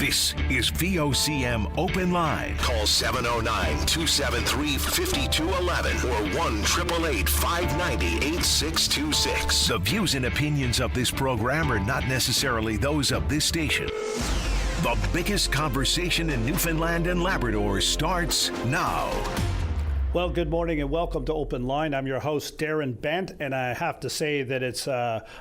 This is VOCM Open Line. Call 709-273-5211 or 1-888-590-8626. The views and opinions of this program are not necessarily those of this station. The biggest conversation in Newfoundland and Labrador starts now. Well, good morning and welcome to Open Line. I'm your host, Darren Bent, and I have to say that it's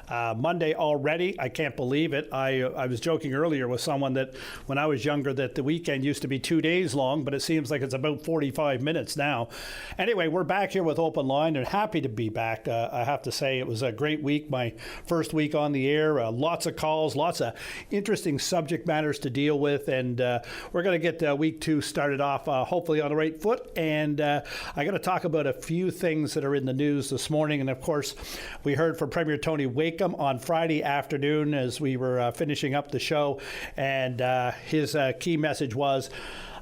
Monday already. I can't believe it. I was joking earlier with someone that when I was younger that the weekend used to be 2 days long, but it seems like it's about 45 minutes now. Anyway, we're back here with Open Line and happy to be back. I have to say it was a great week, my first week on the air. Lots of calls, lots of interesting subject matters to deal with, and we're going to get week 2 started off hopefully on the right foot. And I got to talk about a few things that are in the news this morning. And of course, we heard from Premier Tony Wakeham on Friday afternoon as we were finishing up the show. And his key message was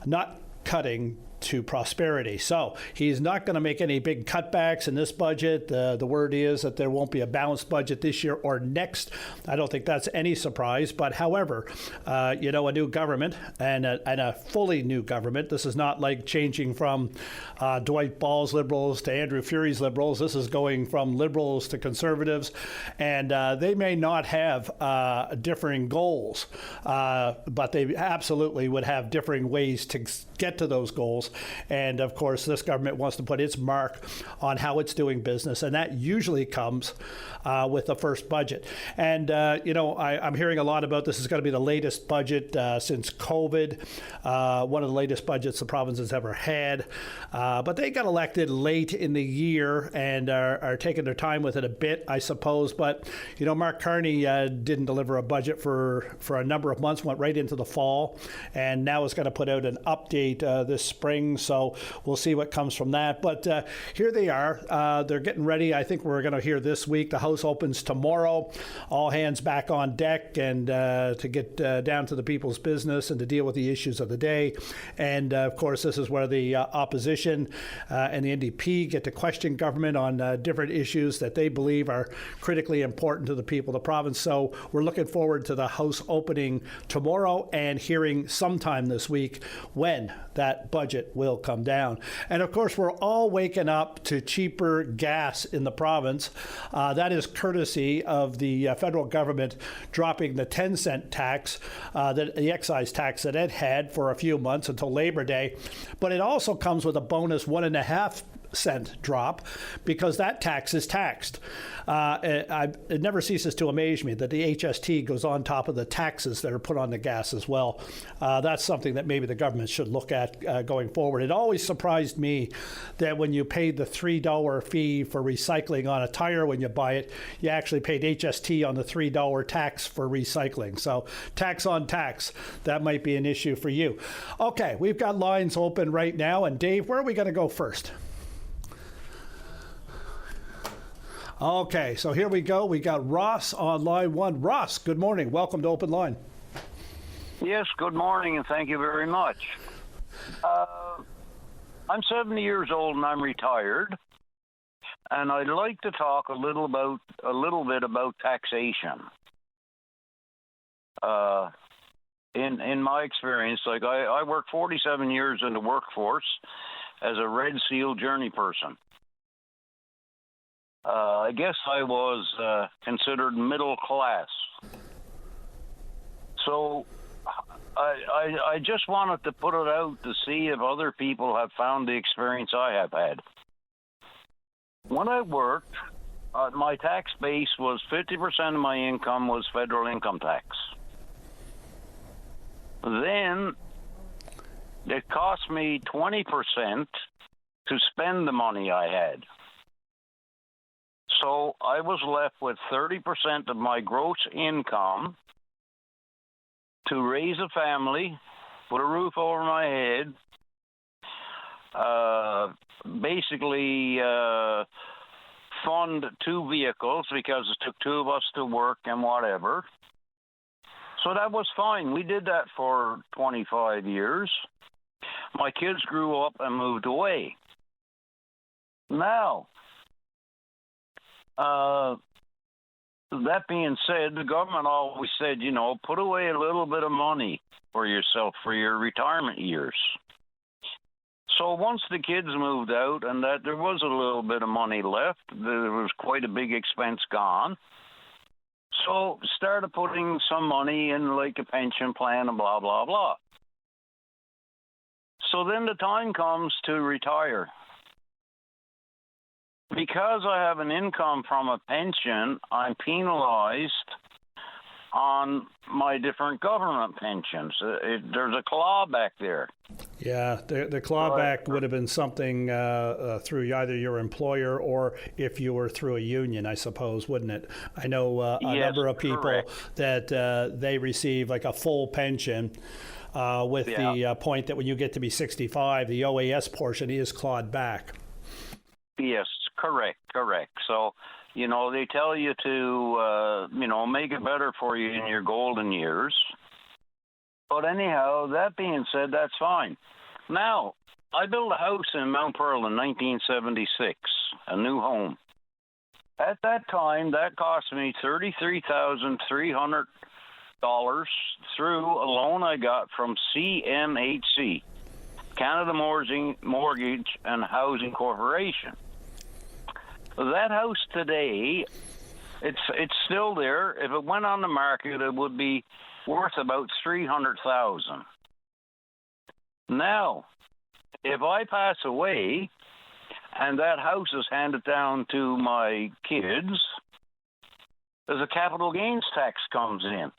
not cutting to prosperity. So he's not going to make any big cutbacks in this budget. The word is that there won't be a balanced budget this year or next. I don't think that's any surprise. But however, a new government and a fully new government. This is not like changing from Dwight Ball's Liberals to Andrew Furey's Liberals. This is going from Liberals to Conservatives. And they may not have differing goals, but they absolutely would have differing ways to get to those goals. And of course, this government wants to put its mark on how it's doing business, and that usually comes with the first budget. And I'm hearing a lot about this is going to be the latest budget since COVID, one of the latest budgets the province has ever had. But they got elected late in the year and are taking their time with it a bit, I suppose. But Mark Carney didn't deliver a budget for a number of months, went right into the fall, and now is going to put out an update this spring. So we'll see what comes from that. But here they are. They're getting ready. I think we're going to hear this week. The House opens tomorrow. All hands back on deck and to get down to the people's business and to deal with the issues of the day. And of course, this is where the opposition and the NDP get to question government on different issues that they believe are critically important to the people of the province. So we're looking forward to the House opening tomorrow and hearing sometime this week when that budget will come down. And of course, we're all waking up to cheaper gas in the province. That is courtesy of the federal government dropping the 10-cent tax, the excise tax that it had for a few months until Labor Day. But it also comes with a bonus 1.5-cent drop because that tax is taxed. It never ceases to amaze me that the HST goes on top of the taxes that are put on the gas as well. That's something that maybe the government should look at going forward. It always surprised me that when you paid the $3 fee for recycling on a tire when you buy it, you actually paid HST on the $3 tax for recycling. So tax on tax, that might be an issue for you. Okay, we've got lines open right now. And Dave, where are we going to go first? Okay, so here we go. We got Ross on line 1. Ross, good morning. Welcome to Open Line. Yes, good morning, and thank you very much. I'm 70 years old and I'm retired, and I'd like to talk a little bit about taxation. In my experience, like I worked 47 years in the workforce as a Red Seal journey person. I guess I was considered middle class. So I just wanted to put it out to see if other people have found the experience I have had. When I worked, my tax base was 50% of my income was federal income tax. Then it cost me 20% to spend the money I had. So I was left with 30% of my gross income to raise a family, put a roof over my head, basically fund 2 vehicles because it took 2 of us to work and whatever. So that was fine. We did that for 25 years. My kids grew up and moved away. Now, that being said, the government always said, put away a little bit of money for yourself for your retirement years. So once the kids moved out and that there was a little bit of money left, there was quite a big expense gone. So started putting some money in like a pension plan and blah, blah, blah. So then the time comes to retire. Because I have an income from a pension, I'm penalized on my different government pensions. There's a clawback there. Yeah, the clawback would have been something through either your employer or if you were through a union, I suppose, wouldn't it? I know a number of people correct. that they receive like a full pension with the point that when you get to be 65, the OAS portion is clawed back. Yes, correct. So, they tell you to, make it better for you in your golden years. But anyhow, that being said, that's fine. Now, I built a house in Mount Pearl in 1976, a new home. At that time, that cost me $33,300 through a loan I got from CMHC, Canada Mortgage and Housing Corporation. That house today, it's still there. If it went on the market, it would be worth about $300,000. Now, if I pass away and that house is handed down to my kids, there's a capital gains tax comes in,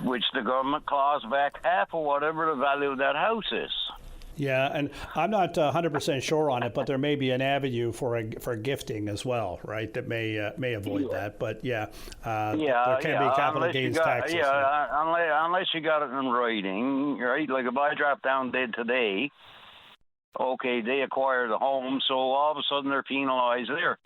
which the government claws back half of whatever the value of that house is. Yeah, and I'm not 100% sure on it, but there may be an avenue for gifting as well, right? That may avoid that, but there can be capital gains taxes. Unless you got it in writing, right? Like if I drop down dead today, okay, they acquire the home, so all of a sudden they're penalized there.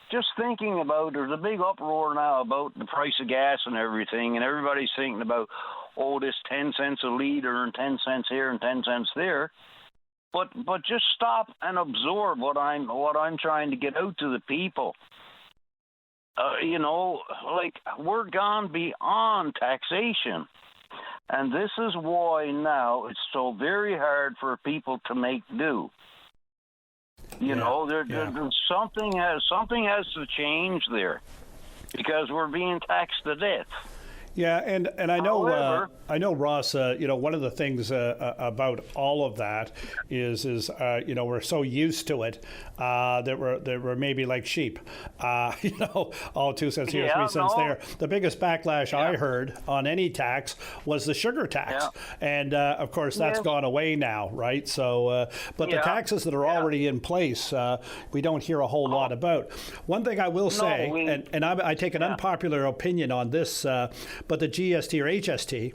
Just thinking about, there's a big uproar now about the price of gas and everything, and everybody's thinking about, this 10 cents a liter and 10 cents here and 10 cents there. But just stop and absorb what I'm trying to get out to the people. We're gone beyond taxation. And this is why now it's so very hard for people to make do. Something has to change there, because we're being taxed to death. Yeah, and I know However, Ross. One of the things about all of that is we're so used to it that we're maybe like sheep. 2 cents here, 3 cents there. The biggest backlash I heard on any tax was the sugar tax, and of course that's gone away now, right? So, but the taxes that are already in place, we don't hear a whole lot about. One thing I will say, and I take an unpopular opinion on this. But the GST or HST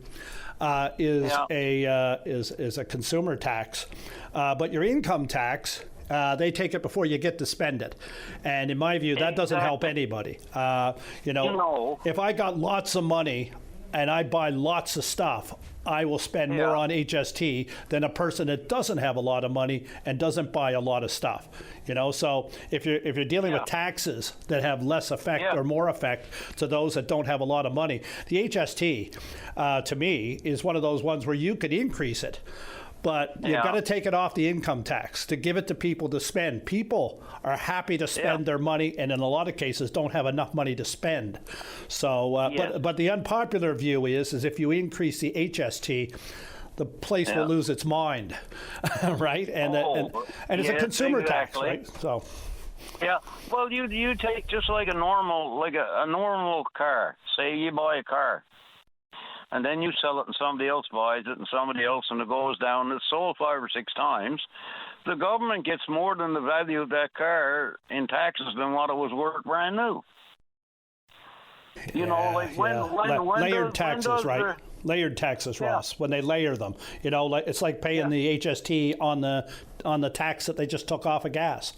is a consumer tax, but your income tax, they take it before you get to spend it, and in my view, that doesn't help anybody. If I got lots of money and I buy lots of stuff, I will spend more on HST than a person that doesn't have a lot of money and doesn't buy a lot of stuff. So if you're dealing with taxes that have less effect or more effect to those that don't have a lot of money, the HST to me is one of those ones where you could increase it, but you've got to take it off the income tax to give it to people to spend. People are happy to spend their money, and in a lot of cases don't have enough money to spend. So, but the unpopular view is if you increase the HST, the place will lose its mind, right? And it's a consumer tax, right? So. Yeah. Well, you take just like a normal car. Say you buy a car, and then you sell it, and somebody else buys it, and somebody else, and it goes down. And it's sold 5 or 6 times. The government gets more than the value of that car in taxes than what it was worth brand new. Layered taxes, right? Layered taxes, Ross. When they layer them, it's like paying the HST on the tax that they just took off of gas.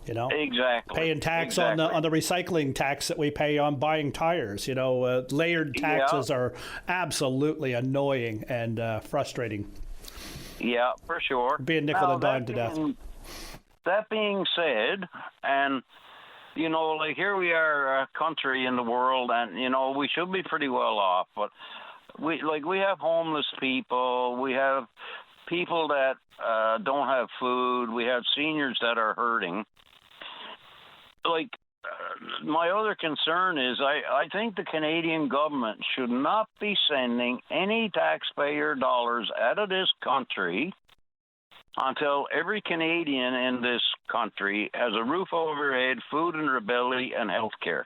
Exactly. Paying tax on the recycling tax that we pay on buying tires. Layered taxes are absolutely annoying and frustrating. Yeah, for sure. Being nickel and dime to death. that being said, and you know, like here we are, a country in the world, and you know, we should be pretty well off, but we have homeless people, we have people that don't have food, we have seniors that are hurting. My other concern is I think the Canadian government should not be sending any taxpayer dollars out of this country until every Canadian in this country has a roof over their head, food in their belly, and health care.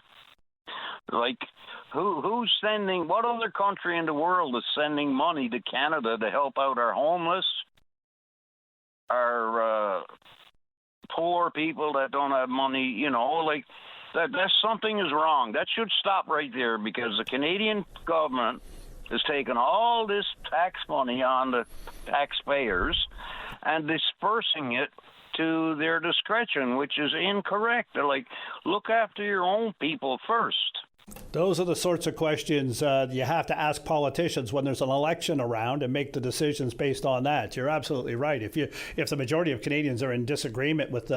Who's sending, what other country in the world is sending money to Canada to help out our homeless, our poor people that don't have money, you know, that's something is wrong. That should stop right there, because the Canadian government is taking all this tax money on the taxpayers and dispersing it to their discretion, which is incorrect. They're like, look after your own people first. Those are the sorts of questions you have to ask politicians when there's an election around, and make the decisions based on that. You're absolutely right. If the majority of Canadians are in disagreement with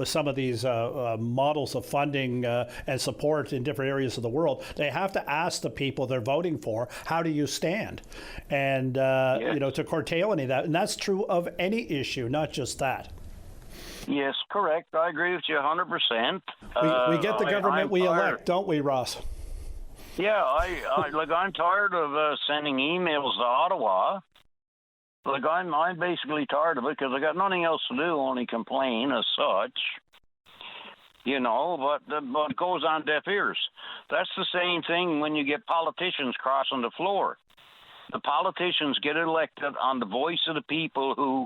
some of these models of funding and support in different areas of the world, they have to ask the people they're voting for, how do you stand? And Yes. you know, to curtail any of that, and that's true of any issue, not just that. Yes, correct. I agree with you 100%. We get the government we elect, don't we, Ross? Yeah, I'm tired of sending emails to Ottawa. I'm basically tired of it, because I got nothing else to do, only complain as such. You know, but it goes on deaf ears. That's the same thing when you get politicians crossing the floor. The politicians get elected on the voice of the people who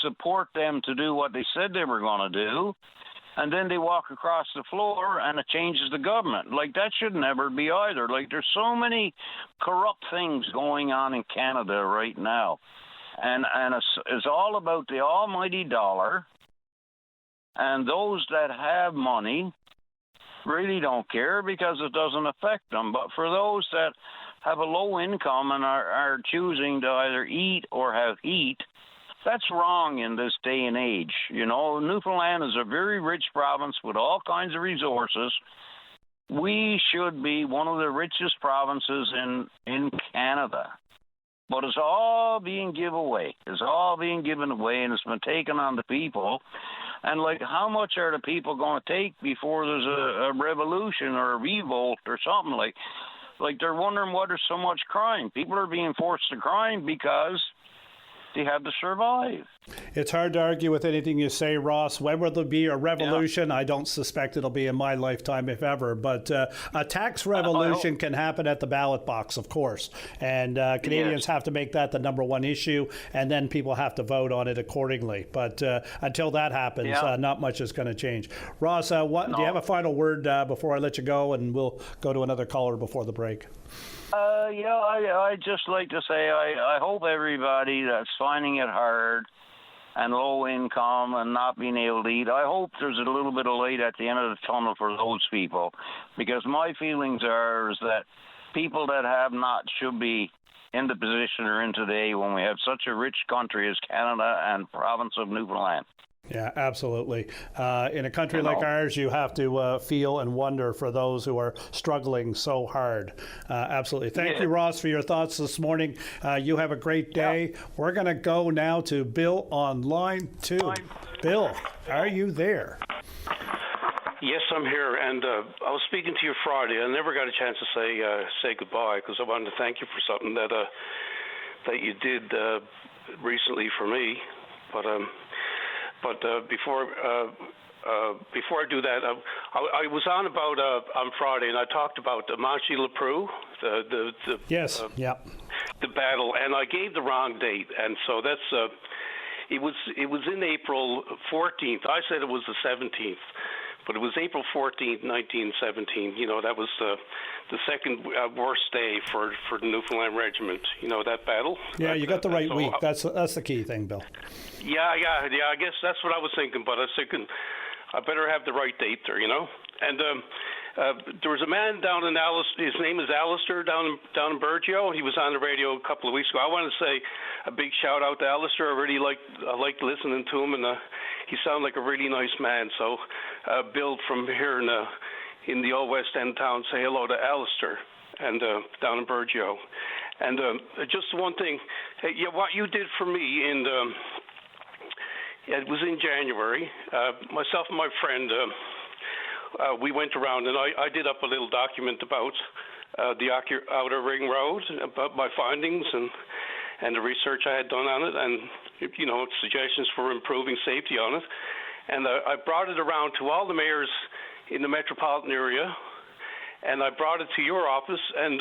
support them to do what they said they were going to do, and then they walk across the floor and it changes the government. That should never be either. There's so many corrupt things going on in Canada right now, and it's all about the almighty dollar, and those that have money really don't care because it doesn't affect them. But for those that have a low income and are choosing to either eat or have heat, that's wrong in this day and age. You know, Newfoundland is a very rich province with all kinds of resources. We should be one of the richest provinces in Canada. But it's all being given away. It's all being given away, and it's been taken on the people. And, how much are the people going to take before there's a revolution or a revolt or something? They're wondering why there's so much crime. People are being forced to crime because they have to survive. It's hard to argue with anything you say, Ross. When will there be a revolution? Yeah. I don't suspect it'll be in my lifetime, if ever. But a tax revolution can happen at the ballot box, of course. And Canadians have to make that the number one issue, and then people have to vote on it accordingly. But until that happens, not much is going to change. Ross, do you have a final word before I let you go? And we'll go to another caller before the break. I'd just like to say I hope everybody that's finding it hard and low income and not being able to eat, I hope there's a little bit of light at the end of the tunnel for those people, because my feelings is that people that have not should be in the position they're in today when we have such a rich country as Canada and province of Newfoundland. Yeah, absolutely. In a country like ours, you have to feel and wonder for those who are struggling so hard. Absolutely. Thank you, Ross, for your thoughts this morning. You have a great day. Yeah. We're going to go now to Bill on line 2. Bill, are you there? Yes, I'm here, and I was speaking to you Friday. I never got a chance to say goodbye, because I wanted to thank you for something that you did recently for me. But before I do that, I was on Friday, and I talked about Manchi Leproux, the battle, and I gave the wrong date, and so that's it was in April 14th. I said it was the 17th. But it was April 14th, 1917. You know, that was the second worst day for the Newfoundland Regiment. You know, that battle. Yeah, you got the right week. That's the key thing, Bill. Yeah. I guess that's what I was thinking. But I was thinking I better have the right date there. You know, and there was a man down in Alistair. His name is Alistair down in Burgeo. He was on the radio a couple of weeks ago. I want to say a big shout out to Alistair. I liked listening to him, and you sound like a really nice man. So, Bill from here in the old West End town, say hello to Alistair and down in Burgeo. And just one thing, what you did for me it was in January. Myself and my friend, we went around and I did up a little document about the Outer Ring Road, about my findings and the research I had done on it, and suggestions for improving safety on it. And I brought it around to all the mayors in the metropolitan area, and I brought it to your office, and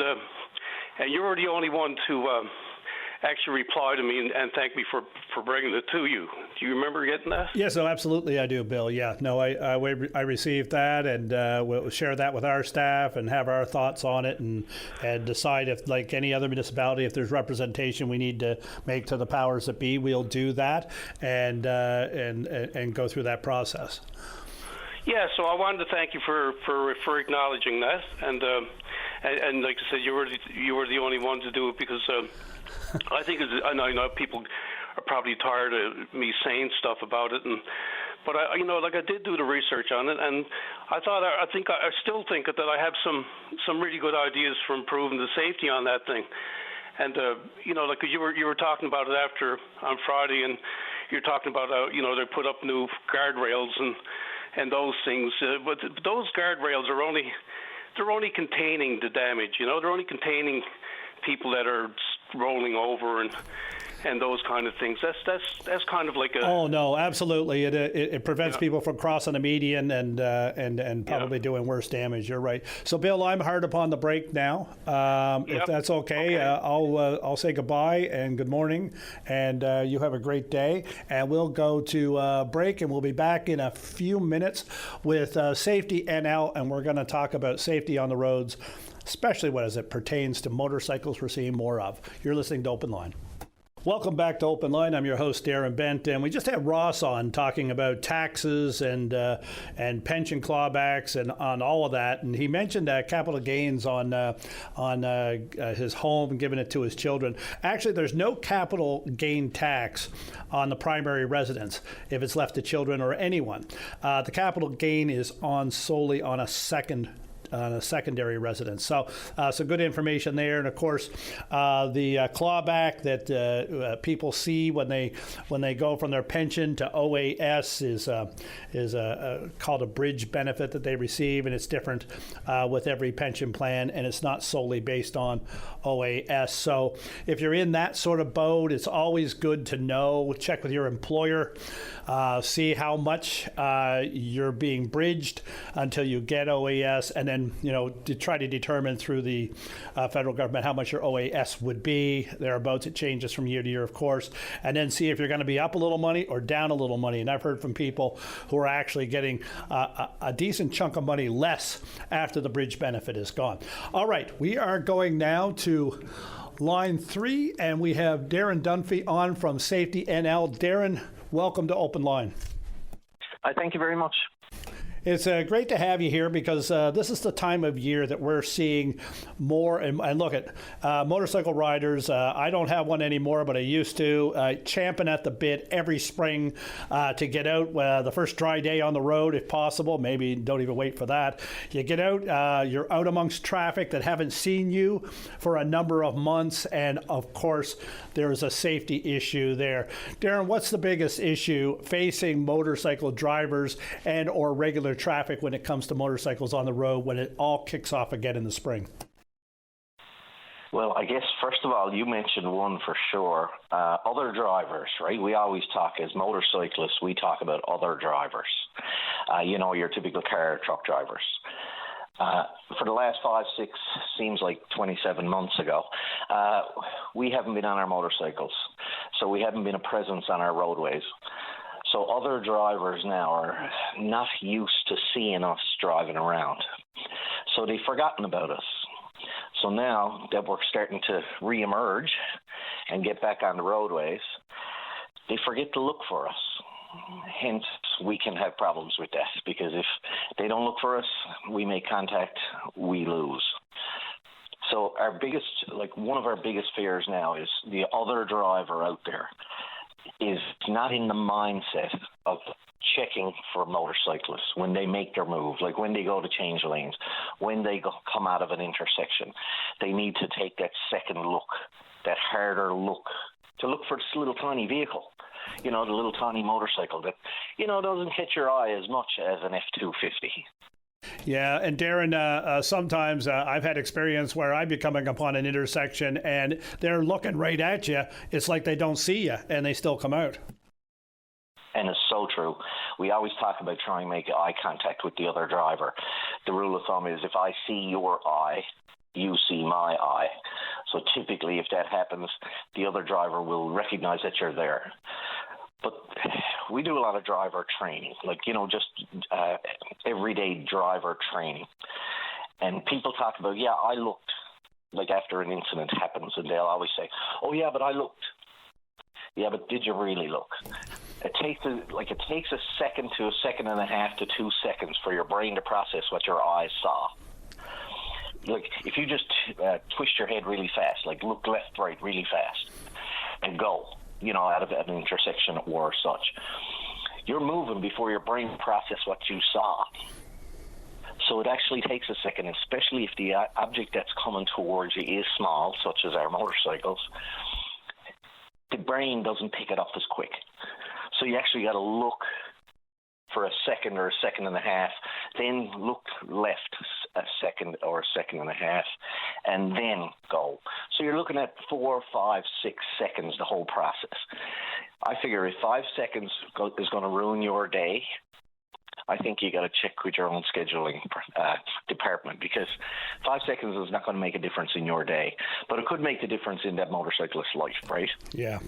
you were the only one to actually reply to me and thank me for bringing it to you. Do you remember getting that? Yes, no, absolutely I do, Bill. Yeah, no, I received that, and we'll share that with our staff and have our thoughts on it, and decide if, like any other municipality, if there's representation we need to make to the powers that be, we'll do that and go through that process. Yeah, so I wanted to thank you for acknowledging that, and like I said, you were the only one to do it, because I think I know people are probably tired of me saying stuff about it, but I did do the research on it, and I still think that I have some really good ideas for improving the safety on that thing, and because you were talking about it on Friday, and you're talking about they put up new guardrails and those things, but those guardrails are only containing the damage. They're only containing people that are rolling over and those kind of things. That's kind of like a... Oh no, absolutely. It prevents people from crossing the median and probably doing worse damage. You're right. So Bill, I'm hard upon the break now. If that's okay. I'll say goodbye and good morning, and you have a great day. And we'll go to break, and we'll be back in a few minutes with Safety NL, and we're going to talk about safety on the roads, especially as it pertains to motorcycles we're seeing more of. You're listening to Open Line. Welcome back to Open Line. I'm your host, Darren Bent, and we just had Ross on talking about taxes and pension clawbacks and on all of that. And he mentioned capital gains on his home and giving it to his children. Actually, there's no capital gain tax on the primary residence if it's left to children or anyone. The capital gain is solely on a secondary residence. So good information there. And of course, the clawback that people see when they go from their pension to OAS is called a bridge benefit that they receive, and it's different with every pension plan, and it's not solely based on OAS. So if you're in that sort of boat, it's always good to know. Check with your employer, see how much you're being bridged until you get OAS, and then to try to determine through the federal government how much your OAS would be. Thereabouts, it changes from year to year, of course, and then see if you're going to be up a little money or down a little money. And I've heard from people who are actually getting a decent chunk of money less after the bridge benefit is gone. All right, we are going now to line 3, and we have Darren Dunphy on from Safety NL. Darren, welcome to Open Line. Thank you very much. It's great to have you here, because this is the time of year that we're seeing more. And look at motorcycle riders. I don't have one anymore, but I used to, champing at the bit every spring to get out the first dry day on the road, if possible. Maybe don't even wait for that. You get out, you're out amongst traffic that haven't seen you for a number of months. And of course, there's a safety issue there. Darren, what's the biggest issue facing motorcycle drivers and or regular traffic when it comes to motorcycles on the road when it all kicks off again in the spring? Well, I guess, first of all, you mentioned one for sure. Other drivers, right? We always talk, as motorcyclists, we talk about other drivers. Your typical car, truck drivers. For the last 5, 6, seems like 27 months ago, we haven't been on our motorcycles. So we haven't been a presence on our roadways. So other drivers now are not used to seeing us driving around. So they've forgotten about us. So now that we're starting to reemerge and get back on the roadways, they forget to look for us. Hence, we can have problems with that, because if they don't look for us, we make contact, we lose. So one of our biggest fears now is the other driver out there is not in the mindset of checking for motorcyclists when they make their move, like when they go to change lanes, when they come out of an intersection. They need to take that second look, that harder look, to look for this little tiny vehicle, the little tiny motorcycle that, doesn't catch your eye as much as an F-250. Yeah, and Darren, sometimes I've had experience where I'd be coming upon an intersection and they're looking right at you. It's like they don't see you and they still come out. And it's so true. We always talk about trying to make eye contact with the other driver. The rule of thumb is if I see your eye, you see my eye. So typically if that happens, the other driver will recognize that you're there. But we do a lot of driver training, just everyday driver training. And people talk about, I looked, after an incident happens, and they'll always say, oh, yeah, but I looked. Yeah, but did you really look? It takes a second to a second and a half to 2 seconds for your brain to process what your eyes saw. If you just twist your head really fast, look left, right really fast, and go, out of an intersection or such, you're moving before your brain process what you saw. So it actually takes a second, especially if the object that's coming towards you is small, such as our motorcycles. The brain doesn't pick it up as quick. So you actually got to look for a second or a second and a half, then look left a second or a second and a half, and then go. So you're looking at 4, 5, 6 seconds, the whole process. I figure if 5 seconds is going to ruin your day, I think you got to check with your own scheduling department, because 5 seconds is not going to make a difference in your day, but it could make the difference in that motorcyclist's life, right? Yeah.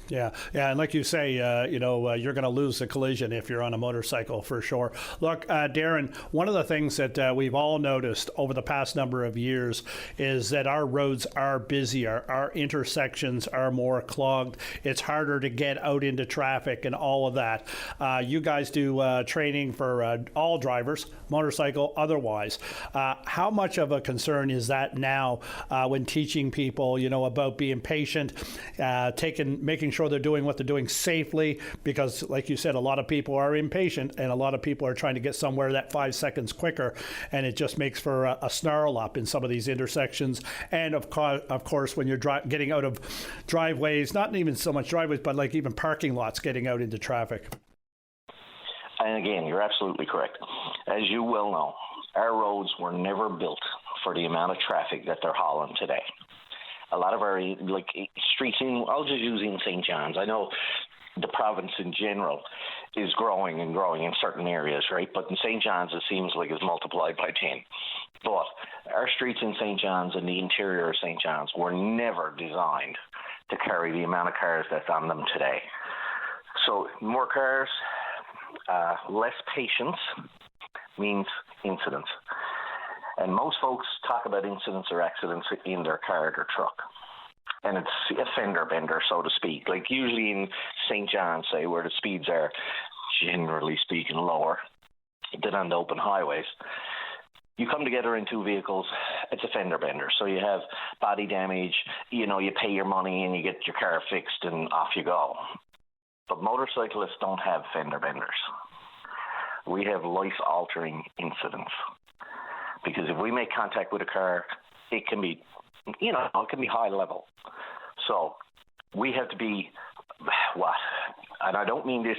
And like you say, you're going to lose the collision if you're on a motorcycle for sure. Look, Darren, one of the things that we've all noticed over the past number of years is that our roads are busier, our intersections are more clogged. It's harder to get out into traffic and all of that. You guys do training for all drivers, motorcycle, otherwise. How much of a concern is that now when teaching people, about being patient, making sure they're doing what they're doing safely? Because, like you said, a lot of people are impatient and a lot of people are trying to get somewhere that 5 seconds quicker, and it just makes for a snarl up in some of these intersections. And of course, when you're getting out of driveways, not even so much driveways, but even parking lots, getting out into traffic. And again, you're absolutely correct. As you well know, our roads were never built for the amount of traffic that they're hauling today. A lot of our streets I'll just use in St. John's. I know the province in general is growing and growing in certain areas, right? But in St. John's, it seems like it's multiplied by 10. But our streets in St. John's and the interior of St. John's were never designed to carry the amount of cars that's on them today. So more cars, less patience means incidents. And most folks talk about incidents or accidents in their car or their truck. And it's a fender bender, so to speak. Usually in St. John's, say, where the speeds are, generally speaking, lower than on the open highways. You come together in two vehicles, it's a fender bender. So you have body damage, you pay your money and you get your car fixed and off you go. But motorcyclists don't have fender benders. We have life-altering incidents. Because if we make contact with a car, it can be, it can be high level. So we have to be, and I don't mean this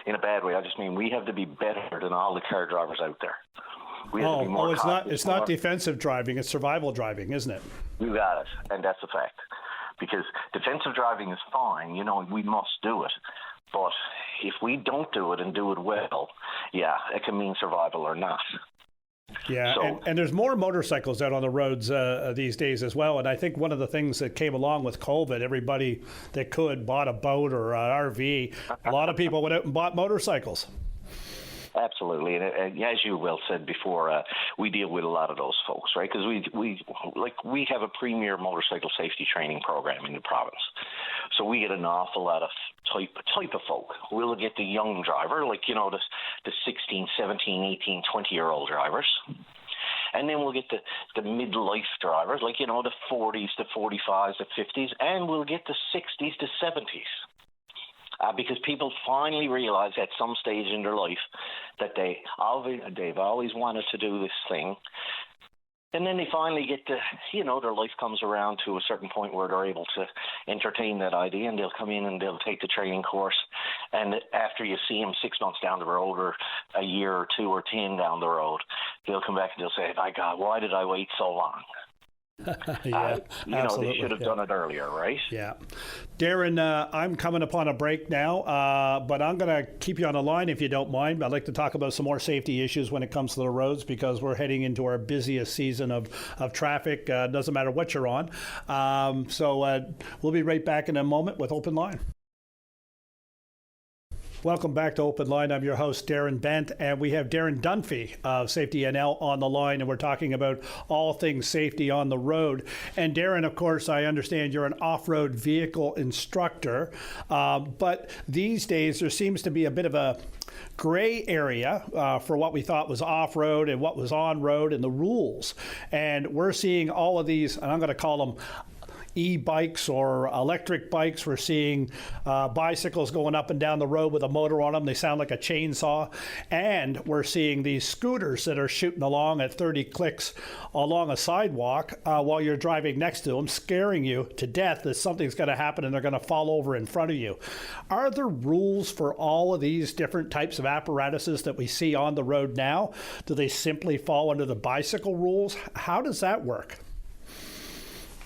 in a bad way, I just mean we have to be better than all the car drivers out there. We have to be more it's not defensive driving, it's survival driving, isn't it? You got it, and that's a fact. Because defensive driving is fine, we must do it. But if we don't do it and do it well, it can mean survival or not. Yeah, so, and there's more motorcycles out on the roads these days as well. And I think one of the things that came along with COVID, everybody that could bought a boat or an RV. A lot of people went out and bought motorcycles. Absolutely, and as you well said before, we deal with a lot of those folks, right? Because we have a premier motorcycle safety training program in the province, so we get an awful lot of type of folk. We'll get the young driver, the 16, 17, 18, 20-year-old drivers, and then we'll get the midlife drivers, the 40s, the 45s, the 50s, and we'll get the 60s, the 70s. because people finally realize at some stage in their life that they've always wanted to do this thing. And then they finally get to, their life comes around to a certain point where they're able to entertain that idea, and they'll come in and they'll take the training course. And after you see them 6 months down the road, or a year or 2 or 10 down the road, they'll come back and they'll say, my God, why did I wait so long? Yeah, they should have done it earlier, right? Yeah. Darren, I'm coming upon a break now, but I'm going to keep you on the line if you don't mind. I'd like to talk about some more safety issues when it comes to the roads, because we're heading into our busiest season of traffic. Doesn't matter what you're on. So we'll be right back in a moment with Open Line. Welcome back to Open Line. I'm your host, Darren Bent, and we have Darren Dunphy of Safety NL on the line, and we're talking about all things safety on the road. And Darren, of course, I understand you're an off-road vehicle instructor, but these days there seems to be a bit of a gray area for what we thought was off-road and what was on-road and the rules. And we're seeing all of these, and I'm going to call them e-bikes or electric bikes. We're seeing bicycles going up and down the road with a motor on them. They sound like a chainsaw. And we're seeing these scooters that are shooting along at 30 clicks along a sidewalk while you're driving next to them, scaring you to death that something's going to happen and they're going to fall over in front of you. Are there rules for all of these different types of apparatuses that we see on the road now? Do they simply fall under the bicycle rules? How does that work?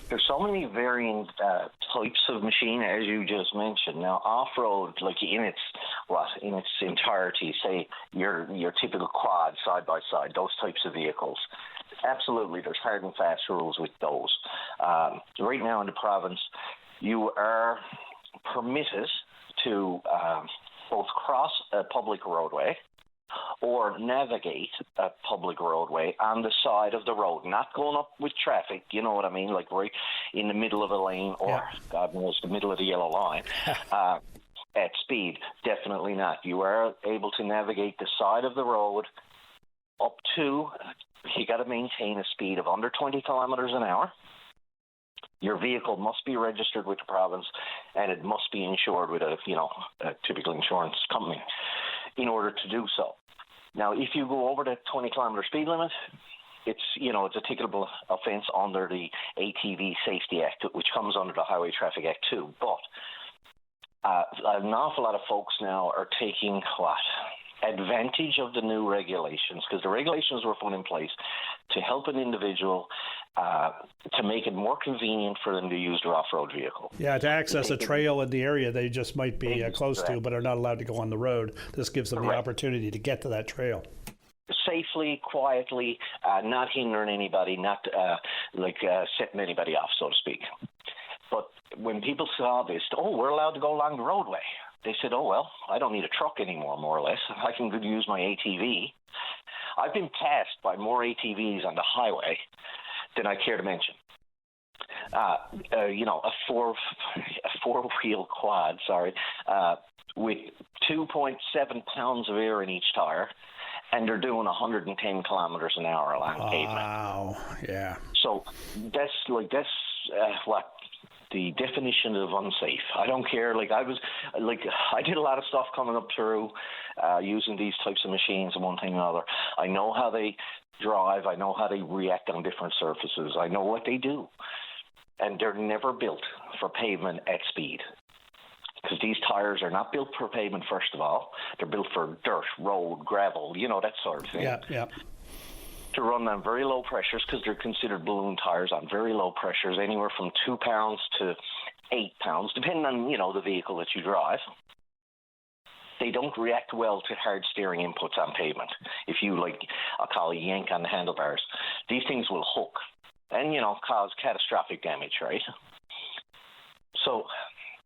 There's so many varying types of machine, as you just mentioned. Now, off-road, like in its entirety, say your typical quad, side-by-side, those types of vehicles, absolutely, there's hard and fast rules with those. Right now in the province, you are permitted to both cross a public roadway or navigate a public roadway on the side of the road, not going up with traffic, you know what I mean, like right in the middle of a lane or, God knows, the middle of the yellow line. At speed, definitely not. You are able to navigate the side of the road up to, you got to maintain a speed of under 20 kilometers an hour. Your vehicle must be registered with the province, and it must be insured with a typical insurance company in order to do so. Now, if you go over the 20-kilometer speed limit, it's a ticketable offence under the ATV Safety Act, which comes under the Highway Traffic Act too. But an awful lot of folks now are taking advantage of the new regulations, because the regulations were put in place to help an individual to make it more convenient for them to use their off-road vehicle. Yeah, to access a trail in the area they just might be close to, but are not allowed to go on the road. This gives them the opportunity to get to that trail. Safely, quietly, not hindering anybody, not setting anybody off, so to speak. But when people saw this, we're allowed to go along the roadway. They said, well, I don't need a truck anymore, more or less. I can use my ATV. I've been passed by more ATVs on the highway than I care to mention. A four-wheel quad, with 2.7 pounds of air in each tire, and they're doing 110 kilometers an hour along pavement. Wow, yeah. So that's what the definition of unsafe. I don't care. I did a lot of stuff coming up through using these types of machines and one thing or another. I know how they drive. I know how they react on different surfaces. I know what they do. And they're never built for pavement at speed, because these tires are not built for pavement, first of all. They're built for dirt, road, gravel, that sort of thing. Yeah. To run on very low pressures, because they're considered balloon tires on very low pressures, anywhere from 2 pounds to 8 pounds, depending on, the vehicle that you drive. They don't react well to hard steering inputs on pavement. If you, I'll call it yank on the handlebars, these things will hook and, cause catastrophic damage, right? So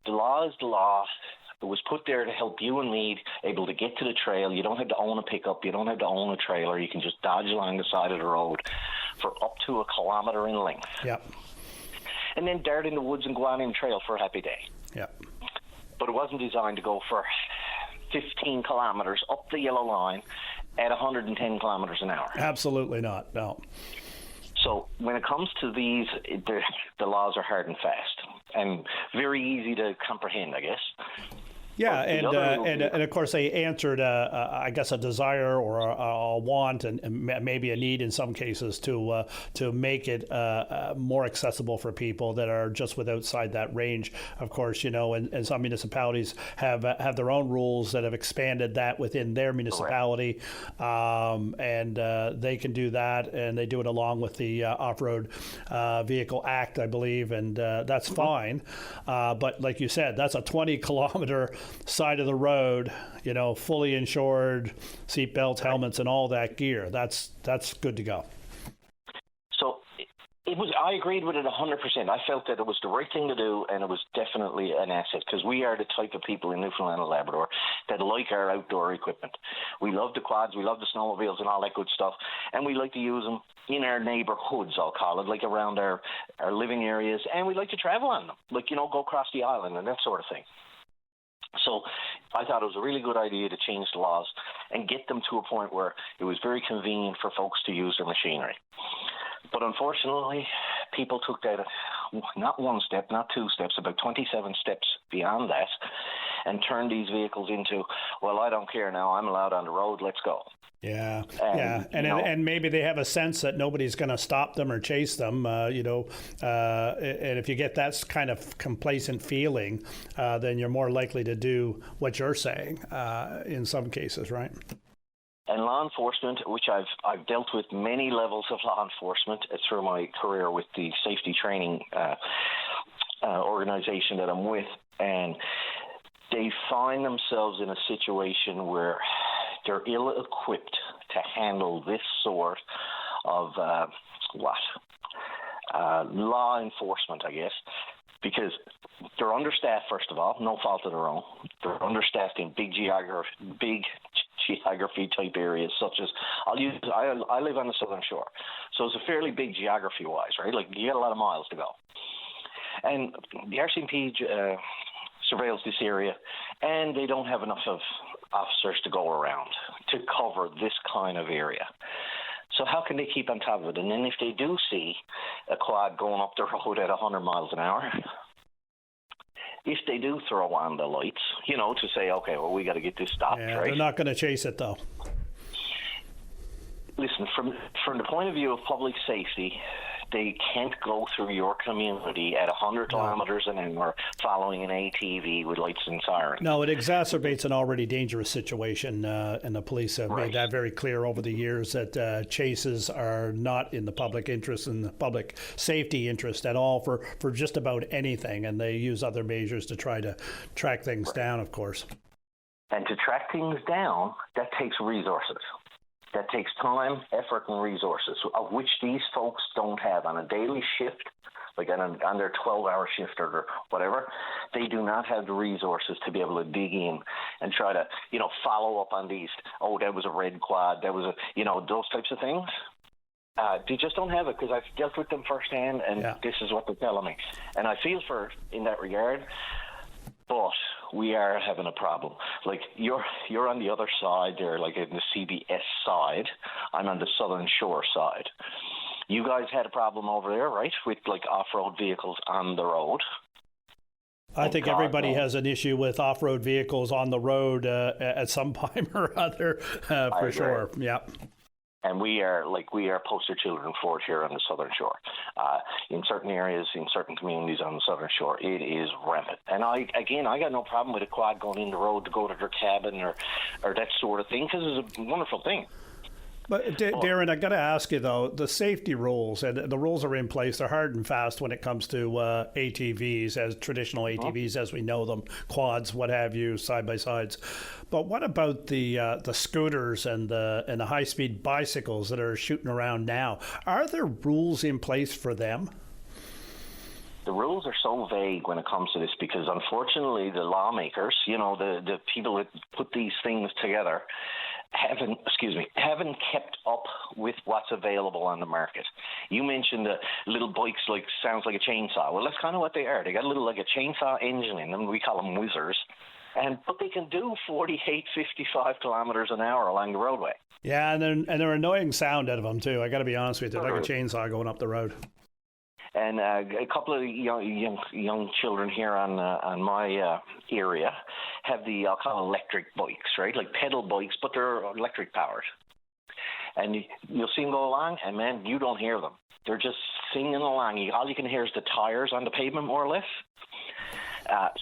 the law is the law. It was put there to help you and me able to get to the trail. You don't have to own a pickup. You don't have to own a trailer. You can just dodge along the side of the road for up to 1 kilometer in length. Yep. And then dart in the woods and go on in trail for a happy day. Yep. But it wasn't designed to go for 15 kilometers up the yellow line at 110 kilometers an hour. Absolutely not, no. So when it comes to these, the laws are hard and fast and very easy to comprehend, I guess. Yeah, and of course they answered, I guess, a desire or a want and maybe a need in some cases to make it more accessible for people that are just outside that range. Of course, and some municipalities have their own rules that have expanded that within their municipality, and they can do that, and they do it along with the Off-Road Vehicle Act, I believe, and that's fine. But like you said, that's a 20-kilometer side of the road, fully insured, seat belts, helmets, and all that gear. That's good to go. So it was. I agreed with it 100%. I felt that it was the right thing to do, and it was definitely an asset because we are the type of people in Newfoundland and Labrador that like our outdoor equipment. We love the quads, we love the snowmobiles, and all that good stuff, and we like to use them in our neighbourhoods, I'll call it, like around our living areas, and we like to travel on them, like go across the island and that sort of thing. So I thought it was a really good idea to change the laws and get them to a point where it was very convenient for folks to use their machinery. But unfortunately, people took that not one step, not two steps, about 27 steps beyond that, and turned these vehicles into, well, I don't care now, I'm allowed on the road, let's go. Yeah, and maybe they have a sense that nobody's going to stop them or chase them, and if you get that kind of complacent feeling, then you're more likely to do what you're saying in some cases, right? And law enforcement, which I've dealt with many levels of law enforcement through my career with the safety training organization that I'm with, and they find themselves in a situation where they're ill-equipped to handle this sort of law enforcement, I guess, because they're understaffed, first of all, no fault of their own. They're understaffed in big geography type areas, such as I live on the southern shore, so it's a fairly big geography wise, right? Like you got a lot of miles to go, and the RCMP surveils this area, and they don't have enough of officers to go around to cover this kind of area. So how can they keep on top of it? And then if they do see a quad going up the road at 100 miles an hour, if they do throw on the lights, to say, okay, well, we got to get this stopped, right? They're not going to chase it, though. Listen, from the point of view of public safety, they can't go through your community at 100 kilometers an hour following an ATV with lights and sirens. No, it exacerbates an already dangerous situation, and the police have made that very clear over the years that chases are not in the public interest and the public safety interest at all for just about anything, and they use other measures to try to track things down, of course. And to track things down, that takes resources. That takes time, effort, and resources, of which these folks don't have on a daily shift, like on their 12-hour shift or whatever. They do not have the resources to be able to dig in and try to, follow up on these. Oh, that was a red quad. That was those types of things. They just don't have it because I've dealt with them firsthand, and this is what they're telling me. And I feel for in that regard. But we are having a problem. Like you're on the other side there, like in the CBS side. I'm on the Southern Shore side. You guys had a problem over there, right, with like off-road vehicles on the road? I think everybody has an issue with off-road vehicles on the road at some time or other, for sure. Yeah. And we are poster children for it here on the Southern Shore. In certain areas, in certain communities on the Southern Shore, it is rampant. And I got no problem with a quad going in the road to go to their cabin or that sort of thing, because it's a wonderful thing. But Darren, I got to ask you though, the safety rules, and the rules are in place. They're hard and fast when it comes to ATVs, as traditional ATVs as we know them, quads, what have you, side by sides. But what about the scooters and the high speed bicycles that are shooting around now? Are there rules in place for them? The rules are so vague when it comes to this because, unfortunately, the lawmakers, the people that put these things together, haven't kept up with what's available on the market. You mentioned the little bikes, sounds like a chainsaw. Well, that's kind of what they are. They got like a chainsaw engine in them. We call them whizzers. But they can do 48, 55 kilometers an hour along the roadway. Yeah, and they're annoying sound out of them too. I got to be honest with you, they're like a chainsaw going up the road. And a couple of young children here on my area have the, I'll call electric bikes, right? Like pedal bikes, but they're electric powered. And you'll see them go along, and man, you don't hear them. They're just singing along. All you can hear is the tires on the pavement, more or less.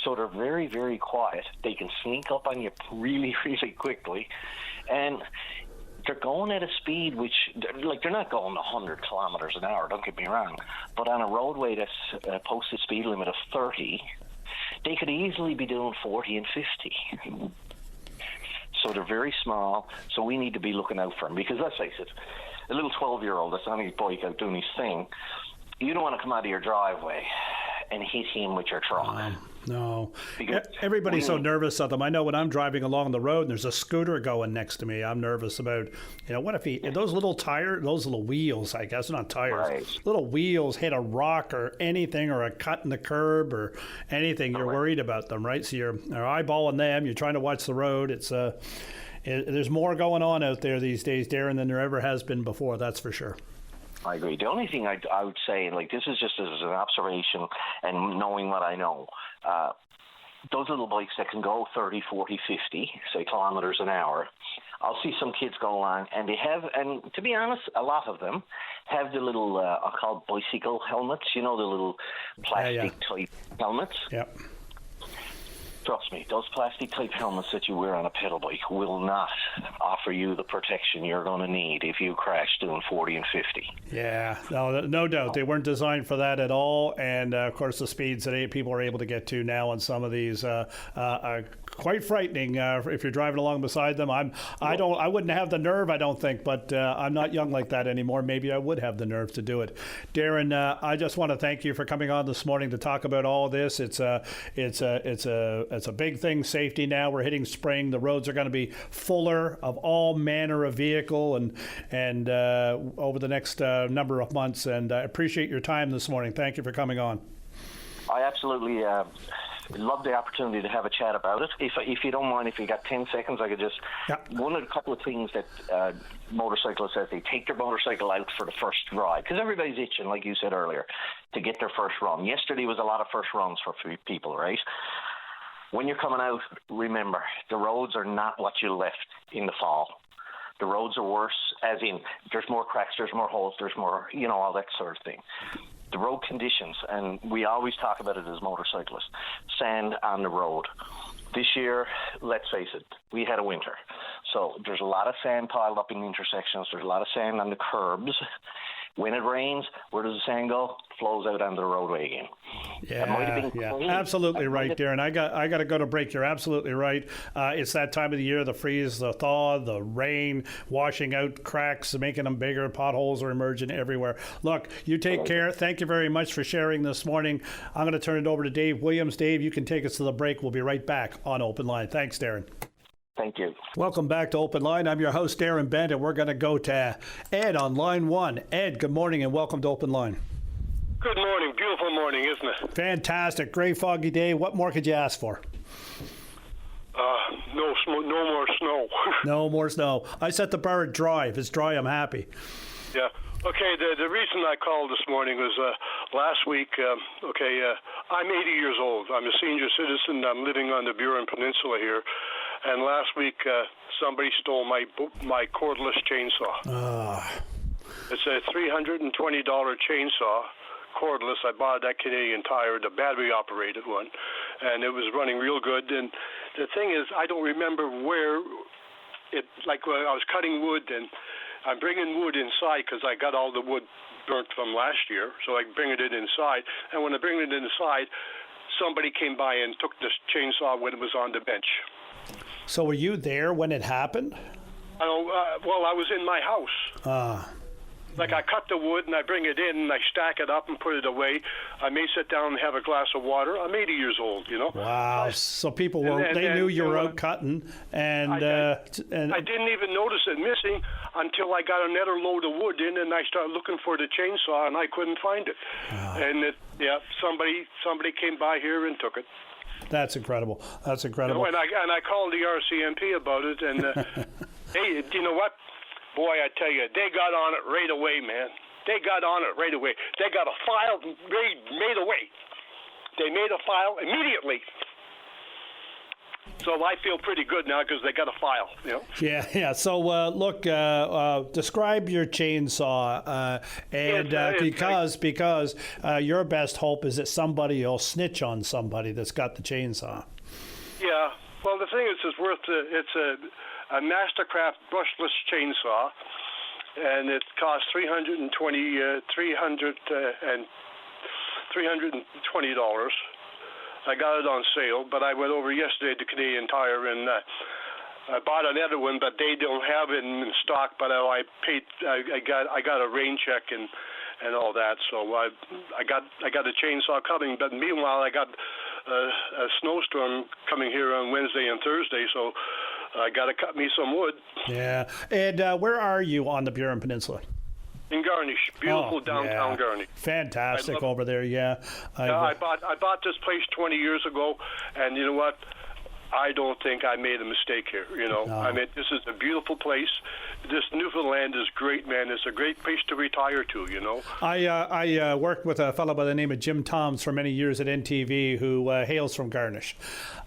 So they're very, very quiet. They can sneak up on you really, really quickly. And they're going at a speed which, like, they're not going 100 kilometers an hour, don't get me wrong. But on a roadway that's a posted speed limit of 30, they could easily be doing 40 and 50. So they're very small, so we need to be looking out for them. Because let's face it, a little 12-year-old that's on his bike out doing his thing, you don't want to come out of your driveway and hit him with your truck. No. Everybody's so nervous of them. I know when I'm driving along the road and there's a scooter going next to me, I'm nervous about, what if those little wheels, I guess, not tires, right. Little wheels hit a rock or anything, or a cut in the curb or anything, you're worried about them, right? So you're eyeballing them, you're trying to watch the road. There's more going on out there these days, Darren, than there ever has been before, that's for sure. I agree. The only thing I would say, like, this is just as an observation and knowing what I know, those little bikes that can go 30, 40, 50, say, kilometers an hour, I'll see some kids go along, and they have, and to be honest, a lot of them have the little, I'll call bicycle helmets, the little plastic-type helmets. Yep. Trust me, those plastic-type helmets that you wear on a pedal bike will not offer you the protection you're going to need if you crash doing 40 and 50. Yeah, no doubt. They weren't designed for that at all. And, of course, the speeds that people are able to get to now on some of these are quite frightening if you're driving along beside them. I wouldn't have the nerve, I don't think, but I'm not young like that anymore. Maybe I would have the nerve to do it. Darren, I just want to thank you for coming on this morning to talk about all this. It's a big thing, safety now. We're hitting spring. The roads are going to be fuller of all manner of vehicle and over the next number of months. And I appreciate your time this morning. Thank you for coming on. I absolutely love the opportunity to have a chat about it. If you don't mind, if you got 10 seconds, I could just... Yeah. One of the couple of things that motorcyclists says, they take their motorcycle out for the first ride, because everybody's itching, like you said earlier, to get their first run. Yesterday was a lot of first runs for people, right? When you're coming out, remember, the roads are not what you left in the fall. The roads are worse, as in there's more cracks, there's more holes, there's more, all that sort of thing. The road conditions, and we always talk about it as motorcyclists, sand on the road. This year, let's face it, we had a winter. So there's a lot of sand piled up in the intersections. There's a lot of sand on the curbs. When it rains, where does the sand go? Flows out onto the roadway again. Yeah. Absolutely right, Darren. I got to go to break. You're absolutely right. It's that time of the year, the freeze, the thaw, the rain, washing out cracks, making them bigger. Potholes are emerging everywhere. Look, you take care. Thank you very much for sharing this morning. I'm going to turn it over to Dave Williams. Dave, you can take us to the break. We'll be right back on Open Line. Thanks, Darren. Thank you. Welcome back to Open Line. I'm your host, Darren Bent, and we're going to go to Ed on line one. Ed, good morning and welcome to Open Line. Good morning. Beautiful morning, isn't it? Fantastic. Great foggy day. What more could you ask for? No more snow. No more snow. I set the bar at dry. If it's dry, I'm happy. Yeah. Okay, the reason I called this morning was last week, I'm 80 years old. I'm a senior citizen. I'm living on the Burin Peninsula here. And last week, somebody stole my cordless chainsaw. It's a $320 chainsaw, cordless. I bought that Canadian Tire, the battery-operated one, and it was running real good. And the thing is, I don't remember where it, like when I was cutting wood, and I'm bringing wood inside because I got all the wood burnt from last year, so I bring it inside. And when I bring it inside, somebody came by and took this chainsaw when it was on the bench. So were you there when it happened? Well, I was in my house. Like I cut the wood and I bring it in and I stack it up and put it away. I may sit down and have a glass of water. I'm 80 years old, Wow. So people they knew you were out cutting, and I didn't even notice it missing until I got another load of wood in and I started looking for the chainsaw and I couldn't find it. And somebody came by here and took it. That's incredible. That's incredible. And I called the RCMP about it, and hey, you know what? Boy, I tell you, they got on it right away, man. They got on it right away. They got a file made away. They made a file immediately. So I feel pretty good now because they got a file, you know. Yeah. So look, describe your chainsaw, because your best hope is that somebody will snitch on somebody that's got the chainsaw. Yeah. Well, the thing is, it's a Mastercraft brushless chainsaw, and it costs $320. I got it on sale, but I went over yesterday to Canadian Tire and I bought another one, but they don't have it in stock. But I got a rain check and all that, so I got a chainsaw coming. But meanwhile, I got a snowstorm coming here on Wednesday and Thursday, so I got to cut me some wood. Yeah, and where are you on the Burin Peninsula? In Garnish, beautiful downtown Garnish. Fantastic over there, yeah. I bought this place 20 years ago, and you know what? I don't think I made a mistake here. You know, I mean, this is a beautiful place. This Newfoundland is great, man. It's a great place to retire to. You know, I worked with a fellow by the name of Jim Toms for many years at NTV, who hails from Garnish.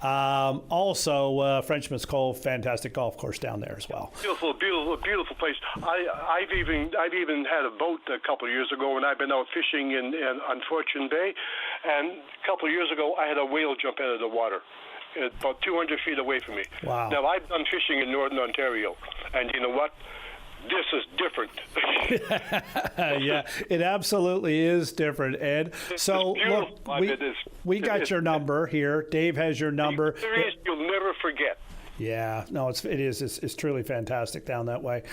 Also, Frenchman's Cove, fantastic golf course down there as well. Beautiful place. I've even had a boat a couple of years ago, and I've been out fishing on Fortune Bay, and a couple of years ago I had a whale jump out of the water. About 200 feet away from me. Wow. Now, I've done fishing in northern Ontario, and you know what? This is different. Yeah, it absolutely is different, Ed. So, look, we got your number here. Dave has your number. You'll never forget. Yeah, no, it is. It's truly fantastic down that way.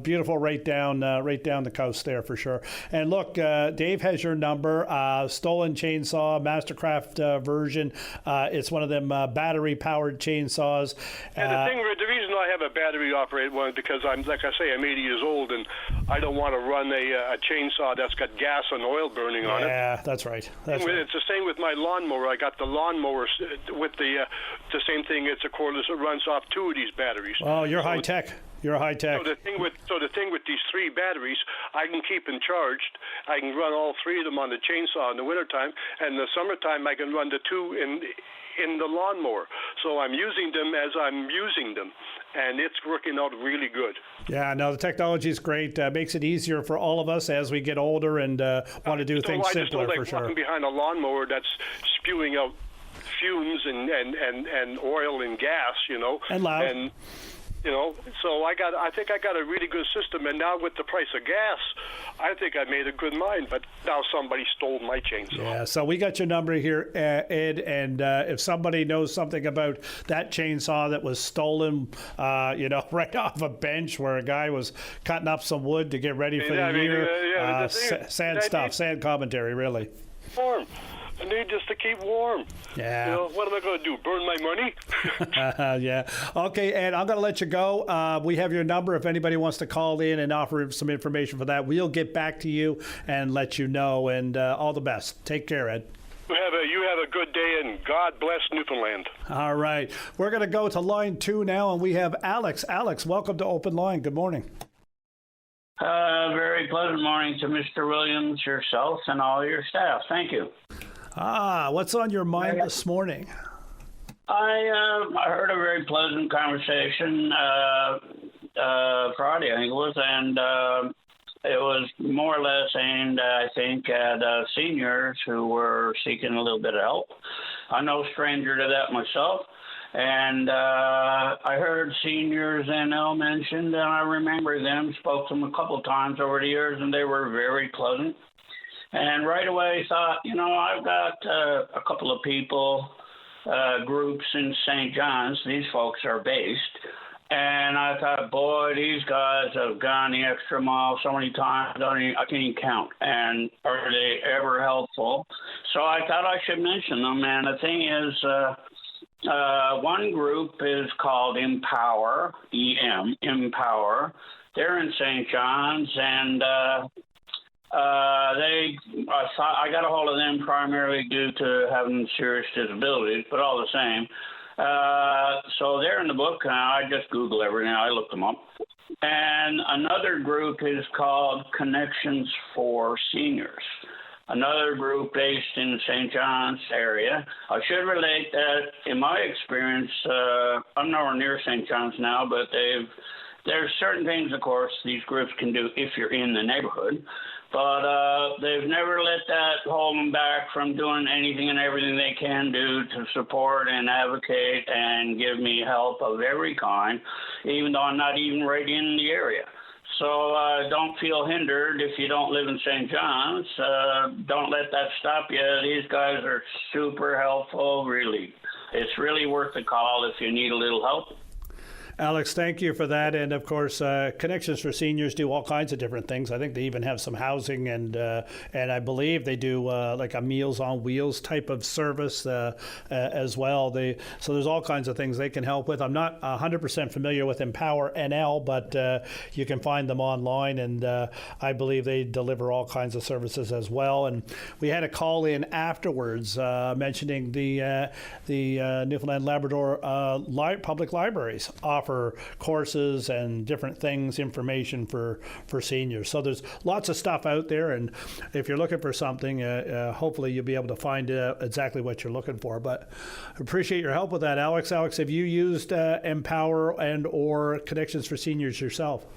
Beautiful, right down the coast there for sure. And look, Dave has your number. Stolen chainsaw, Mastercraft version. It's one of them battery-powered chainsaws. And the reason I have a battery-operated one because I'm 80 years old, and I don't want to run a chainsaw that's got gas and oil burning on it. Yeah, that's right. It's the same with my lawnmower. I got the lawnmower with the same thing. It's a cordless. It runs off two of these batteries. Oh, you're high tech. You're high tech. So the thing with these three batteries, I can keep them charged. I can run all three of them on the chainsaw in the wintertime, and in the summertime I can run the two in the lawnmower. So I'm using them as I'm using them, and it's working out really good. Yeah, no, the technology is great. Makes it easier for all of us as we get older and want to do things simpler, for sure. I just don't like walking behind a lawnmower that's spewing out fumes and oil and gas, you know. And loud. And, you know, so I think I got a really good system, and now with the price of gas, I think I made a good mine, but now somebody stole my chainsaw. Yeah, so we got your number here, Ed, and if somebody knows something about that chainsaw that was stolen, right off a bench where a guy was cutting up some wood to get ready for the year, sad commentary, really. Warm. I need just to keep warm. Yeah. You know, what am I going to do? Burn my money? Yeah. Okay, Ed, I'm going to let you go. We have your number. If anybody wants to call in and offer some information for that, we'll get back to you and let you know. And all the best. Take care, Ed. You have a good day, and God bless Newfoundland. All right. We're going to go to line 2 now, and we have Alex. Alex, welcome to Open Line. Good morning. Very pleasant morning to Mr. Williams, yourself, and all your staff. Thank you. What's on your mind this morning? I heard a very pleasant conversation Friday, I think it was, and it was more or less aimed, I think, at seniors who were seeking a little bit of help. I'm no stranger to that myself, and I heard seniors NL mentioned, and I remember them, spoke to them a couple of times over the years, and they were very pleasant. And right away thought, I've got a couple of people, groups in St. John's. These folks are based. And I thought, boy, these guys have gone the extra mile so many times, I can't even count. And are they ever helpful? So I thought I should mention them. And the thing is, one group is called Empower, EM, Empower. They're in St. John's, and I got a hold of them primarily due to having serious disabilities, but all the same. So they're in the book. I just Google everything. I looked them up. And another group is called Connections for Seniors. another group based in the St. John's area. I should relate that in my experience, I'm nowhere near St. John's now, but there's certain things, of course, these groups can do if you're in the neighborhood, but they've never let that hold them back from doing anything and everything they can do to support and advocate and give me help of every kind, even though I'm not even right in the area. So don't feel hindered if you don't live in St. John's. Don't let that stop you. These guys are super helpful, really. It's really worth the call if you need a little help. Alex, thank you for that. And of course, Connections for Seniors do all kinds of different things. I think they even have some housing, and I believe they do like a Meals on Wheels type of service as well. So there's all kinds of things they can help with. I'm not 100% familiar with Empower NL, but you can find them online, and I believe they deliver all kinds of services as well. And we had a call in afterwards mentioning the Newfoundland Labrador public libraries offer courses and different things, information for seniors. So there's lots of stuff out there, and if you're looking for something, hopefully you'll be able to find exactly what you're looking for. But I appreciate your help with that, Alex. Alex, have you used Empower and or Connections for Seniors yourself?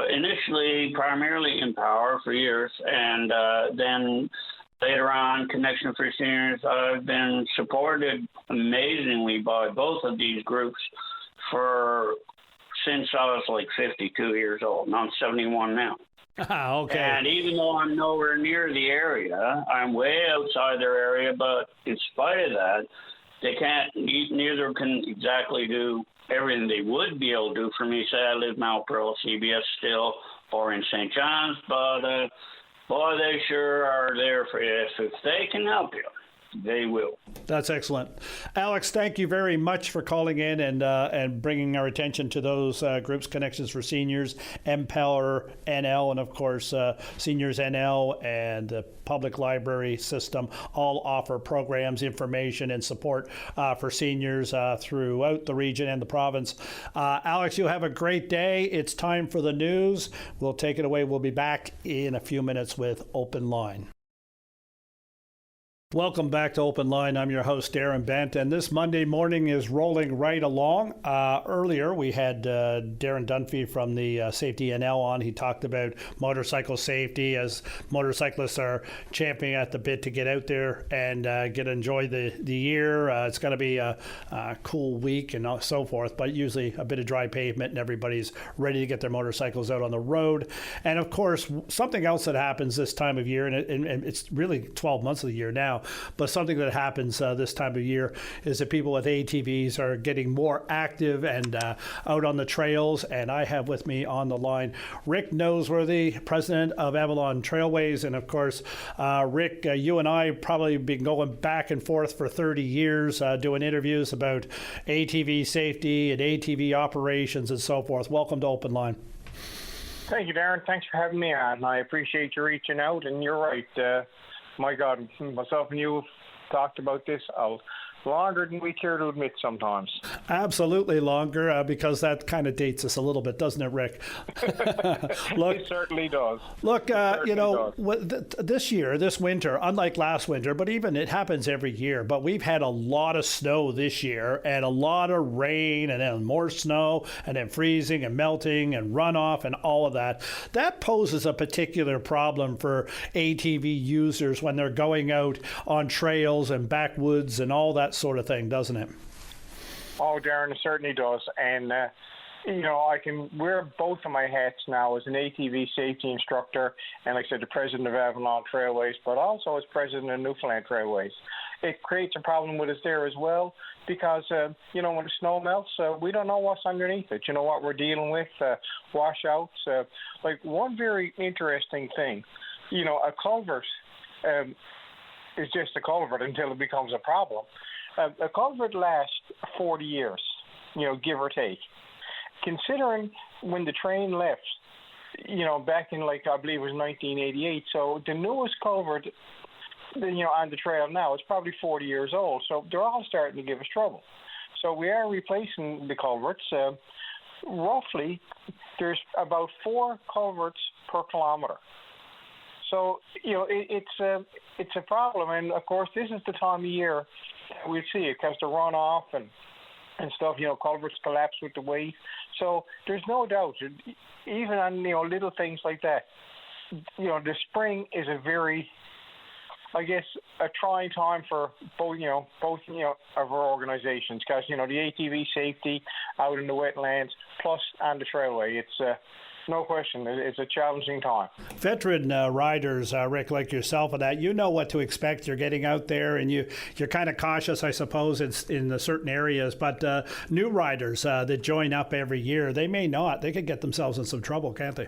Initially, primarily Empower for years, and then later on, Connection for Seniors. I've been supported amazingly by both of these groups since I was like 52 years old, and I'm 71 now. Okay. And even though I'm nowhere near the area, I'm way outside their area, but in spite of that, neither can exactly do everything they would be able to do for me. Say I live Mount Pearl, CBS still, or in St. John's, but boy, they sure are there for you. If they can help you, they will. That's excellent. Alex, thank you very much for calling in and bringing our attention to those groups, Connections for Seniors, Empower NL, and of course Seniors NL and the Public Library System all offer programs, information, and support for seniors throughout the region and the province. Alex, you have a great day. It's time for the news. We'll take it away. We'll be back in a few minutes with Open Line. Welcome back to Open Line. I'm your host, Darren Bent, and this Monday morning is rolling right along. Earlier, we had Darren Dunphy from the Safety NL on. He talked about motorcycle safety as motorcyclists are champing at the bit to get out there and enjoy the year. It's going to be a cool week and so forth, but usually a bit of dry pavement and everybody's ready to get their motorcycles out on the road. And of course, something else that happens this time of year, and it's really 12 months of the year now, but something that happens this time of year is that people with ATVs are getting more active and out on the trails. And I have with me on the line Rick Noseworthy, president of Avalon Trailways. And of course, Rick, you and I probably been going back and forth for 30 years doing interviews about ATV safety and ATV operations and so forth. Welcome to Open Line. Thank you, Darren. Thanks for having me on. I appreciate you reaching out, and you're right. My God, myself and you have talked about this longer than we care to admit sometimes. Absolutely longer, because that kind of dates us a little bit, doesn't it, Rick? Look, it certainly does. Look, this year, this winter, unlike last winter, but even it happens every year, but we've had a lot of snow this year and a lot of rain and then more snow and then freezing and melting and runoff and all of that. That poses a particular problem for ATV users when they're going out on trails and backwoods and all that sort of thing, doesn't it? Oh, Darren, it certainly does. And, I can wear both of my hats now as an ATV safety instructor and, like I said, the president of Avalon Trailways, but also as president of Newfoundland Trailways. It creates a problem with us there as well because, when the snow melts, we don't know what's underneath it. You know what we're dealing with, washouts. Like one very interesting thing, a culvert is just a culvert until it becomes a problem. A culvert lasts 40 years, give or take. Considering when the train left, back in I believe it was 1988, so the newest culvert, on the trail now is probably 40 years old. So they're all starting to give us trouble. So we are replacing the culverts. Roughly, there's about 4 culverts per kilometer. So it's a problem, and of course this is the time of year we see it because the runoff and stuff. Culverts collapse with the weight. So there's no doubt, even on little things like that. The spring is a very, I guess, a trying time for both of our organizations because the ATV safety out in the wetlands plus on the trailway. It's no question. It's a challenging time. Veteran riders, Rick, like yourself, and that, you know what to expect. You're getting out there, and you're kind of cautious, I suppose, in certain areas. But new riders that join up every year, they may not. They could get themselves in some trouble, can't they?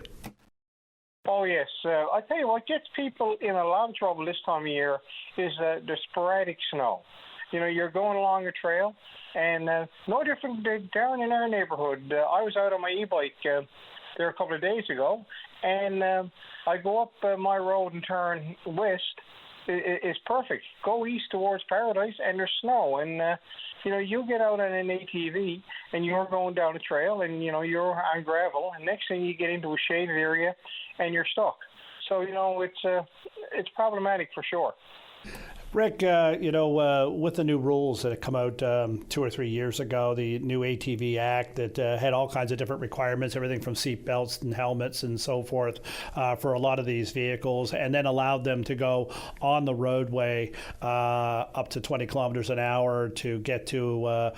Oh, yes. I tell you what gets people in a lot of trouble this time of year is the sporadic snow. You're going along a trail, and no different down in our neighborhood. I was out on my e-bike there a couple of days ago, and I go up my road and turn west. It's perfect. Go east towards Paradise, and there's snow. And, you get out on an ATV, and you're going down a trail, and, you're on gravel. And next thing you get into a shaded area, and you're stuck. So, it's problematic for sure. Rick, with the new rules that had come out 2 or 3 years ago, the new ATV Act that had all kinds of different requirements, everything from seat belts and helmets and so forth for a lot of these vehicles, and then allowed them to go on the roadway up to 20 kilometers an hour to get to,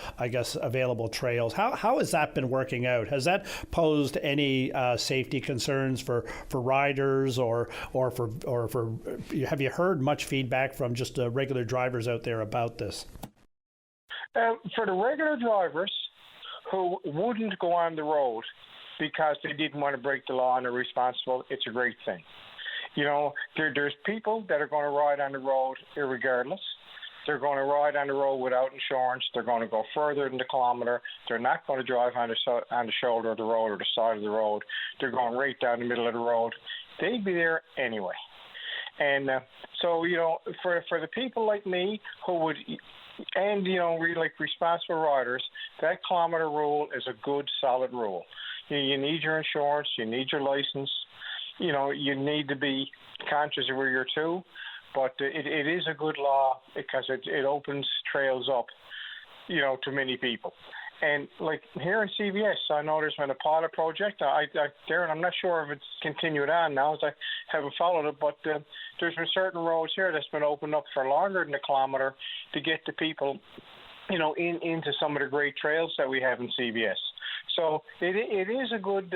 available trails. How has that been working out? Has that posed any safety concerns for riders or have you heard much feedback from just regular drivers out there about this? For the regular drivers who wouldn't go on the road because they didn't want to break the law and are responsible, it's a great thing. There's people that are going to ride on the road irregardless. They're going to ride on the road without insurance. They're going to go further than the kilometer. They're not going to drive on the shoulder of the road or the side of the road. They're going right down the middle of the road. They'd be there anyway. And so, for the people like me who would, and, really like responsible riders, that kilometer rule is a good, solid rule. You need your insurance. You need your license. You need to be conscious of where you're to. But it is a good law because it opens trails up, to many people. And like here in CVS, I know there's been a pilot project. Darren, I'm not sure if it's continued on now, as I haven't followed it, but there's been certain roads here that's been opened up for longer than a kilometer to get the people, into some of the great trails that we have in CVS. So it is a good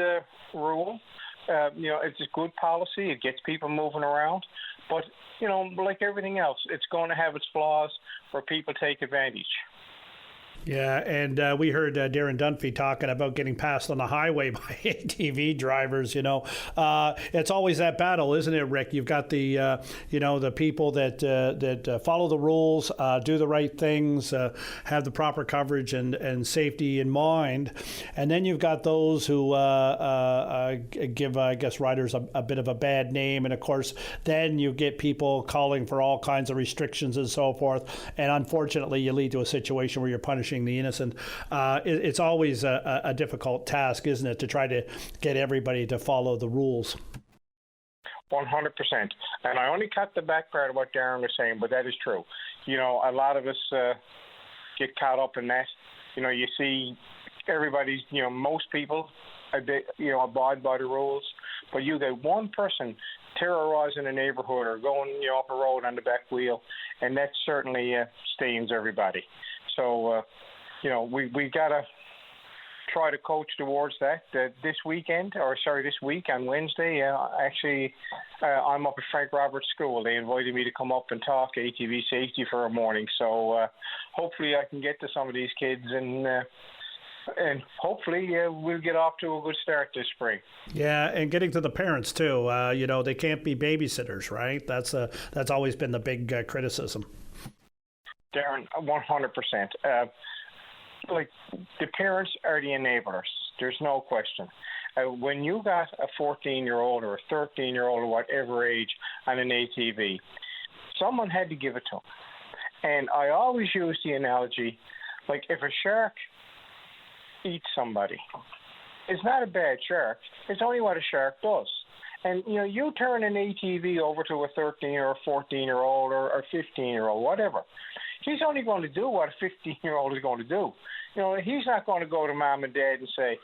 rule. It's a good policy. It gets people moving around. But, like everything else, it's going to have its flaws where people take advantage. Yeah, and we heard Darren Dunphy talking about getting passed on the highway by ATV drivers. It's always that battle, isn't it, Rick? You've got the the people that follow the rules, do the right things, have the proper coverage and safety in mind, and then you've got those who give, I guess, riders a bit of a bad name, and of course, then you get people calling for all kinds of restrictions and so forth, and unfortunately, you lead to a situation where you're punishing the innocent. It's always a difficult task, isn't it, to try to get everybody to follow the rules? 100%. And I only cut the back part of what Darren was saying, but that is true. A lot of us get caught up in that. You see everybody's, most people, abide by the rules, but you get one person terrorizing a neighborhood or going off a road on the back wheel, and that certainly stains everybody. So, we got to try to coach towards that. This week on Wednesday, I'm up at Frank Roberts School. They invited me to come up and talk ATV safety for a morning. So hopefully I can get to some of these kids and hopefully we'll get off to a good start this spring. Yeah, and getting to the parents too. They can't be babysitters, right? That's always been the big criticism. Darren, 100%. The parents are the enablers. There's no question. When you got a 14-year-old or a 13-year-old or whatever age on an ATV, someone had to give it to them. And I always use the analogy, like if a shark eats somebody, it's not a bad shark. It's only what a shark does. And, you turn an ATV over to a 13 or a 14-year-old or a 15-year-old, whatever. He's only going to do what a 15-year-old is going to do. He's not going to go to mom and dad and say,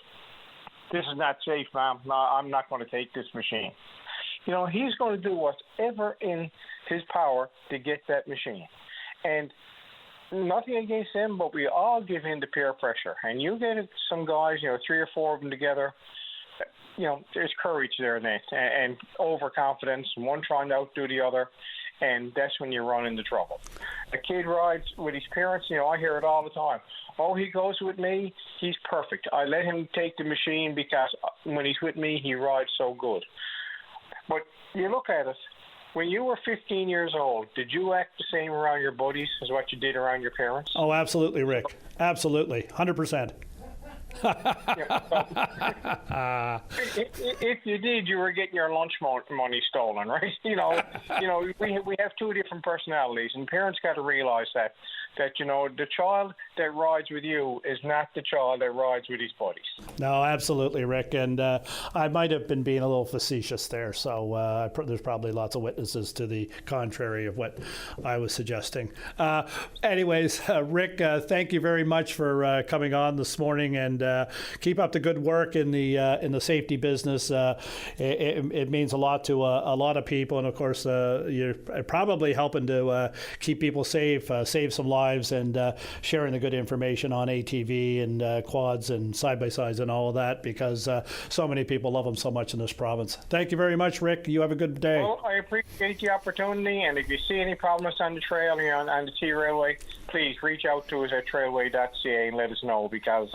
this is not safe, mom. No, I'm not going to take this machine. He's going to do whatever in his power to get that machine. And nothing against him, but we all give in to peer pressure. And you get some guys, 3 or 4 of them together, there's courage there, Nate, and overconfidence, and one trying to outdo the other, and that's when you run into trouble. A kid rides with his parents, I hear it all the time. Oh, he goes with me, he's perfect. I let him take the machine because when he's with me, he rides so good. But you look at it, when you were 15 years old, did you act the same around your buddies as what you did around your parents? Oh, absolutely, Rick. Absolutely. 100%. If you did, you were getting your lunch money stolen, right? We have 2 different personalities, and parents got to realize that the child that rides with you is not the child that rides with his buddies. No, absolutely, Rick. And I might have been being a little facetious there. So there's probably lots of witnesses to the contrary of what I was suggesting. Anyways, Rick, thank you very much for coming on this morning, and keep up the good work in the safety business. It means a lot to a lot of people, and of course, you're probably helping to keep people safe, save some lives, and sharing the good information on ATV and quads and side-by-sides and all of that, because so many people love them so much in this province. Thank you very much, Rick. You have a good day. Well, I appreciate the opportunity, and if you see any problems on the trail, on the T-Railway, please reach out to us at trailway.ca and let us know, because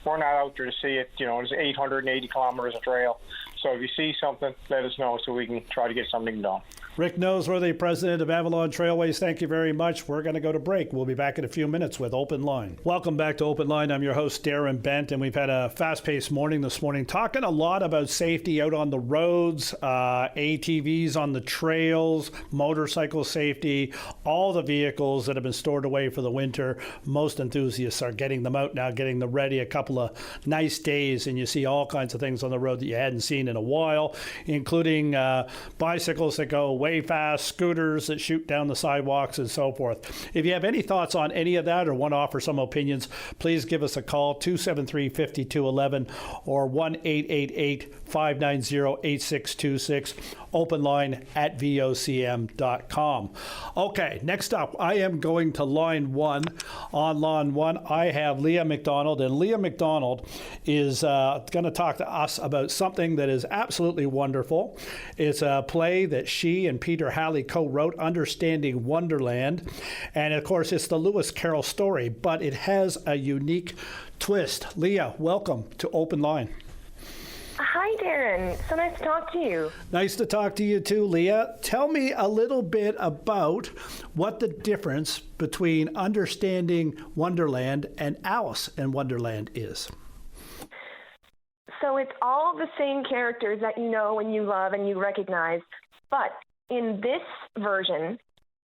we're not out there to see it. There's 880 kilometers of trail. So if you see something, let us know so we can try to get something done. Rick Noseworthy, president of Avalon Trailways, thank you very much. We're going to go to break. We'll be back in a few minutes with Open Line. Welcome back to Open Line. I'm your host, Darren Bent, and we've had a fast-paced morning this morning, talking a lot about safety out on the roads, ATVs on the trails, motorcycle safety, all the vehicles that have been stored away for the winter. Most enthusiasts are getting them out now, getting them ready. A couple of nice days, and you see all kinds of things on the road that you hadn't seen in a while, including bicycles that go way fast, scooters that shoot down the sidewalks, and so forth. If you have any thoughts on any of that or want to offer some opinions, please give us a call, 273-5211 or 1-888-590-8626, open line at VOCM.com. Okay, next up, I am going to line 1. On line 1, I have Leah McDonald, and Leah McDonald is going to talk to us about something that is absolutely wonderful. It's a play that she and Peter Halley co-wrote, Understanding Wonderland. And of course, it's the Lewis Carroll story, but it has a unique twist. Leah, welcome to Open Line. Hi, Darren. So nice to talk to you. Nice to talk to you too, Leah. Tell me a little bit about what the difference between Understanding Wonderland and Alice in Wonderland is. So it's all the same characters that you know and you love and you recognize, but in this version,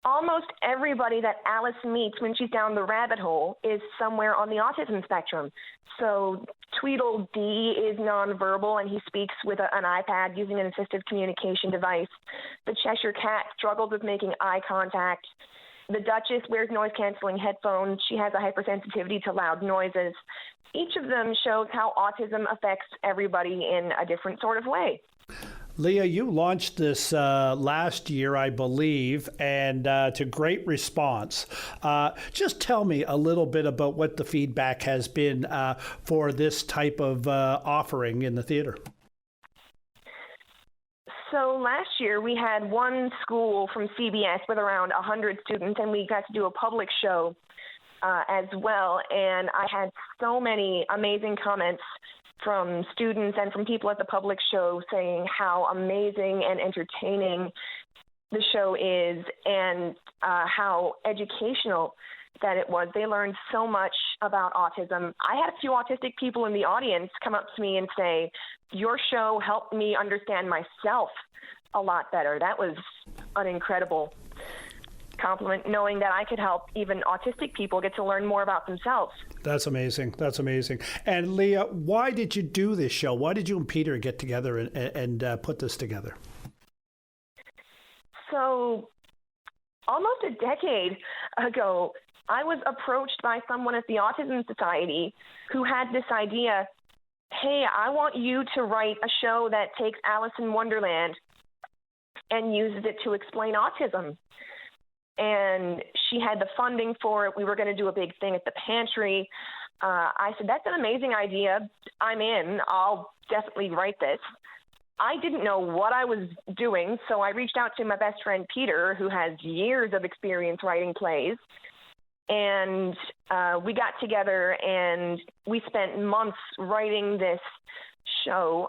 almost everybody that Alice meets when she's down the rabbit hole is somewhere on the autism spectrum. So Tweedledee is nonverbal, and he speaks with an iPad using an assistive communication device. The Cheshire Cat struggles with making eye contact. The Duchess wears noise-canceling headphones. She has a hypersensitivity to loud noises. Each of them shows how autism affects everybody in a different sort of way. Leah, you launched this last year, I believe, and to great response. Just tell me a little bit about what the feedback has been for this type of offering in the theater. So last year we had one school from CBS with around 100 students, and we got to do a public show as well. And I had so many amazing comments from students and from people at the public show saying how amazing and entertaining the show is, and how educational that it was. They learned so much about autism. I had a few autistic people in the audience come up to me and say, your show helped me understand myself a lot better. That was an incredible compliment, knowing that I could help even autistic people get to learn more about themselves. That's amazing. That's amazing. And Leah, why did you do this show? Why did you and Peter get together and put this together? So almost a decade ago, I was approached by someone at the Autism Society who had this idea, hey, I want you to write a show that takes Alice in Wonderland and uses it to explain autism. And she had the funding for it. We were going to do a big thing at the pantry. I said, that's an amazing idea. I'm in. I'll definitely write this. I didn't know what I was doing, so I reached out to my best friend, Peter, who has years of experience writing plays. And we got together and we spent months writing this show.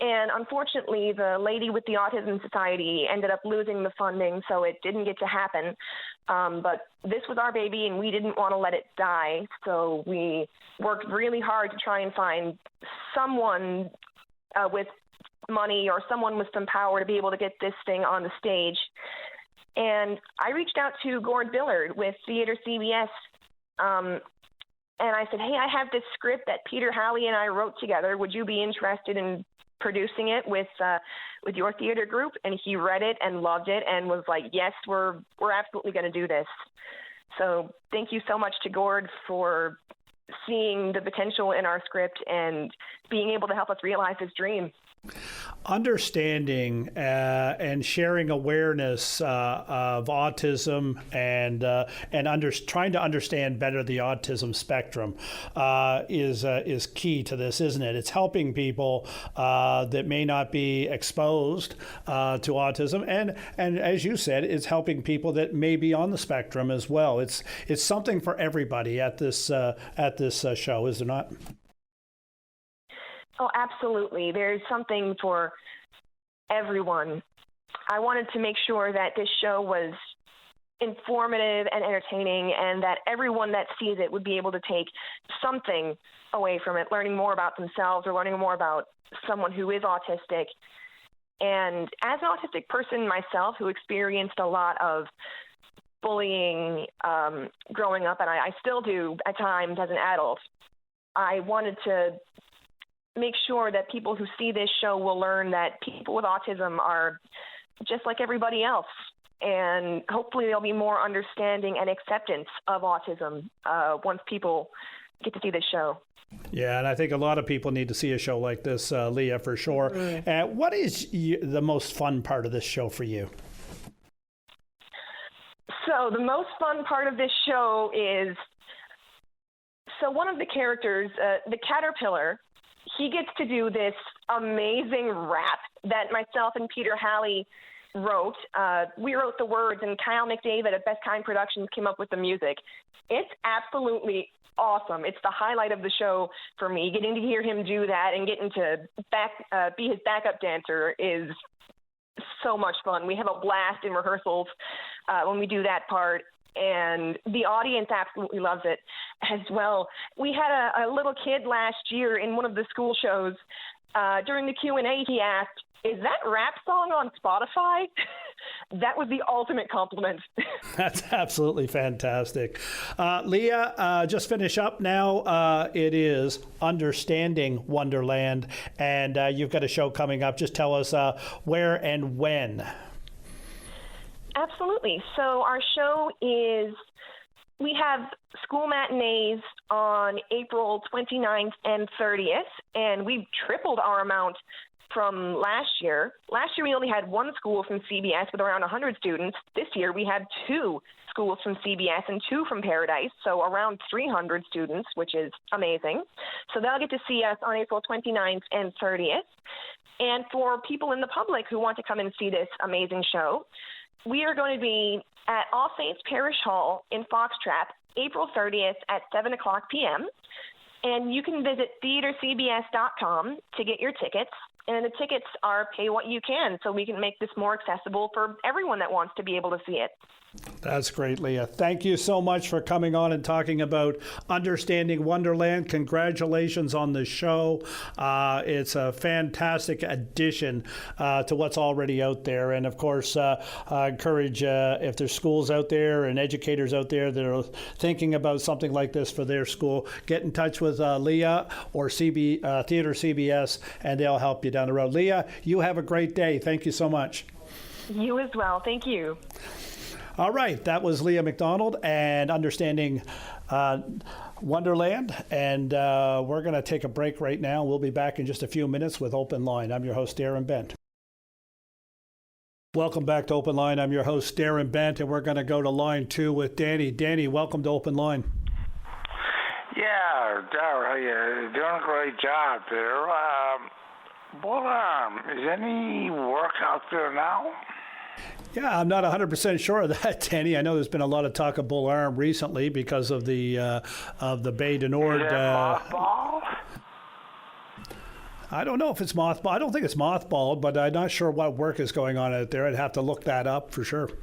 And unfortunately, the lady with the Autism Society ended up losing the funding, so it didn't get to happen. But this was our baby, and we didn't want to let it die. So we worked really hard to try and find someone with money or someone with some power to be able to get this thing on the stage. And I reached out to Gord Billard with Theater CBS, and I said, hey, I have this script that Peter Halley and I wrote together. Would you be interested in producing it with your theater group? And he read it and loved it and was like, yes, we're absolutely going to do this. So thank you so much to Gord for seeing the potential in our script and being able to help us realize his dream. Understanding and sharing awareness of autism and trying to understand better the autism spectrum is key to this, isn't it? It's helping people that may not be exposed to autism, and as you said, it's helping people that may be on the spectrum as well. It's something for everybody at this show, is there not? Oh, absolutely. There's something for everyone. I wanted to make sure that this show was informative and entertaining and that everyone that sees it would be able to take something away from it, learning more about themselves or learning more about someone who is autistic. And as an autistic person myself who experienced a lot of bullying growing up, and I still do at times as an adult, I wanted to make sure that people who see this show will learn that people with autism are just like everybody else. And hopefully there'll be more understanding and acceptance of autism once people get to see this show. Yeah, and I think a lot of people need to see a show like this, Leah, for sure. What is the most fun part of this show for you? So the most fun part of this show is, so one of the characters, the Caterpillar, he gets to do this amazing rap that myself and Peter Halley wrote. We wrote the words, and Kyle McDavid at Best Kind Productions came up with the music. It's absolutely awesome. It's the highlight of the show for me. Getting to hear him do that and getting to be his backup dancer is so much fun. We have a blast in rehearsals when we do that part. And the audience absolutely loves it as well. We had a little kid last year in one of the school shows. During the Q&A, he asked, is that rap song on Spotify? That was the ultimate compliment. That's absolutely fantastic. Leah, just finish up now. It is Understanding Wonderland, and you've got a show coming up. Just tell us where and when. Absolutely. So our show is, we have school matinees on April 29th and 30th, and we've tripled our amount from last year. Last year we only had one school from CBS with around 100 students. This year we had two schools from CBS and two from Paradise, so around 300 students, which is amazing. So they'll get to see us on April 29th and 30th. And for people in the public who want to come and see this amazing show, we are going to be at All Saints Parish Hall in Foxtrap, April 30th at 7 o'clock p.m. And you can visit theatercbs.com to get your tickets. And the tickets are pay what you can, so we can make this more accessible for everyone that wants to be able to see it. That's great, Leah. Thank you so much for coming on and talking about Understanding Wonderland. Congratulations on the show. It's a fantastic addition to what's already out there. And of course, I encourage if there's schools out there and educators out there that are thinking about something like this for their school, get in touch with Leah or Theater CBS, and they'll help you down the road. Leah, you have a great day. Thank you so much. You as well. Thank you. All right, that was Leah McDonald and Understanding Wonderland, and we're going to take a break right now. We'll be back in just a few minutes with Open Line. I'm your host, Darren Bent. Welcome back to Open Line. I'm your host, Darren Bent, and we're going to go to line 2 with Danny. Danny, welcome to Open Line. Yeah, Darren, you're doing a great job there. Is any work out there now? Yeah, I'm not 100% sure of that, Danny. I know there's been a lot of talk of Bull Arm recently because of the Bay du Nord. Mothball? I don't know if it's mothballed. I don't think it's mothballed, but I'm not sure what work is going on out there. I'd have to look that up for sure. Is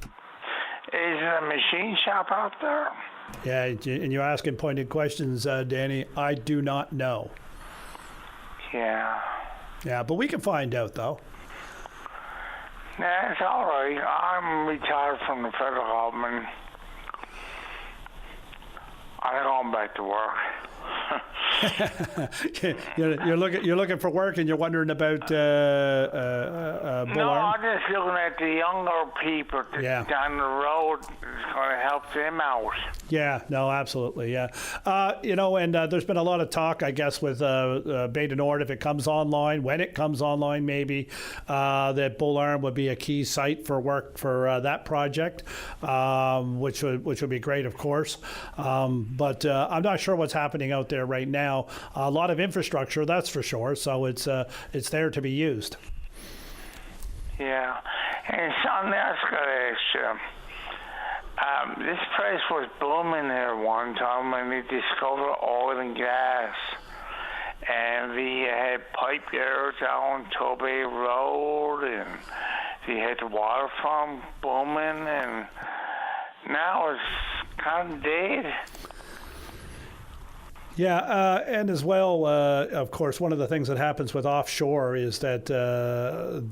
there a machine shop out there? Yeah, and you're asking pointed questions, Danny. I do not know. Yeah. Yeah, but we can find out, though. Yeah, it's all right. I'm retired from the federal government. I'm going back to work. you're looking for work, and you're wondering about Bull No, Arm? I'm just looking at the younger people down the road. It's going to help them out. Yeah, no, absolutely, yeah. And there's been a lot of talk, I guess, with Bay du Nord, if it comes online, when it comes online, maybe, that Bull Arm would be a key site for work for that project, which would be great, of course. But I'm not sure what's happening out there right now. A lot of infrastructure, that's for sure. So it's there to be used. Yeah, and something else I got to ask you. This place was booming here one time when they discovered oil and gas. And we had pipe yards down Tobey Road, and we had the waterfront booming, and now it's kind of dead. Yeah, and as well, of course, one of the things that happens with offshore is that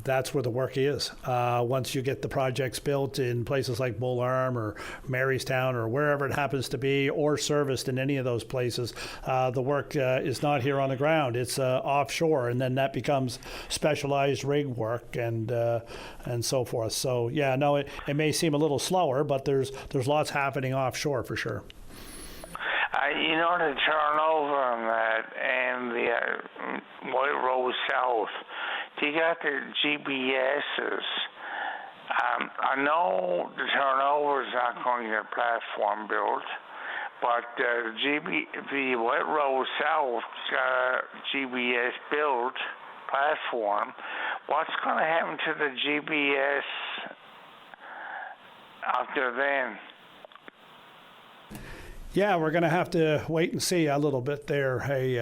that's where the work is. Once you get the projects built in places like Bull Arm or Marystown or wherever it happens to be, or serviced in any of those places, the work is not here on the ground. It's offshore, and then that becomes specialized rig work and so forth. So, yeah, no, it may seem a little slower, but there's lots happening offshore for sure. The turnover on that and the White Rose South, they got the GBSs. I know the turnover is not going to get a platform built, but the White Rose South got a GBS built platform. What's going to happen to the GBS out there then? Yeah, we're going to have to wait and see a little bit there. Hey,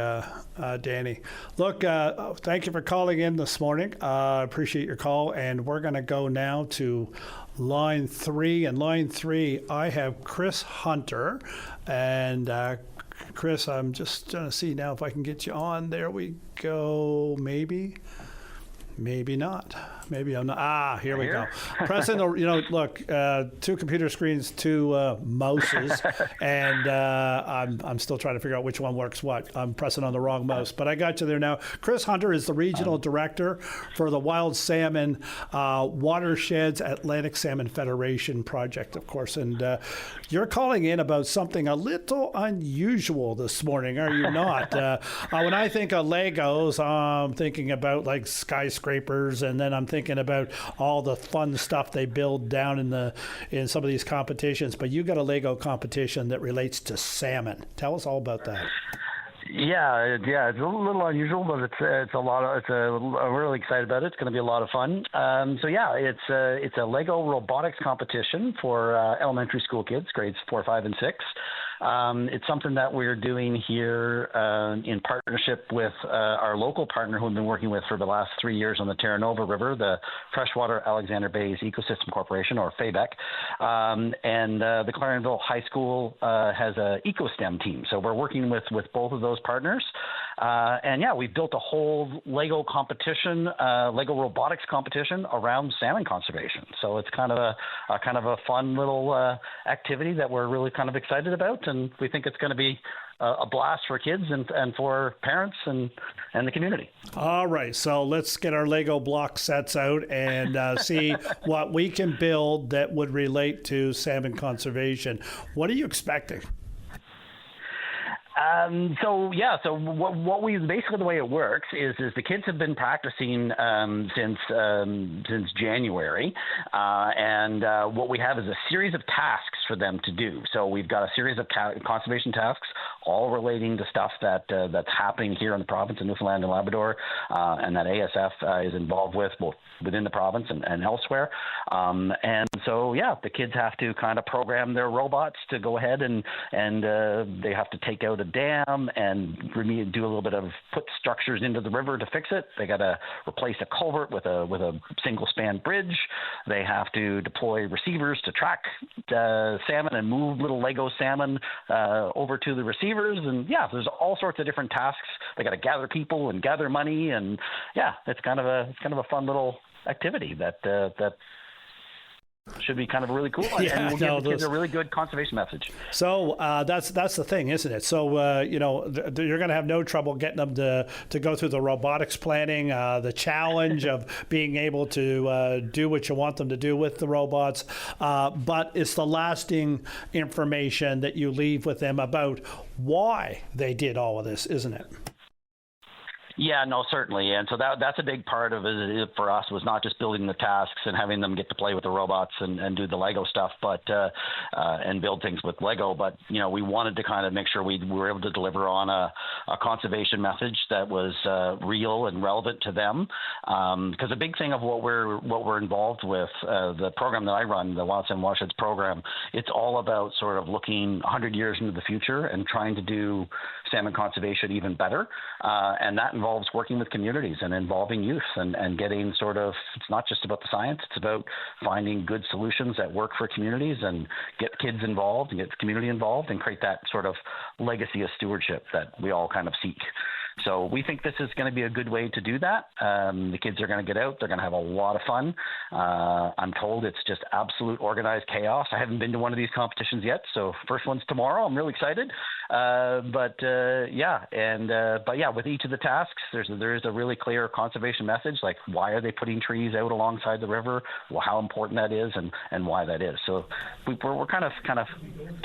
Danny. Look, thank you for calling in this morning. I appreciate your call. And we're going to go now to line 3. And line 3, I have Chris Hunter. And Chris, I'm just trying to see now if I can get you on. There we go. Maybe not. Maybe I'm not. Here we go. Pressing the, look, 2 computer screens, 2 mouses, and I'm still trying to figure out which one works what. I'm pressing on the wrong mouse, but I got you there now. Chris Hunter is the regional director for the Wild Salmon Watersheds Atlantic Salmon Federation project, of course. And you're calling in about something a little unusual this morning, are you not? When I think of Legos, I'm thinking about like skyscrapers, and then I'm thinking about all the fun stuff they build down in some of these competitions. But you got a Lego competition that relates to salmon. Tell us all about that. Yeah, it's a little unusual, but I'm really excited about it. It's going to be a lot of fun. It's a Lego robotics competition for elementary school kids, grades 4, 5, and 6. It's something that we're doing here in partnership with our local partner who we've been working with for the last 3 years on the Terra Nova River, the Freshwater Alexander Bays Ecosystem Corporation, or FABEC. And the Clarenville High School has a EcoSTEM team. So we're working with both of those partners. And yeah, we've built a whole Lego competition, Lego robotics competition around salmon conservation. So it's kind of a fun little activity that we're really kind of excited about, and we think it's going to be a blast for kids and for parents and the community. All right, so let's get our Lego block sets out and see what we can build that would relate to salmon conservation. What are you expecting? So what we basically, the way it works is the kids have been practicing since January, and what we have is a series of tasks for them to do. So we've got a series of conservation tasks, all relating to stuff that's happening here in the province of Newfoundland and Labrador, and that ASF is involved with, both within the province and elsewhere. And so, yeah, the kids have to kind of program their robots to go ahead and they have to take out a dam and do a little bit of put structures into the river to fix it. They got to replace a culvert with a single span bridge. They have to deploy receivers to track salmon and move little Lego salmon over to the receivers. And yeah, there's all sorts of different tasks. They got to gather people and gather money, and yeah, it's kind of a fun little activity that should be kind of really cool, and we'll give the kids a really good conservation message. So that's the thing, isn't it? So you're going to have no trouble getting them to go through the robotics planning, the challenge of being able to do what you want them to do with the robots. But it's the lasting information that you leave with them about why they did all of this, isn't it? Yeah, no, certainly. And so that's a big part of it for us, was not just building the tasks and having them get to play with the robots and do the Lego stuff, but and build things with Lego. But, we wanted to kind of make sure we were able to deliver on a conservation message that was real and relevant to them. Because a big thing of what we're involved with, the program that I run, the Wild Salmon Watersheds program, it's all about sort of looking 100 years into the future and trying to do salmon conservation even better. And that involves working with communities and involving youth and getting sort of, it's not just about the science, it's about finding good solutions that work for communities and get kids involved and get the community involved and create that sort of legacy of stewardship that we all kind of seek. So we think this is going to be a good way to do that. The kids are going to get out. They're going to have a lot of fun. I'm told it's just absolute organized chaos. I haven't been to one of these competitions yet, so first one's tomorrow. I'm really excited. But with each of the tasks, there is a really clear conservation message, like why are they putting trees out alongside the river, well, how important that is, and why that is. So we're kind of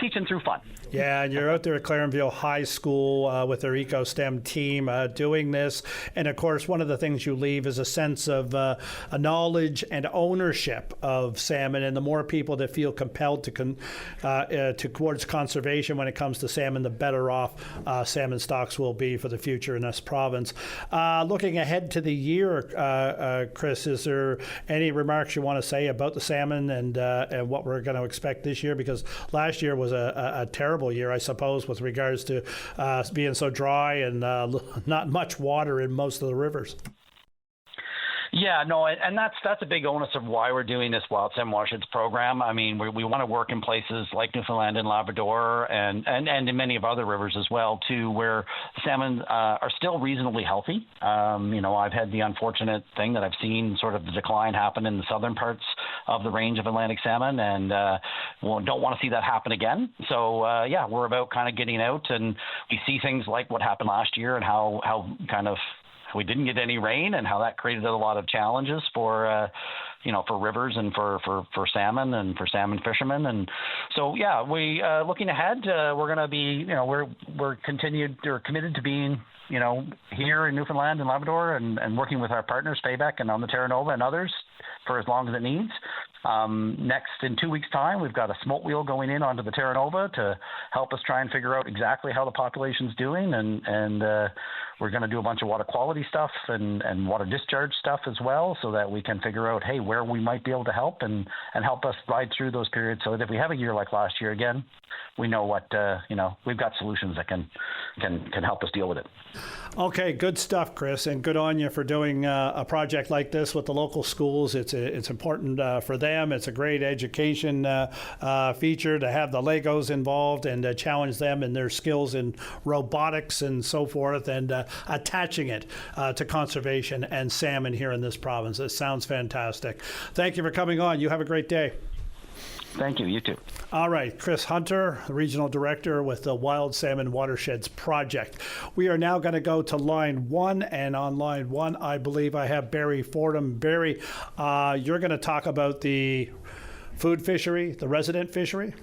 teaching through fun. Yeah, and you're out there at Clarenville High School with their EcoSTEM team doing this. And of course, one of the things you leave is a sense of a knowledge and ownership of salmon. And the more people that feel compelled towards conservation when it comes to salmon, the better off salmon stocks will be for the future in this province. Looking ahead to the year, Chris, is there any remarks you want to say about the salmon and what we're going to expect this year? Because last year was a terrible year, I suppose, with regards to being so dry and not much water in most of the rivers. Yeah, no, and that's a big onus of why we're doing this Wild Salmon Watersheds program. I mean, we want to work in places like Newfoundland and Labrador and in many of other rivers as well, too, where salmon are still reasonably healthy. I've had the unfortunate thing that I've seen sort of the decline happen in the southern parts of the range of Atlantic salmon, and don't want to see that happen again. So, we're about kind of getting out, and we see things like what happened last year and how kind of we didn't get any rain and how that created a lot of challenges for rivers and for salmon and for salmon fishermen. And so, we looking ahead, we're going to be, we're committed to being, here in Newfoundland and Labrador and working with our partners, FABEC and on the Terra Nova and others for as long as it needs. Next, in 2 weeks' time, we've got a smoke wheel going in onto the Terra Nova to help us try and figure out exactly how the population's doing, and we're going to do a bunch of water quality stuff and water discharge stuff as well, so that we can figure out, hey, where we might be able to help and help us ride through those periods, so that if we have a year like last year again, we know what we've got solutions that can help us deal with it. Okay, good stuff, Chris, and good on you for doing a project like this with the local schools. It's important for them. It's a great education feature to have the Legos involved and challenge them in their skills in robotics and so forth, and attaching it to conservation and salmon here in this province. It sounds fantastic. Thank you for coming on. You have a great day. Thank you. You too. All right, Chris Hunter, the Regional Director with the Wild Salmon Watersheds Project. We are now going to go to line 1, and on line 1, I believe I have Barry Fordham. Barry, you're going to talk about the food fishery, the resident fishery?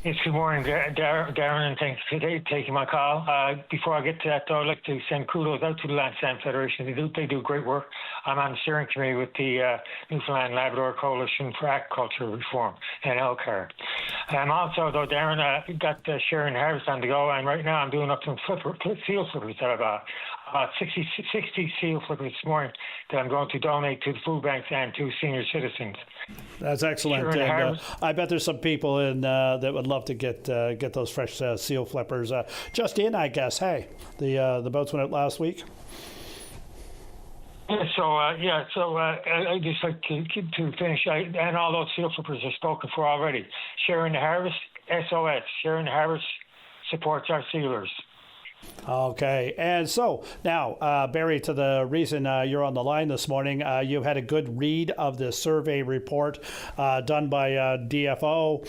Yes, good morning, Darren, and thanks for taking my call. Before I get to that, though, I'd like to send kudos out to the Land Salmon Federation. They do great work. I'm on the steering committee with the Newfoundland Labrador Coalition for Agricultural Reform, NLCAR. I'm also, though, Darren, got Sharon Harris on the go, and right now I'm doing up some seal flippers that I've about 60 seal flippers this morning that I'm going to donate to the food banks and to senior citizens. That's excellent. And, I bet there's some people in that would love to get those fresh seal flippers. Just in, I guess. Hey, the boats went out last week. So I just like to finish. And all those seal flippers are spoken for already. Sharon Harris, SOS. Sharon Harris supports our sealers. Okay, and so now, Barry, to the reason you're on the line this morning, you had a good read of the survey report done by DFO.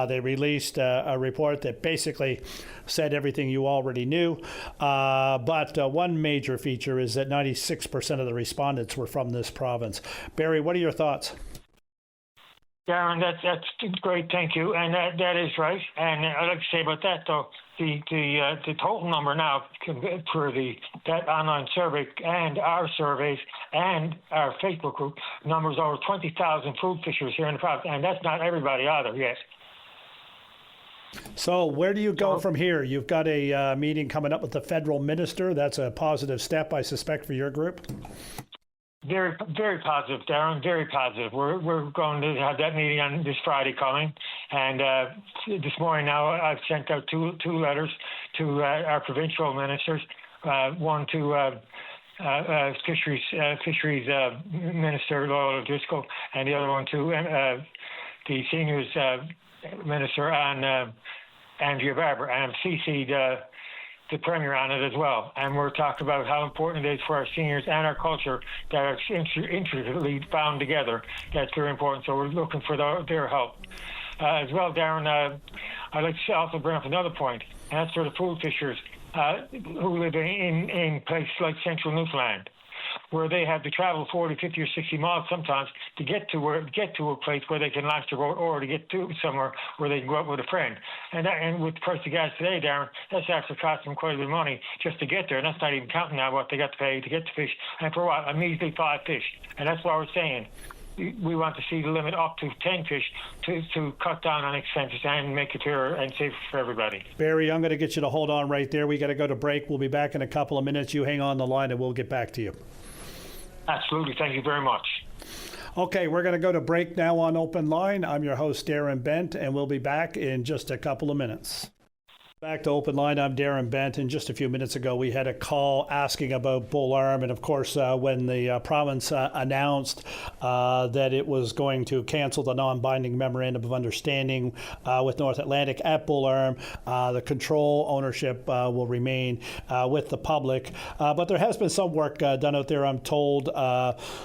They released a report that basically said everything you already knew, but one major feature is that 96% of the respondents were from this province. Barry, what are your thoughts? Darren, that's great, thank you, and that is right. And I'd like to say about that, though, the total number now for that online survey and our surveys and our Facebook group numbers over 20,000 food fishers here in the province, and that's not everybody either yet. So where do you go from here? You've got a meeting coming up with the federal minister. That's a positive step, I suspect, for your group. Very, very positive, Darren. Very positive. We're going to have that meeting on this Friday coming, and this morning now I've sent out two letters to our provincial ministers. One to fisheries minister Loyola O'Driscoll, and the other one to the seniors minister on Andrea Barber. And I've CC'd the Premier on it as well, and we're talking about how important it is for our seniors and our culture that are intricately bound together. That's very important, so we're looking for their help. As well, Darren, I'd like to also bring up another point, and that's for the food fishers who live in places like central Newfoundland, where they have to travel 40, 50, or 60 miles sometimes to get to a place where they can launch their boat, or to get to somewhere where they can go out with a friend. And with the price of gas today, Darren, that's actually costing them quite a bit of money just to get there. And that's not even counting now what they got to pay to get the fish. And for what? A measly 5 fish. And that's why we're saying we want to see the limit up to 10 fish to cut down on expenses and make it fairer and safer for everybody. Barry, I'm going to get you to hold on right there. We got to go to break. We'll be back in a couple of minutes. You hang on the line and we'll get back to you. Absolutely. Thank you very much. Okay, we're going to go to break now on Open Line. I'm your host, Darren Bent, and we'll be back in just a couple of minutes. Back to Open Line, I'm Darren Bent, and just a few minutes ago we had a call asking about bull arm, and of course when the province announced that it was going to cancel the non-binding memorandum of understanding with North Atlantic at bull arm, the control ownership will remain with the public, but there has been some work done out there, I'm told.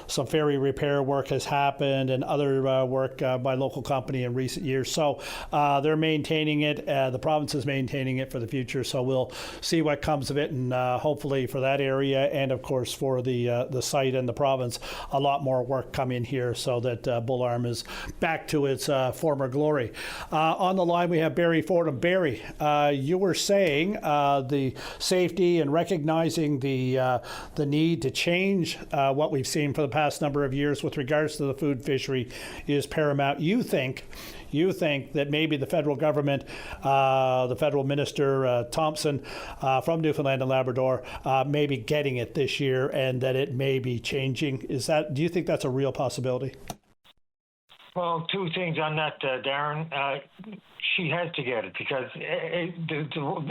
Some ferry repair work has happened and other work by local company in recent years, so they're maintaining it, the province is maintaining maintaining it for the future. So we'll see what comes of it, and hopefully for that area, and of course for the site and the province, a lot more work come in here so that Bull Arm is back to its former glory. On the line we have Barry Fordham. Barry, you were saying the safety and recognizing the need to change what we've seen for the past number of years with regards to the food fishery is paramount. You think that maybe the federal government, the federal minister Thompson from Newfoundland and Labrador, may be getting it this year, and that it may be changing. Do you think that's a real possibility? Well, two things on that, Darren. She has to get it because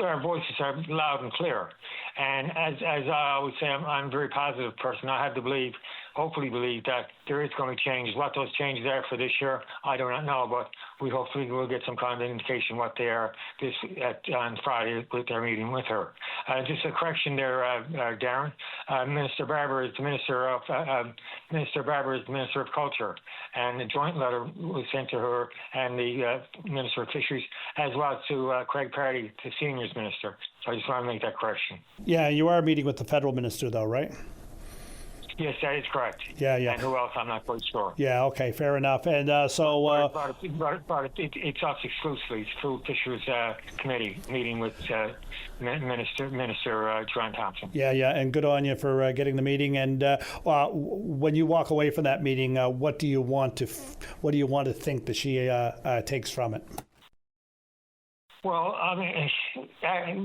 our voices are loud and clear. And as I always say, I'm a very positive person. I have to hopefully believe that there is going to be changes. What those changes are for this year, I do not know, but we hopefully will get some kind of indication what they are on Friday with their meeting with her. Just a correction there, Darren. Minister Barber is the Minister of Culture, and the joint letter was sent to her and the Minister of Fisheries, as well as to Craig Pardy, the Seniors Minister. So I just want to make that correction. Yeah, you are meeting with the federal minister, though, right? Yes, that is correct. Yeah. And who else? I'm not quite sure. Yeah. Okay. Fair enough. And it's us exclusively. It's Food Fisheries Committee meeting with Minister John Thompson. Yeah. And good on you for getting the meeting. And when you walk away from that meeting, what do you want to think that she takes from it? Well, I mean,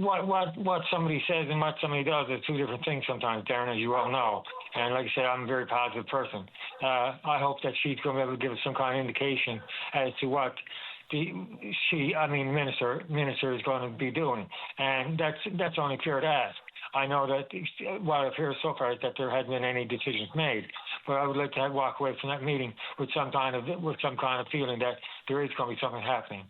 what somebody says and what somebody does are two different things sometimes, Darren, as you all know. And like I said, I'm a very positive person. I hope that she's going to be able to give us some kind of indication as to what minister is going to be doing. And that's only fair to ask. I know that what I've heard so far is that there hasn't been any decisions made, but I would like to walk away from that meeting with some kind of feeling that there is going to be something happening.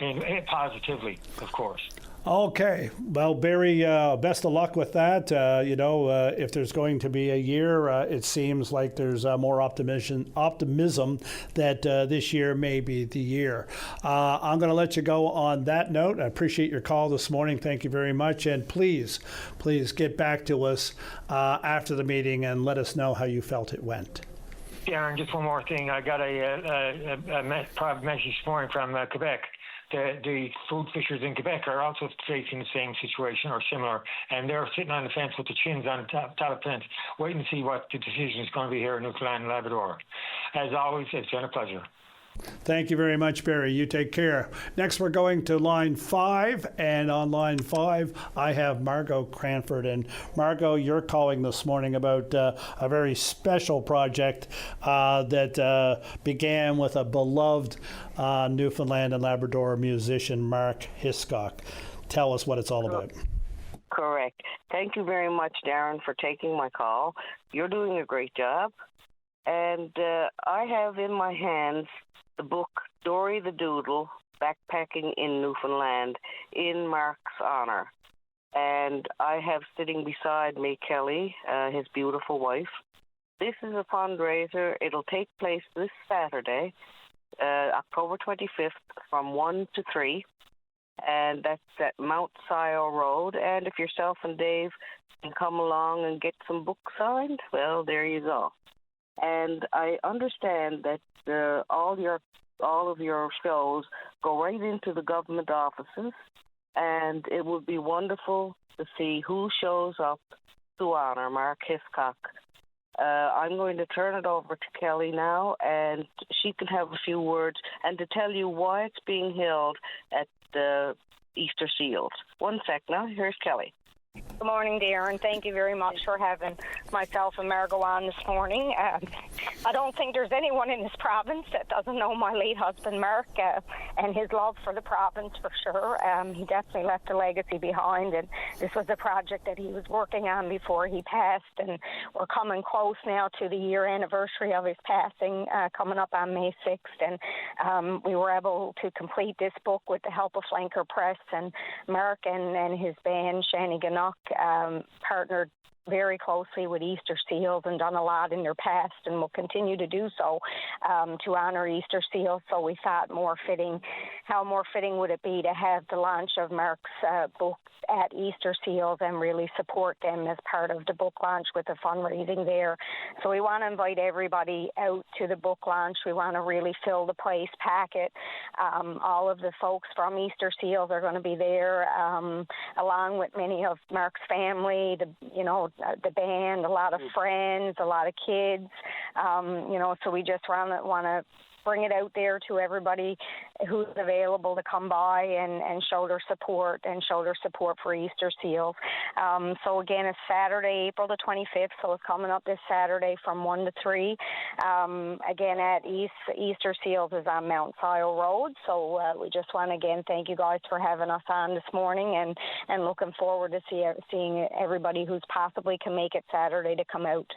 And positively, of course. Okay. Well, Barry, best of luck with that. If there's going to be a year, it seems like there's more optimism that this year may be the year. I'm going to let you go on that note. I appreciate your call this morning. Thank you very much. And please get back to us after the meeting and let us know how you felt it went. Darren, just one more thing. I got a private message this morning from Quebec. The food fishers in Quebec are also facing the same situation or similar, and they're sitting on the fence with the chins on the top of the fence, waiting to see what the decision is going to be here in Newfoundland and Labrador. As always, it's been a pleasure. Thank you very much, Barry. You take care. Next, we're going to line 5, and on line 5, I have Margot Cranford. And Margot, you're calling this morning about a very special project that began with a beloved Newfoundland and Labrador musician, Mark Hiscock. Tell us what it's all about. Correct. Thank you very much, Darren, for taking my call. You're doing a great job. And I have in my hands the book Dory the Doodle, Backpacking in Newfoundland, in Mark's honor. And I have sitting beside me Kelly, his beautiful wife. This is a fundraiser. It'll take place this Saturday, October 25th, from 1 to 3. And that's at Mount Scio Road. And if yourself and Dave can come along and get some books signed, well, there you go. And I understand that all of your shows go right into the government offices, and it would be wonderful to see who shows up to honor Mark Hiscock. I'm going to turn it over to Kelly now, and she can have a few words and to tell you why it's being held at the Easter Seals. One sec now. Here's Kelly. Good morning, Darren. Thank you very much for having myself and Margot on this morning. I don't think there's anyone in this province that doesn't know my late husband, Mark, and his love for the province, for sure. He definitely left a legacy behind, and this was a project that he was working on before he passed, and we're coming close now to the year anniversary of his passing, coming up on May 6th, and we were able to complete this book with the help of Flanker Press, and Mark and his band, Shani Gannock, partnered very closely with Easter Seals and done a lot in their past and will continue to do so to honor Easter Seals. So we thought how more fitting would it be to have the launch of Mark's book at Easter Seals and really support them as part of the book launch with the fundraising there. So we want to invite everybody out to the book launch. We want to really fill the place, pack it. All of the folks from Easter Seals are going to be there, along with many of Mark's family, the band, a lot of friends, a lot of kids, so we just want to bring it out there to everybody who's available to come by and show their support for Easter Seals. So again, it's Saturday, April the 25th, so it's coming up this Saturday from 1 to 3. Again, at Easter Seals is on Mount Sile Road, so we just want to again thank you guys for having us on this morning and looking forward to seeing everybody who's possibly can make it Saturday to come out.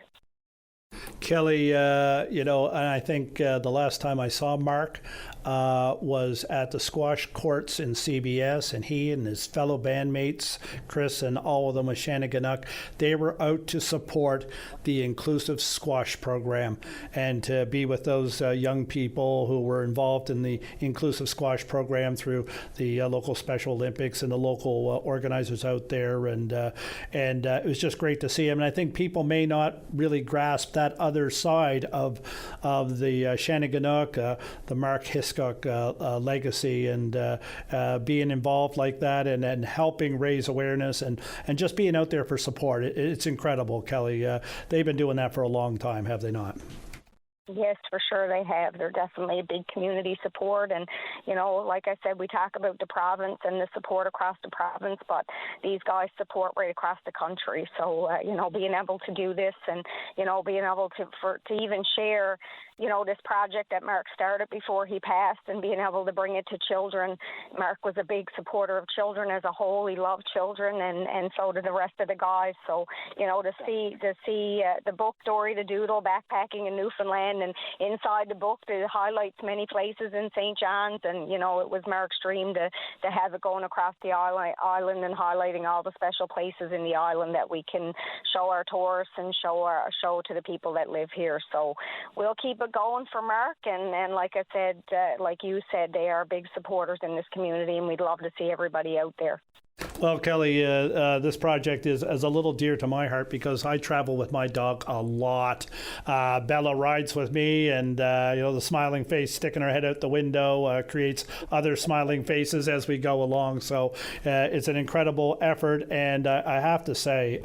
Kelly, and I think the last time I saw Mark was at the squash courts in CBS, and he and his fellow bandmates, Chris and all of them with Shanneganuk, they were out to support the inclusive squash program and to be with those young people who were involved in the inclusive squash program through the local Special Olympics and the local organizers out there, and it was just great to see him. And I think people may not really grasp that other side of the Shanneganuk, the Mark Hiscock legacy, and being involved like that and helping raise awareness and just being out there for support. It's incredible, Kelly. They've been doing that for a long time, have they not? Yes, for sure they have. They're definitely a big community support. And, like I said, we talk about the province and the support across the province, but these guys support right across the country. So, being able to do this and, being able to even share, this project that Mark started before he passed and being able to bring it to children. Mark was a big supporter of children as a whole. He loved children, and so did the rest of the guys. So, to see the book, Dory the Doodle, Backpacking in Newfoundland, and inside the book, it highlights many places in St. John's, and, it was Mark's dream to have it going across the island and highlighting all the special places in the island that we can show our tourists and show to the people that live here. So we'll keep it going for Mark, and like I said, like you said, they are big supporters in this community, and we'd love to see everybody out there. Well, Kelly, this project is a little dear to my heart because I travel with my dog a lot. Bella rides with me, and the smiling face sticking her head out the window creates other smiling faces as we go along. So it's an incredible effort, and I have to say,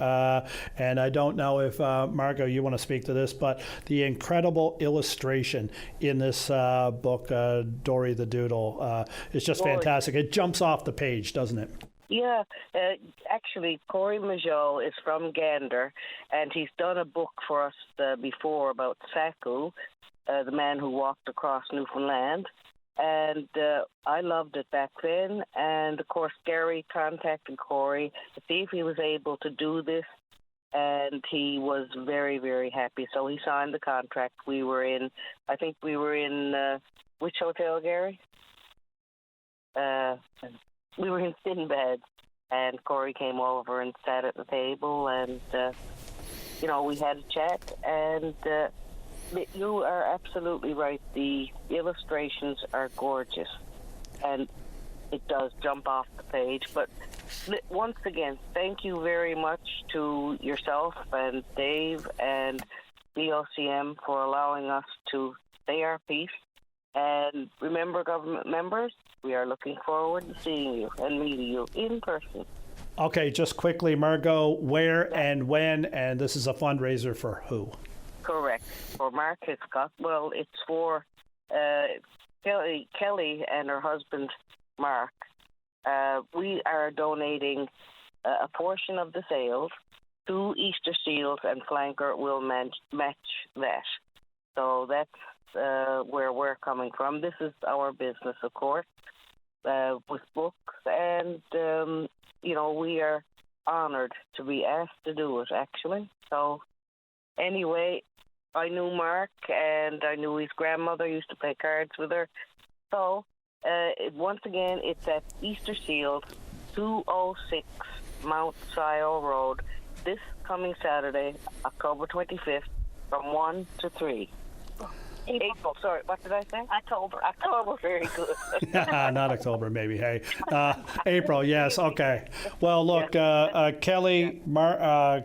and I don't know if Margot, you want to speak to this, but the incredible illustration in this book, Dory the Doodle, is just fantastic. It jumps off the page, doesn't it? Yeah, actually, Corey Majot is from Gander, and he's done a book for us before about Saku, the man who walked across Newfoundland, and I loved it back then. And, of course, Gary contacted Corey to see if he was able to do this, and he was very, very happy. So he signed the contract. We were in which hotel, Gary? We were in Sinbad, and Corey came over and sat at the table, and, we had a chat, and you are absolutely right. The illustrations are gorgeous, and it does jump off the page. But once again, thank you very much to yourself and Dave and VOCM for allowing us to say our piece. And remember, government members, we are looking forward to seeing you and meeting you in person. Okay, just quickly, Margot, where and when, and this is a fundraiser for who? Correct. For Mark Hiscock. Well, it's for Kelly and her husband, Mark. We are donating a portion of the sales to Easter Seals, and Flanker will match that. So that's where we're coming from. This is our business, of course, with books, and we are honored to be asked to do it, actually. So anyway, I knew Mark, and I knew his grandmother used to play cards with her. So once again, it's at Easter Seals, 206 Mount Sile Road this coming Saturday, October 25th, from 1 to 3. April, sorry, what did I say? October, very good. Not October, maybe. Hey, April. Yes. Okay. Well, look, Kelly,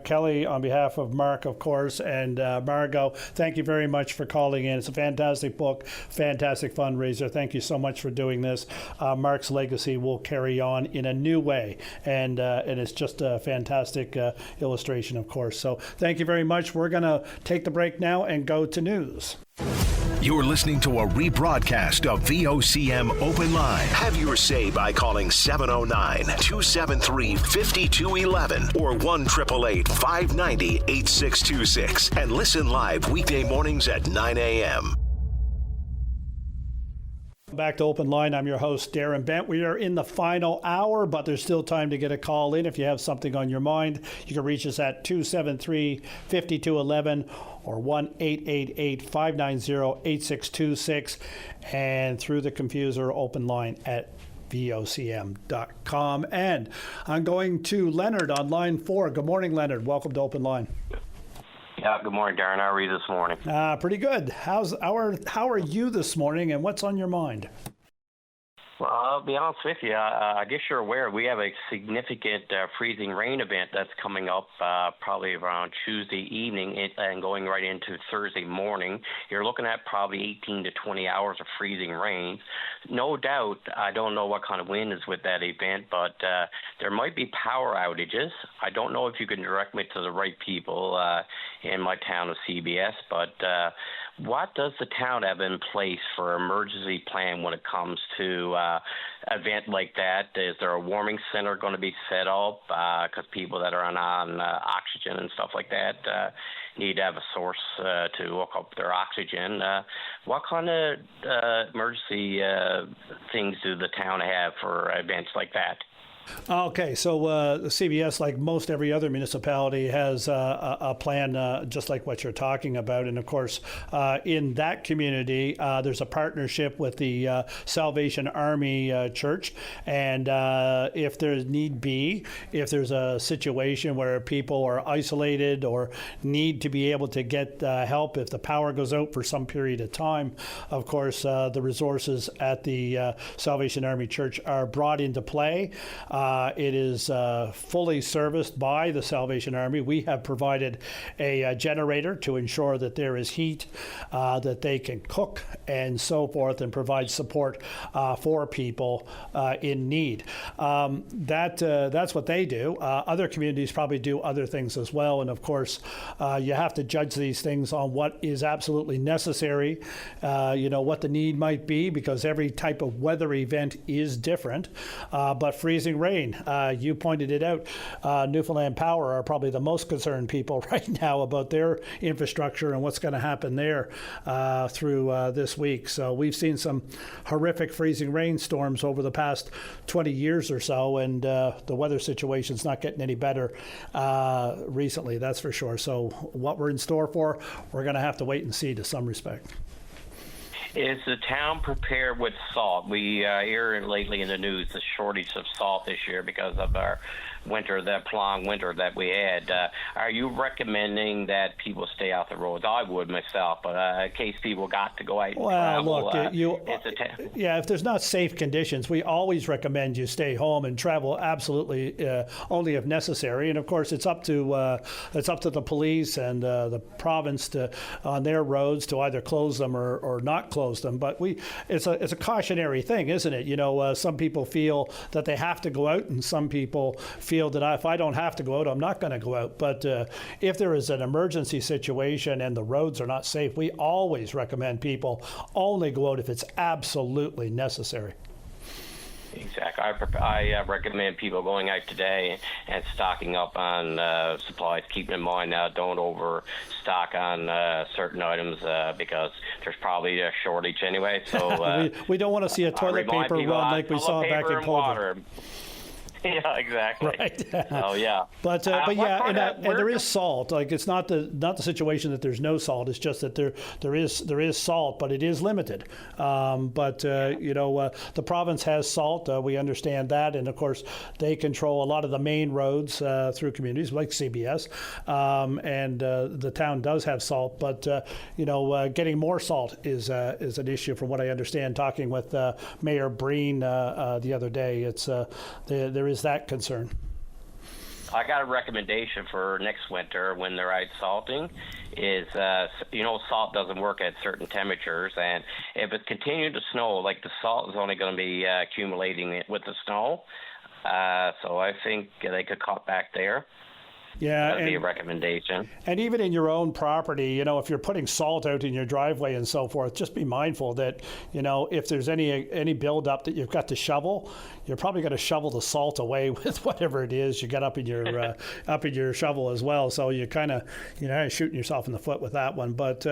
Kelly, on behalf of Mark, of course, and Margot, thank you very much for calling in. It's a fantastic book, fantastic fundraiser. Thank you so much for doing this. Mark's legacy will carry on in a new way, and it's just a fantastic illustration, of course. So, thank you very much. We're going to take the break now and go to news. You're listening to a rebroadcast of VOCM Open Line. Have your say by calling 709-273-5211 or 1-888-590-8626 and listen live weekday mornings at 9 a.m. Back to Open Line. I'm your host, Darren Bent. We are in the final hour, but there's still time to get a call in. If you have something on your mind, you can reach us at 273-5211 or 1-888-590-8626 and through the Confuser Open Line at VOCM.com. And I'm going to Leonard on line 4. Good morning, Leonard. Welcome to Open Line. Yeah, good morning, Darren. How are you this morning? Pretty good. How are you this morning, and what's on your mind? Well, I'll be honest with you. I guess you're aware we have a significant freezing rain event that's coming up probably around Tuesday evening and going right into Thursday morning. You're looking at probably 18 to 20 hours of freezing rain. No doubt, I don't know what kind of wind is with that event, but there might be power outages. I don't know if you can direct me to the right people in my town of CBS, but what does the town have in place for emergency plan when it comes to event like that? Is there a warming center going to be set up? Because people that are on oxygen and stuff like that need to have a source to hook up their oxygen. What kind of emergency things do the town have for events like that? Okay, so CBS, like most every other municipality, has a plan just like what you're talking about. And of course, in that community, there's a partnership with the Salvation Army Church. And if there's need be, if there's a situation where people are isolated or need to be able to get help if the power goes out for some period of time, of course, the resources at the Salvation Army Church are brought into play. It is fully serviced by the Salvation Army. We have provided a generator to ensure that there is heat, that they can cook and so forth, and provide support for people in need. That's what they do. Other communities probably do other things as well. And of course, you have to judge these things on what is absolutely necessary, what the need might be, because every type of weather event is different. But freezing rain, you pointed it out, Newfoundland Power are probably the most concerned people right now about their infrastructure and what's going to happen there through this week. So we've seen some horrific freezing rainstorms over the past 20 years or so, and the weather situation's not getting any better recently, that's for sure. So what we're in store for, we're going to have to wait and see to some respect. Is the town prepared with salt? We hear lately in the news the shortage of salt this year because of our winter, that prolonged winter that we had. Are you recommending that people stay off the roads? I would myself, but in case people got to go out and travel. Look, if there's not safe conditions, we always recommend you stay home and travel absolutely only if necessary. And of course, it's up to the police and the province on their roads to either close them or not close them. But it's a cautionary thing, isn't it? Some people feel that they have to go out, and some people feel that if I don't have to go out, I'm not going to go out. But if there is an emergency situation and the roads are not safe, we always recommend people only go out if it's absolutely necessary. Exactly. I recommend people going out today and stocking up on supplies. Keep in mind now, don't overstock on certain items because there's probably a shortage anyway. So we don't want to see a toilet paper run like we saw back in COVID. Yeah, exactly. Right. Oh, yeah. But yeah, and there is salt. Like, it's not the situation that there's no salt. It's just that there is salt, but it is limited. The province has salt. We understand that, and of course they control a lot of the main roads through communities like CBS, and the town does have salt. But getting more salt is an issue, from what I understand. Talking with Mayor Breen the other day, there is that concern. I got a recommendation for next winter when they're out salting is, salt doesn't work at certain temperatures, and if it continued to snow, like the salt is only going to be accumulating with the snow. So I think they could cut back there. Yeah, that'd be a recommendation. And even in your own property, if you're putting salt out in your driveway and so forth, just be mindful that, if there's any buildup that you've got to shovel, you're probably going to shovel the salt away with whatever it is you got up in your shovel as well. So you kind of, shooting yourself in the foot with that one. But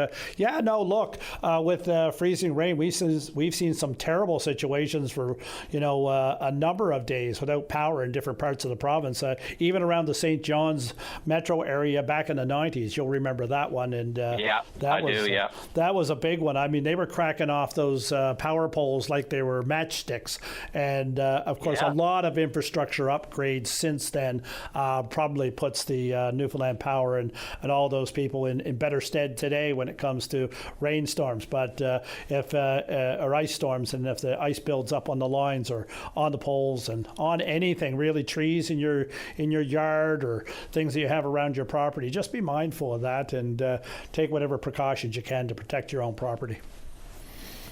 with freezing rain, we've seen some terrible situations for a number of days without power in different parts of the province, even around the St. John's metro area back in the 90s. You'll remember that one. And that was a big one. I mean, they were cracking off those power poles like they were matchsticks. And of course, a lot of infrastructure upgrades since then probably puts the Newfoundland Power and all those people in better stead today when it comes to rainstorms. But or ice storms, and if the ice builds up on the lines or on the poles and on anything, really, trees in your yard or things that you have around your property, just be mindful of that and take whatever precautions you can to protect your own property.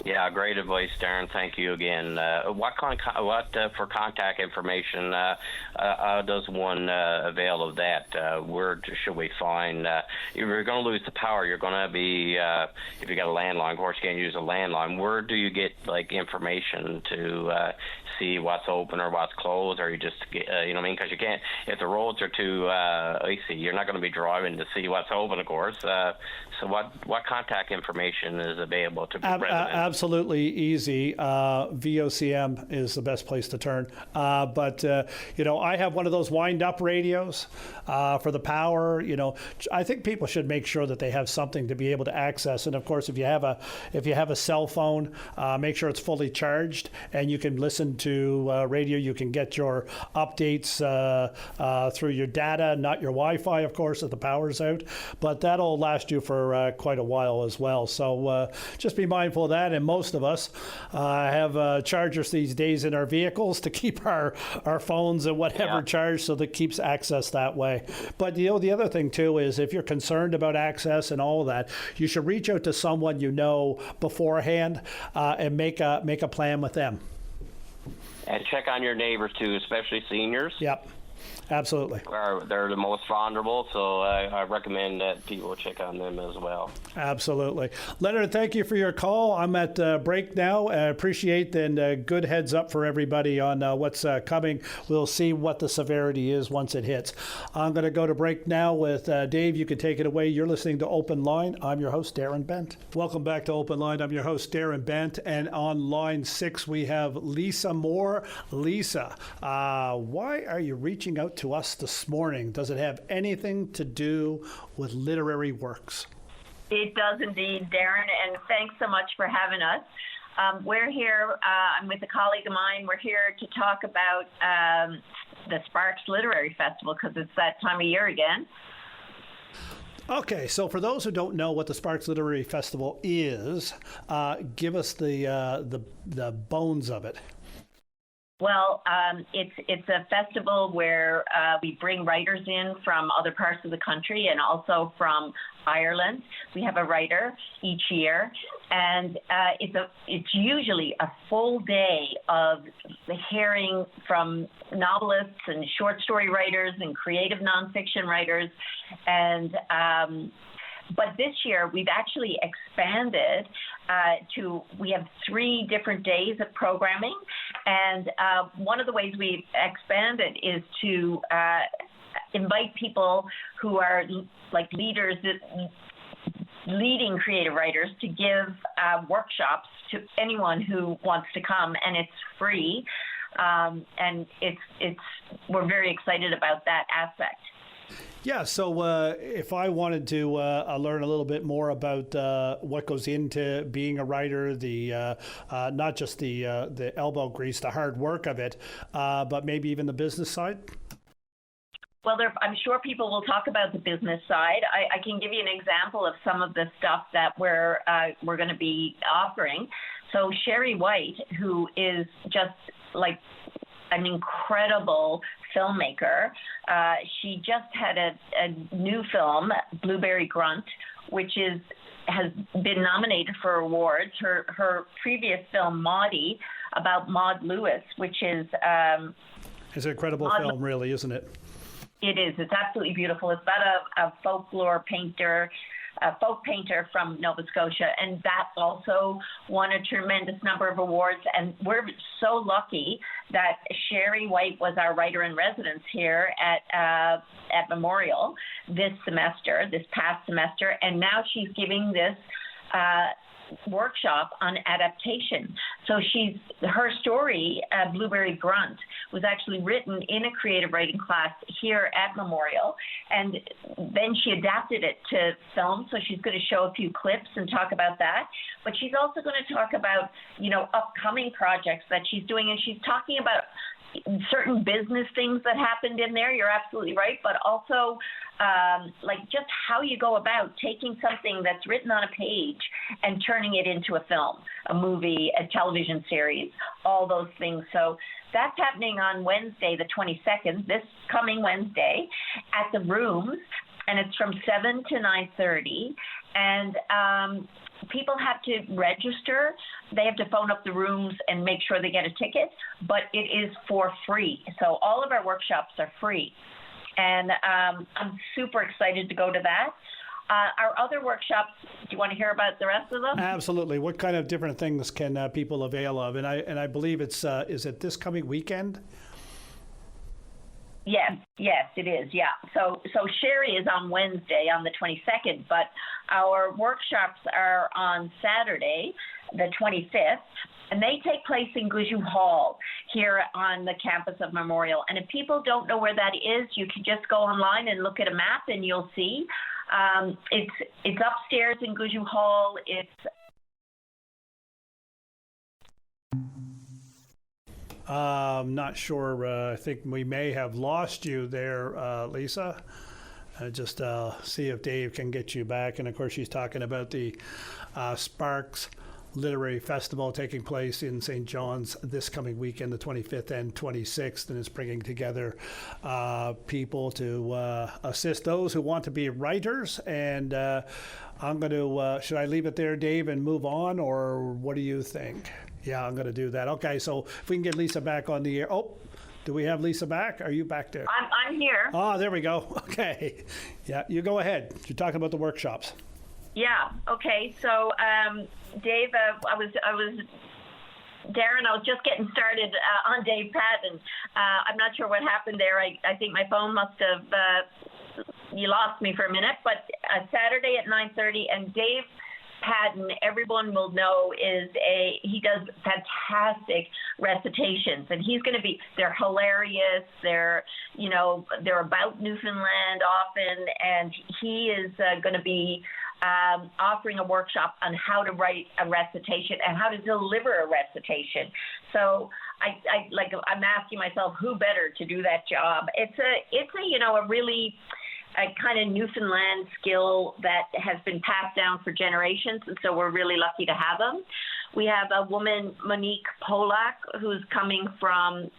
Yeah, great advice, Darren. Thank you again. What for contact information does one avail of that? Where should we find? If you're going to lose the power, you're going to be. If you got a landline, of course, you can't use a landline. Where do you get information to see what's open or what's closed, or you just because you can't. If the roads are too icy, you're not going to be driving to see what's open, of course. So what contact information is available to residents? Absolutely easy. VOCM is the best place to turn. But I have one of those wind-up radios for the power. I think people should make sure that they have something to be able to access. And of course, if you have a cell phone, make sure it's fully charged, and you can listen to radio. You can get your updates through your data, not your Wi-Fi, of course, if the power's out. But that'll last you for quite a while as well. So just be mindful of that. And most of us have chargers these days in our vehicles to keep our phones and whatever charged, so that keeps access that way. But the other thing too is, if you're concerned about access and all of that, you should reach out to someone beforehand and make a plan with them. And check on your neighbors too, especially seniors. Yep. Absolutely. They're the most vulnerable, so I recommend that people check on them as well. Absolutely. Leonard, thank you for your call. I'm at break now. I appreciate and good heads up for everybody on what's coming. We'll see what the severity is once it hits. I'm going to go to break now with Dave. You can take it away. You're listening to Open Line. I'm your host, Darren Bent. Welcome back to Open Line. I'm your host, Darren Bent. And on line 6, we have Lisa Moore. Lisa, why are you reaching out to us this morning? Does it have anything to do with literary works? It does indeed, Darren, and thanks so much for having us. We're here, I'm with a colleague of mine, we're here to talk about the Sparks Literary Festival, because it's that time of year again. Okay, so for those who don't know what the Sparks Literary Festival is, give us the bones of it. Well, it's a festival where we bring writers in from other parts of the country and also from Ireland. We have a writer each year, and it's usually a full day of hearing from novelists and short story writers and creative nonfiction writers, and but this year we've actually expanded we have 3 different days of programming, and one of the ways we've expanded is to invite people who are like leaders, leading creative writers, to give workshops to anyone who wants to come, and it's free. and we're very excited about that aspect. Yeah, so if I wanted to learn a little bit more about what goes into being a writer, the not just the elbow grease, the hard work of it, but maybe even the business side. Well, I'm sure people will talk about the business side. I can give you an example of some of the stuff that we're going to be offering. So Sherry White, who is just like an incredible filmmaker, she just had a new film, Blueberry Grunt, which has been nominated for awards. Her previous film, Maudie, about Maud Lewis, which is it's an incredible film, really, isn't it? It is. It's absolutely beautiful. It's about a folk painter from Nova Scotia, and that also won a tremendous number of awards. And we're so lucky that Sherry White was our writer in residence here at Memorial this past semester, and now she's giving this workshop on adaptation. So her story, Blueberry Grunt, was actually written in a creative writing class here at Memorial, and then she adapted it to film. So she's going to show a few clips and talk about that, but she's also going to talk about, upcoming projects that she's doing, and she's talking about certain business things that happened in there. You're absolutely right, but also like just how you go about taking something that's written on a page and turning it into a film, a movie, a television series, all those things. So that's happening on Wednesday, the 22nd, this coming Wednesday, at the Rooms, and it's from 7 to 9:30. And people have to register. They have to phone up the Rooms and make sure they get a ticket, but it is for free. So all of our workshops are free. And I'm super excited to go to that. Our other workshops, do you want to hear about the rest of them? Absolutely. What kind of different things can people avail of? And I believe it's, is it this coming weekend? Yes, it is. Yeah. So Sherry is on Wednesday on the 22nd, but our workshops are on Saturday, the 25th, and they take place in Gouju Hall here on the campus of Memorial. And if people don't know where that is, you can just go online and look at a map and you'll see. It's upstairs in Gouju Hall. I'm not sure. I think we may have lost you there, Lisa. Just see if Dave can get you back. And of course, she's talking about the Sparks Literary Festival taking place in St. John's this coming weekend, the 25th and 26th, and it's bringing together people to assist those who want to be writers. And I'm going to, should I leave it there, Dave, and move on, or what do you think? Yeah, I'm going to do that. Okay, so if we can get Lisa back on the air. Oh, do we have Lisa back? Are you back there? I'm here. Oh, there we go. Okay. Yeah, you go ahead. You're talking about the workshops. Yeah. Okay. So, Dave, Darren, I was just getting started on Dave Patton. I'm not sure what happened there. I think my phone must have, you lost me for a minute, but Saturday at 9:30, and Dave Patton, everyone will know, he does fantastic recitations, and they're hilarious. They're about Newfoundland often, and he is going to be offering a workshop on how to write a recitation and how to deliver a recitation. So I'm asking myself, who better to do that job? It's a really a kind of Newfoundland skill that has been passed down for generations, and so we're really lucky to have them. We have a woman, Monique Polak, who's coming from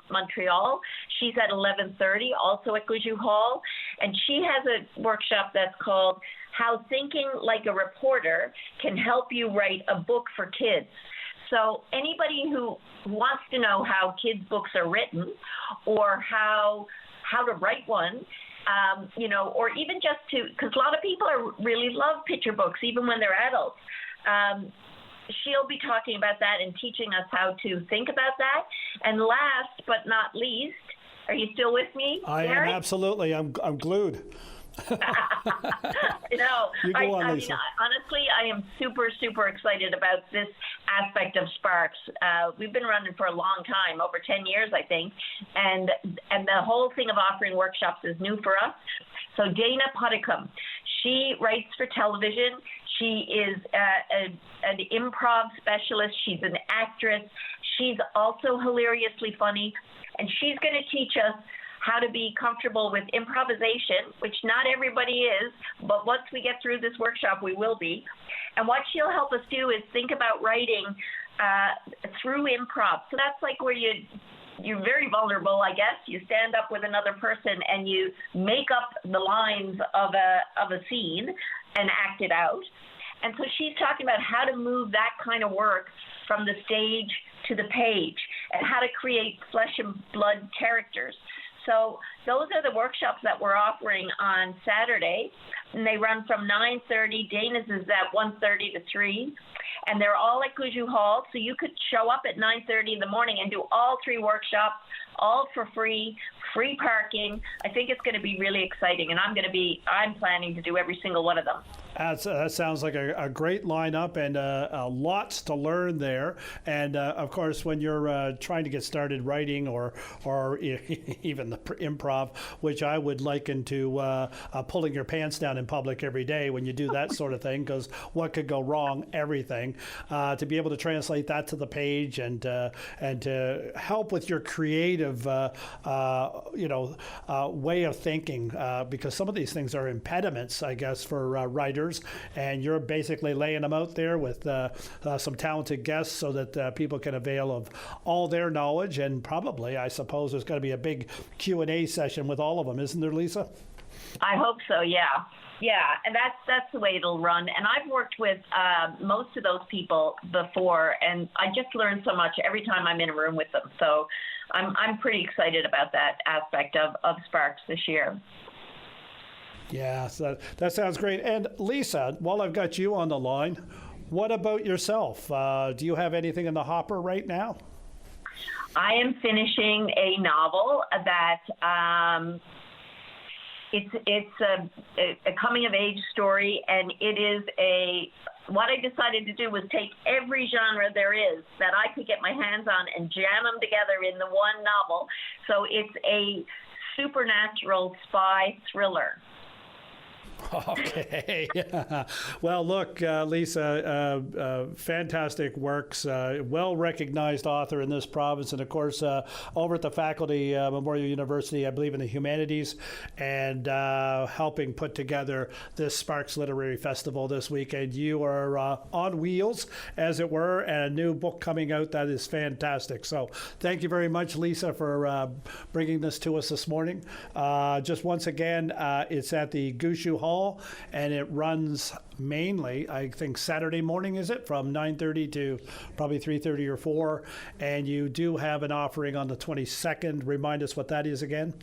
Montreal. She's at 11:30, also at Gouju Hall, and she has a workshop that's called How Thinking Like a Reporter Can Help You Write a Book for Kids. So anybody who wants to know how kids' books are written, or how to write one, or even just because a lot of people really love picture books, even when they're adults. She'll be talking about that and teaching us how to think about that. And last but not least, are you still with me, I Gary? am, absolutely. I'm glued. You know, You go on, I mean, Lisa. honestly, I am super, super excited about this aspect of Sparks. We've been running for a long time, over 10 years, I think, and the whole thing of offering workshops is new for us. So Dana Puddicombe, she writes for television. She is an improv specialist. She's an actress. She's also hilariously funny, and she's going to teach us how to be comfortable with improvisation, which not everybody is, but once we get through this workshop, we will be. And what she'll help us do is think about writing through improv. So that's like where you're very vulnerable, I guess. You stand up with another person and you make up the lines of a scene and act it out. And so she's talking about how to move that kind of work from the stage to the page and how to create flesh and blood characters. So those are the workshops that we're offering on Saturday, and they run from 9:30. Dana's is at 1:30 to 3, and they're all at Gouju Hall. So you could show up at 9:30 in the morning and do all 3 workshops, all for free parking. I think it's going to be really exciting, and I'm planning to do every single one of them. That sounds like a great lineup and lots to learn there. And of course, when you're trying to get started writing or even the improv, which I would liken to pulling your pants down in public every day when you do that sort of thing, because what could go wrong? Everything. To be able to translate that to the page and to help with your creative way of thinking, because some of these things are impediments, I guess, for writers. And you're basically laying them out there with some talented guests so that people can avail of all their knowledge. And probably, I suppose, there's going to be a big Q&A session with all of them, isn't there, Lisa? I hope so, yeah. Yeah, and that's the way it'll run. And I've worked with most of those people before, and I just learn so much every time I'm in a room with them. So I'm pretty excited about that aspect of Sparks this year. Yeah, so that sounds great. And Lisa, while I've got you on the line, what about yourself? Do you have anything in the hopper right now? I am finishing a novel that it's a coming of age story, and it is what I decided to do was take every genre there is that I could get my hands on and jam them together in the one novel. So it's a supernatural spy thriller. Okay. Well, look, Lisa, fantastic works, well-recognized author in this province, and of course, over at the Faculty Memorial University, I believe in the humanities, and helping put together this Sparks Literary Festival this weekend. You are on wheels, as it were, and a new book coming out that is fantastic. So thank you very much, Lisa, for bringing this to us this morning. Just once again, it's at the Gouju Hall, and it runs mainly, I think, Saturday morning, is it, from 9:30 to probably 3:30 or 4, and you do have an offering on the 22nd. Remind us what that is again.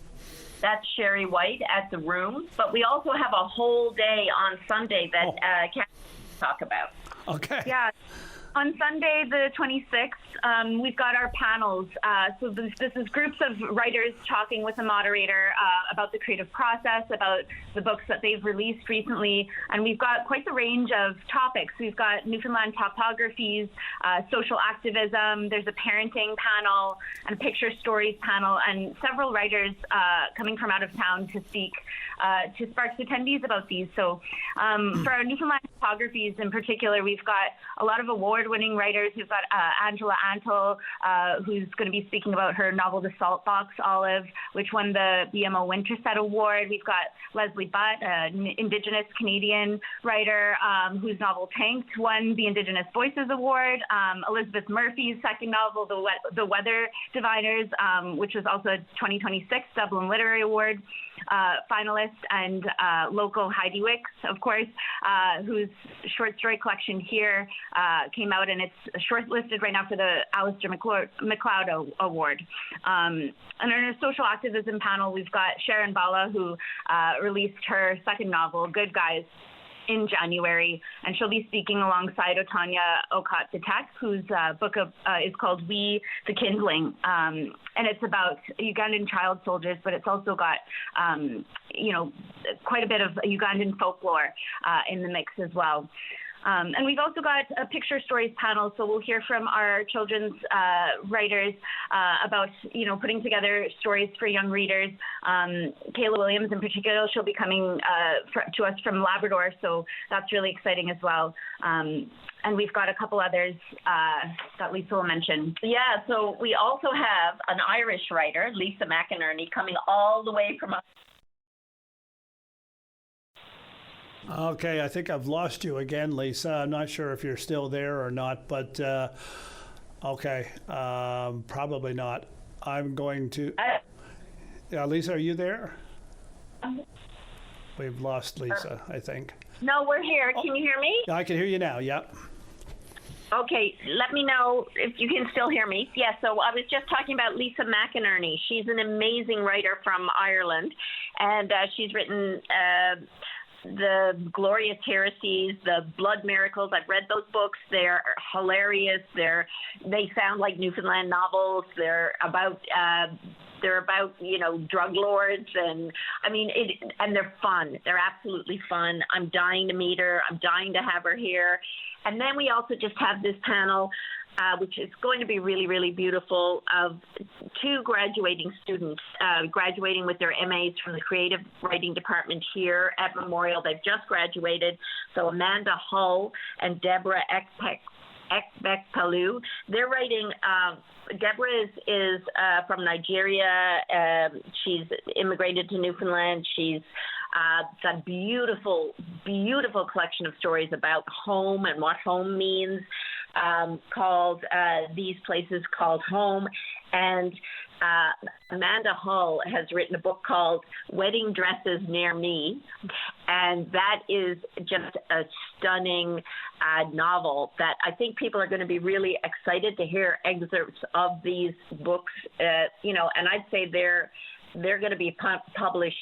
That's Sherry White at the Room, but we also have a whole day on Sunday that Kathy will talk about. Okay. Yeah. On Sunday, the 26th, we've got our panels. So this is groups of writers talking with a moderator about the creative process, about the books that they've released recently. And we've got quite the range of topics. We've got Newfoundland topographies, social activism, there's a parenting panel, and a picture stories panel, and several writers coming from out of town to speak to Sparks attendees about these. So for our Newfoundland topographies in particular, we've got a lot of award-winning writers. We've got Angela Antle, who's going to be speaking about her novel, The Salt Box Olive, which won the BMO Winterset Award. We've got Leslie Butt, an Indigenous Canadian writer whose novel Tanked won the Indigenous Voices Award. Elizabeth Murphy's second novel, The Weather Diviners, which was also a 2026 Dublin Literary Award finalist, and local Heidi Wicks, of course, whose short story collection Here came out, and it's shortlisted right now for the Alistair MacLeod Award. And in our social activism panel, we've got Sharon Bala, who released her second novel, Good Guys, in January, and she'll be speaking alongside Otanya Okot-Detek, whose book is called We the Kindling, and it's about Ugandan child soldiers, but it's also got quite a bit of Ugandan folklore in the mix as well. And we've also got a picture stories panel, so we'll hear from our children's writers about, putting together stories for young readers. Kayla Williams in particular, she'll be coming to us from Labrador, so that's really exciting as well. And we've got a couple others that Lisa will mention. Yeah, so we also have an Irish writer, Lisa McInerney, coming all the way from Okay, I think I've lost you again, Lisa. I'm not sure if you're still there or not, but probably not. I'm going to... Yeah, Lisa, are you there? We've lost Lisa, I think. No, we're here. Can you hear me? I can hear you now, yep. Okay, let me know if you can still hear me. Yeah, so I was just talking about Lisa McInerney. She's an amazing writer from Ireland, and she's written... The Glorious Heresies, the Blood Miracles. I've read those books. They're hilarious. They sound like Newfoundland novels. They're about drug lords, and and they're fun. They're absolutely fun. I'm dying to meet her. I'm dying to have her here. And then we also just have this panel, which is going to be really, really beautiful, of two graduating students graduating with their MAs from the creative writing department here at Memorial. They've just graduated. So Amanda Hull and Deborah Ekpekpalu. They're writing. Deborah is from Nigeria. She's immigrated to Newfoundland. She's got a beautiful, beautiful collection of stories about home and what home means, called These Places Called Home. And Amanda Hull has written a book called Wedding Dresses Near Me, and that is just a stunning novel that I think people are going to be really excited to hear excerpts of these books, and I'd say they're going to be published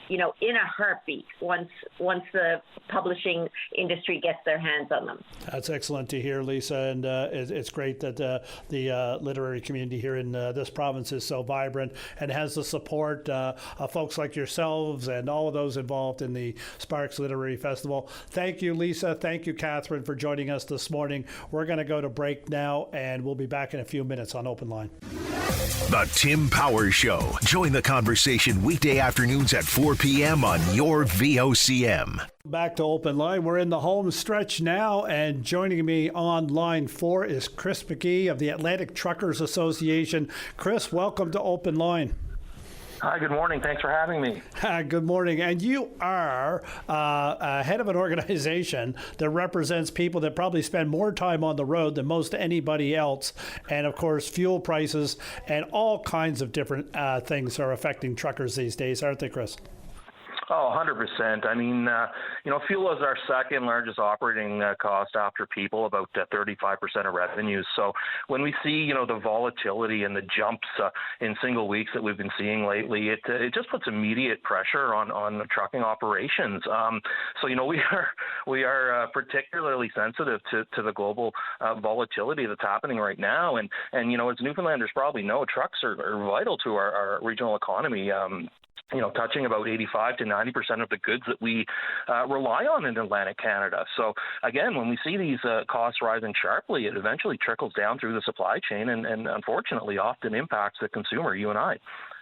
in a heartbeat once the publishing industry gets their hands on them. That's excellent to hear, Lisa, and it's great that the literary community here in this province is so vibrant and has the support of folks like yourselves and all of those involved in the Sparks Literary Festival. Thank you, Lisa. Thank you, Catherine, for joining us this morning. We're going to go to break now, and we'll be back in a few minutes on Open Line. The Tim Powers Show. Join the conversation weekday afternoons at 4 p.m. on your VOCM. Back to Open Line. We're in the home stretch now, and joining me on line 4 is Chris McGee of the Atlantic Truckers Association. Chris, welcome to Open Line. Hi, good morning. Thanks for having me. Good morning. And you are head of an organization that represents people that probably spend more time on the road than most anybody else. And of course, fuel prices and all kinds of different things are affecting truckers these days, aren't they, Chris? Oh, 100%. I mean, fuel is our second largest operating cost after people, about 35% of revenues. So when we see, the volatility and the jumps in single weeks that we've been seeing lately, it just puts immediate pressure on the trucking operations. We are particularly sensitive to the global volatility that's happening right now. And as Newfoundlanders probably know, trucks are vital to our regional economy. Touching about 85 to 90% of the goods that we rely on in Atlantic Canada. So again, when we see these costs rising sharply, it eventually trickles down through the supply chain and unfortunately often impacts the consumer, you and I.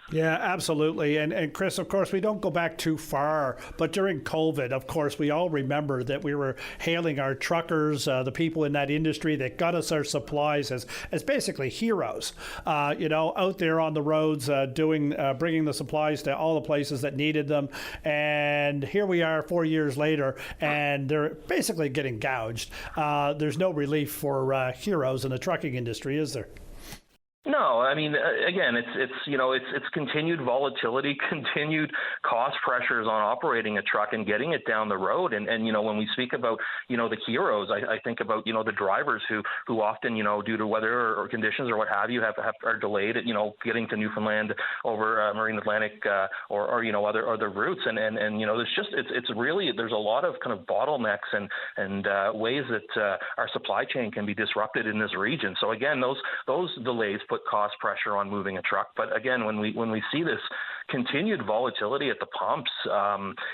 Yeah, absolutely. And Chris, of course, we don't go back too far, but during COVID, of course, we all remember that we were hailing our truckers, the people in that industry that got us our supplies as basically heroes, out there on the roads bringing the supplies to all the places that needed them. And here we are 4 years later, and they're basically getting gouged. There's no relief for heroes in the trucking industry, is there? No, I mean, again, it's continued volatility, continued cost pressures on operating a truck and getting it down the road. And when we speak about, the heroes, I think about, the drivers who often, due to weather or conditions or what have you, are delayed at, getting to Newfoundland over Marine Atlantic or other routes. And there's a lot of kind of bottlenecks and ways that our supply chain can be disrupted in this region. So again, those delays put cost pressure on moving a truck. But again, when we see this continued volatility at the pumps,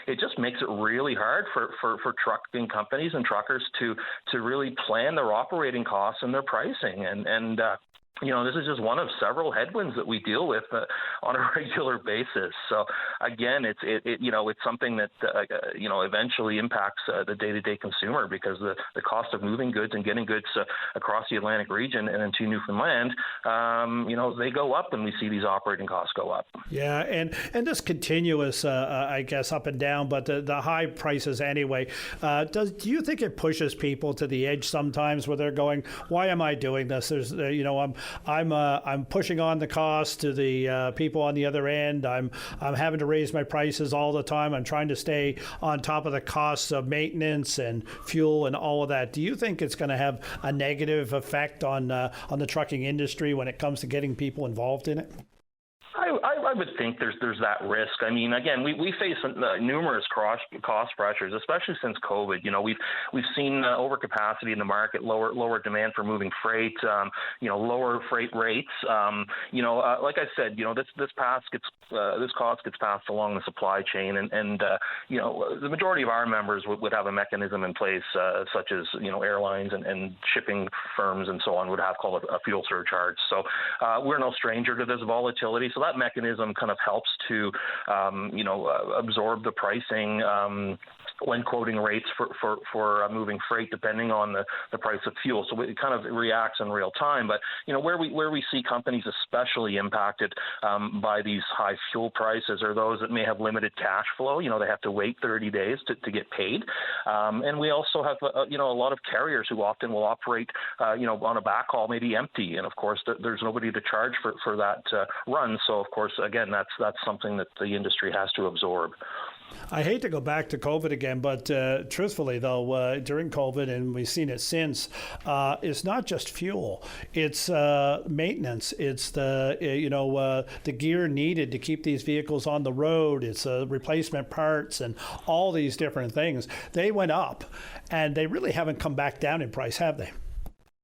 it just makes it really hard for trucking companies and truckers to really plan their operating costs and their pricing. And this is just one of several headwinds that we deal with on a regular basis. So again, it's something that eventually impacts the day-to-day consumer, because the cost of moving goods and getting goods across the Atlantic region and into Newfoundland, they go up when we see these operating costs go up. Yeah, and this continuous, I guess, up and down, but the high prices anyway. Do you think it pushes people to the edge sometimes, where they're going, "Why am I doing this?" There's, I'm pushing on the cost to the people on the other end. I'm having to raise my prices all the time. I'm trying to stay on top of the costs of maintenance and fuel and all of that. Do you think it's going to have a negative effect on the trucking industry when it comes to getting people involved in it? I would think there's that risk. I mean, again, we face numerous cost pressures, especially since COVID. We've seen overcapacity in the market, lower demand for moving freight, lower freight rates. Like I said, this cost gets passed along the supply chain, and the majority of our members would have a mechanism in place, such as airlines and shipping firms and so on would have called a fuel surcharge. So we're no stranger to this volatility. So that mechanism kind of helps to, absorb the pricing when quoting rates for moving freight, depending on the price of fuel. So it kind of reacts in real time. But where we see companies especially impacted by these high fuel prices are those that may have limited cash flow. They have to wait 30 days to get paid. And we also have a lot of carriers who often will operate on a backhaul, maybe empty, and of course there's nobody to charge for that run. So of course, again, that's something that the industry has to absorb. I hate to go back to COVID again, but truthfully, though, during COVID, and we've seen it since, it's not just fuel. It's maintenance. It's the gear needed to keep these vehicles on the road. It's replacement parts and all these different things. They went up, and they really haven't come back down in price, have they?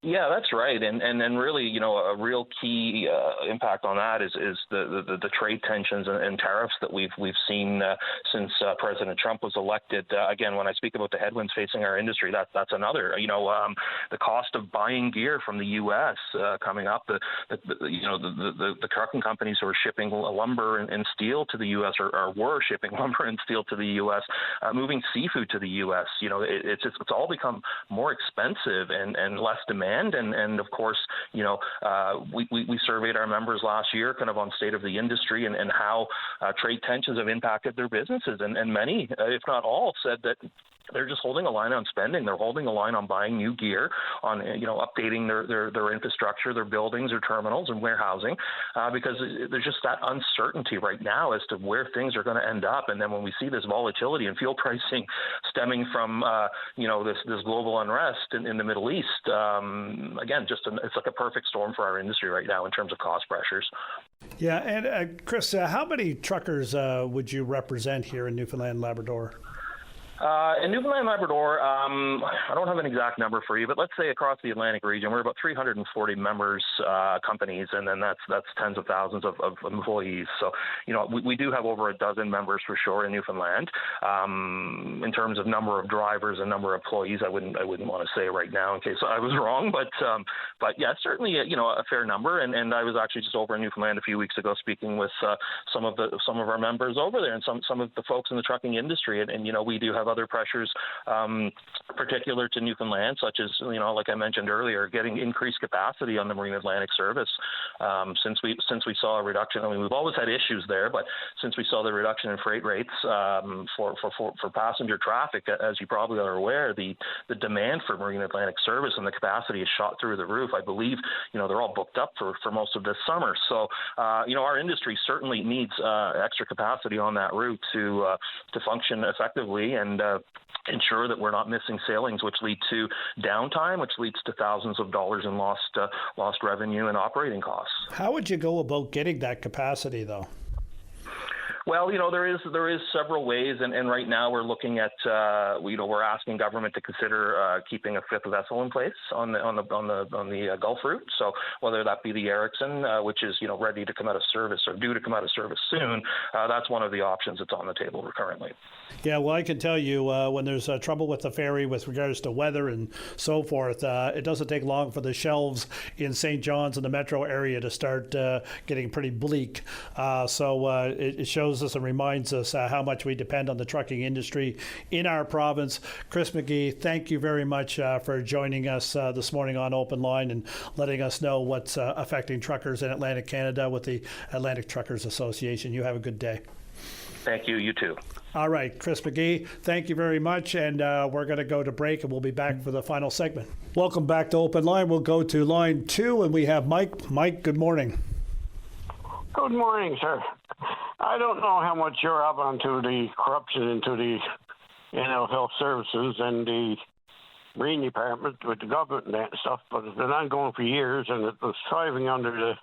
Yeah, that's right, and really, a real key impact on that is the trade tensions and tariffs that we've seen since President Trump was elected. Again, when I speak about the headwinds facing our industry, that's another. The cost of buying gear from the U.S. Coming up, the trucking companies who are shipping lumber and steel to the U.S. or were shipping lumber and steel to the U.S. Moving seafood to the U.S. It's all become more expensive and less demand. And of course, we surveyed our members last year kind of on state of the industry and how trade tensions have impacted their businesses. And many, if not all, said that they're just holding a line on spending. They're holding a line on buying new gear, on updating their infrastructure, their buildings, their terminals, and warehousing, because there's just that uncertainty right now as to where things are going to end up. And then when we see this volatility in fuel pricing stemming from this global unrest in the Middle East, again, it's like a perfect storm for our industry right now in terms of cost pressures. Yeah, and Chris, how many truckers would you represent here in Newfoundland and Labrador? In Newfoundland and Labrador, I don't have an exact number for you, but let's say across the Atlantic region, we're about 340 members, companies, and then that's tens of thousands of employees. So, we do have over a dozen members for sure in Newfoundland. In terms of number of drivers and number of employees, I wouldn't want to say right now in case I was wrong, but yeah, certainly a fair number. And I was actually just over in Newfoundland a few weeks ago speaking with some of our members over there and some of the folks in the trucking industry, and we do have other pressures particular to Newfoundland, such as, like I mentioned earlier, getting increased capacity on the Marine Atlantic service. Since we saw a reduction, I mean, we've always had issues there, but since we saw the reduction in freight rates for passenger traffic, as you probably are aware, the demand for Marine Atlantic service and the capacity is shot through the roof. I believe, they're all booked up for most of this summer. So, our industry certainly needs extra capacity on that route to function effectively and ensure that we're not missing sailings, which lead to downtime, which leads to thousands of dollars in lost revenue and operating costs. How would you go about getting that capacity, though? Well, there is several ways, and right now we're looking at we're asking government to consider keeping a fifth vessel in place on the Gulf route. So whether that be the Erickson, which is ready to come out of service or due to come out of service soon, that's one of the options that's on the table currently. Yeah, well, I can tell you when there's trouble with the ferry with regards to weather and so forth, it doesn't take long for the shelves in St. John's and the metro area to start getting pretty bleak. So it shows us and reminds us how much we depend on the trucking industry in our province. Chris McGee, thank you very much for joining us this morning on Open Line and letting us know what's affecting truckers in Atlantic Canada with the Atlantic Truckers Association. You have a good day. Thank you. You too. All right, Chris McGee, thank you very much. And we're going to go to break, and we'll be back for the final segment. Welcome back to Open Line. We'll go to line 2, and we have Mike. Mike, good morning. Good morning, sir. I don't know how much you're up onto the corruption into the health services and the Marine Department with the government and that stuff, but it's been ongoing for years, and it was thriving under the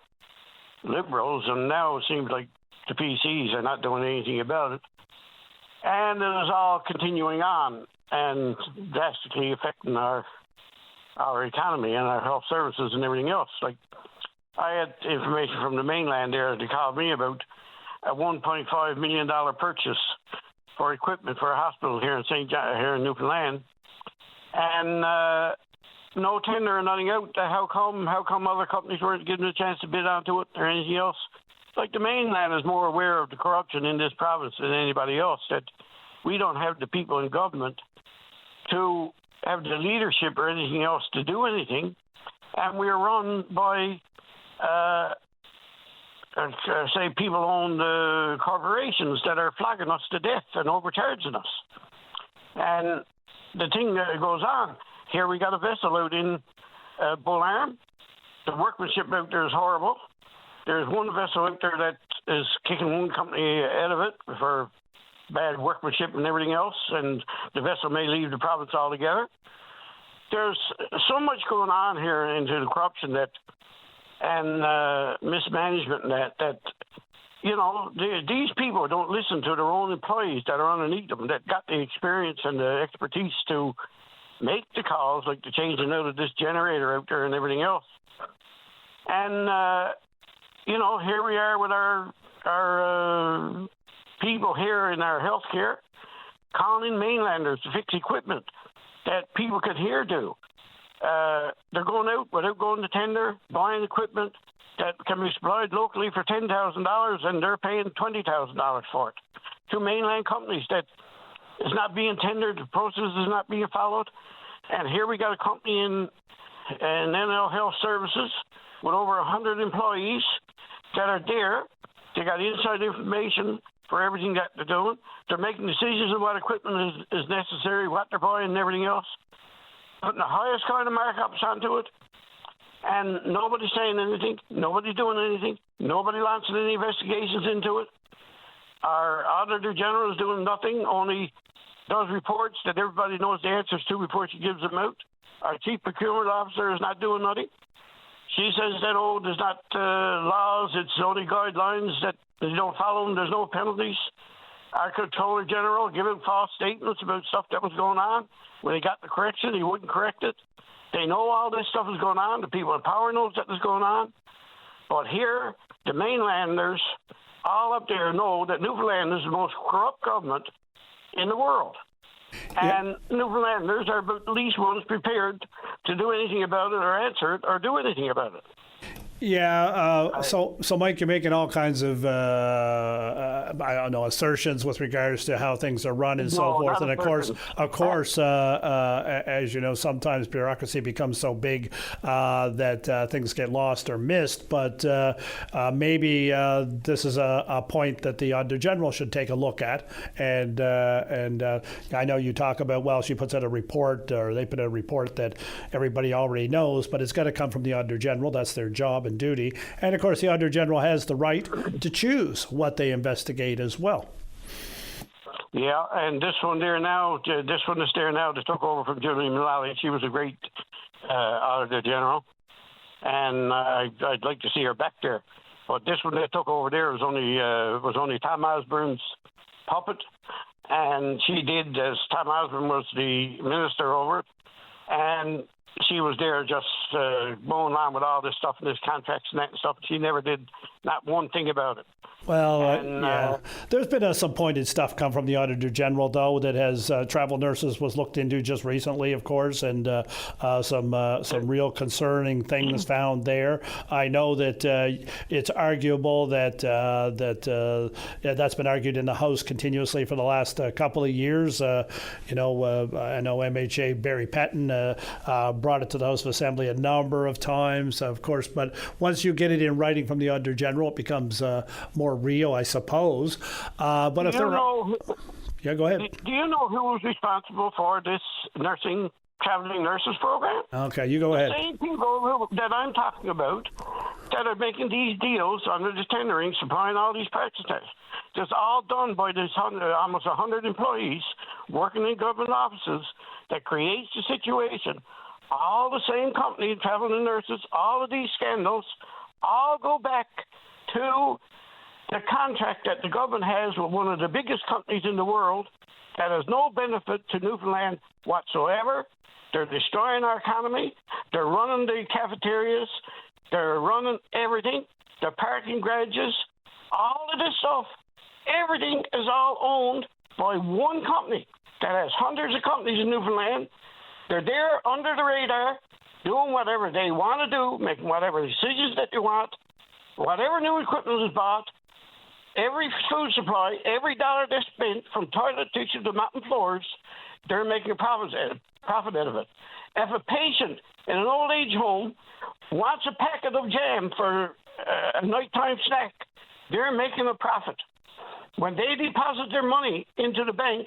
Liberals, and now it seems like the PCs are not doing anything about it. And it is all continuing on and drastically affecting our economy and our health services and everything else. Like, I had information from the mainland there. They called me about a $1.5 million purchase for equipment for a hospital here in Newfoundland, and no tender or nothing out. How come other companies weren't given a chance to bid onto it or anything else? Like, the mainland is more aware of the corruption in this province than anybody else. That we don't have the people in government to have the leadership or anything else to do anything, and we're run by say people-owned corporations that are flogging us to death and overcharging us. And the thing that goes on, here we got a vessel out in Bull Arm. The workmanship out there is horrible. There's one vessel out there that is kicking one company out of it for bad workmanship and everything else, and the vessel may leave the province altogether. There's so much going on here into the corruption and mismanagement that these people don't listen to their own employees that are underneath them, that got the experience and the expertise to make the calls, like the changing out of this generator out there and everything else. And here we are with our people here in our healthcare calling in mainlanders to fix equipment that people could here do. They're going out without going to tender, buying equipment that can be supplied locally for $10,000, and they're paying $20,000 for it. To mainland companies that is not being tendered, the process is not being followed. And here we got a company in NL Health Services with over 100 employees that are there. They got inside information for everything that they're doing. They're making decisions on what equipment is necessary, what they're buying, and everything else. Putting the highest kind of markups onto it, and nobody's saying anything. Nobody's doing anything. Nobody launching any investigations into it. Our Auditor General is doing nothing, only does reports that everybody knows the answers to before she gives them out. Our Chief Procurement Officer is not doing nothing. She says that, there's not laws, it's only guidelines, that they don't follow them, there's no penalties. Our Comptroller General giving false statements about stuff that was going on. When he got the correction, he wouldn't correct it. They know all this stuff is going on. The people in power knows that is going on. But here, the mainlanders all up there know that Newfoundland is the most corrupt government in the world. And Newfoundlanders are the least ones prepared to do anything about it or answer it or do anything about it. Yeah. So Mike, you're making all kinds of I don't know, assertions with regards to how things are run and so forth. And of course, as you know, sometimes bureaucracy becomes so big that things get lost or missed. But maybe this is a point that the Auditor General should take a look at. And I know you talk about, well, she puts out a report, or they put out a report that everybody already knows, but it's got to come from the Auditor General. That's their job and duty. And of course, the Auditor General has the right to choose what they investigate as well. Yeah, and this one is there now that took over from Julie Mullally. She was a great Auditor General, and I'd like to see her back there. But this one that took over there was only Tom Osborne's puppet, and she did, as Tom Osborne was the minister over it, and she was there just going on with all this stuff and this contracts and that and stuff. She never did not one thing about it. Well, yeah. There's been some pointed stuff come from the Auditor General, though, that has travel nurses was looked into just recently, of course, and some real concerning things found there. I know that it's arguable that that's been argued in the House continuously for the last couple of years. I know MHA Barry Patton brought it to the House of Assembly a number of times, of course, but once you get it in writing from the Auditor General, it becomes more real, I suppose. But if there yeah, go ahead. Do you know who was responsible for this traveling nurses program? Okay, you go ahead. The same people that I'm talking about that are making these deals under the tendering, supplying all these practices. It's all done by this almost 100 employees working in government offices that creates the situation. All the same company, traveling nurses, all of these scandals, all go back to the contract that the government has with one of the biggest companies in the world that has no benefit to Newfoundland whatsoever. They're destroying our economy. They're running the cafeterias. They're running everything. The parking garages. All of this stuff, everything is all owned by one company that has hundreds of companies in Newfoundland. They're there under the radar, doing whatever they want to do, making whatever decisions that they want. Whatever new equipment is bought, every food supply, every dollar they spent from toilet tissues to mountain floors, they're making a profit out of it. If a patient in an old age home wants a packet of jam for a nighttime snack, they're making a profit. When they deposit their money into the bank,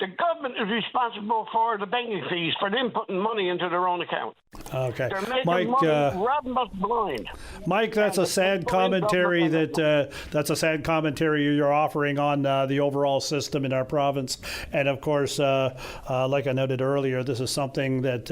the government is responsible for the banking fees for them putting money into their own account. Okay, They're making Mike. Money, robbing us blind. Mike, that's a sad commentary. That's a sad commentary you're offering on the overall system in our province. And of course, like I noted earlier, this is something that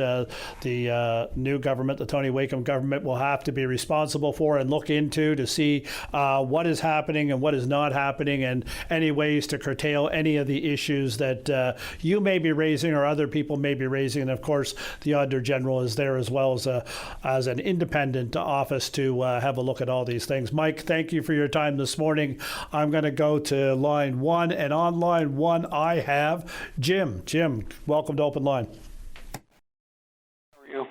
the new government, the Tony Wakeham government, will have to be responsible for and look into to see what is happening and what is not happening, and any ways to curtail any of the issues that you may be raising or other people may be raising. And of course, the Auditor General is there as well as an independent office to have a look at all these things. Mike, thank you for your time this morning. I'm going to go to line one, and on line one I have Jim. Jim, welcome to Open Line. How are you?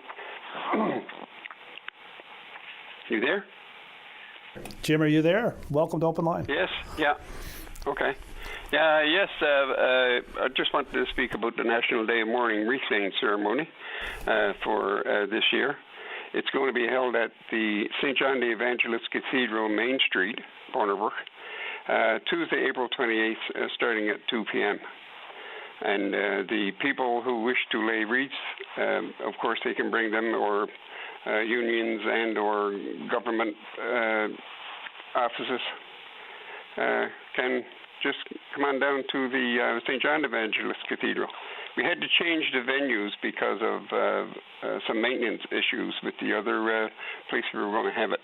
You there? Jim, are you there? Welcome to Open Line. Yes. Yeah. Okay. Yes, I just wanted to speak about the National Day of Mourning wreath laying ceremony for this year. It's going to be held at the St. John the Evangelist Cathedral, Main Street, Cornerbrook, Tuesday, April 28th, starting at 2 p.m. And the people who wish to lay wreaths, of course, they can bring them, or unions and or government offices can just come on down to the St. John Evangelist Cathedral. We had to change the venues because of some maintenance issues with the other place we were going to have it.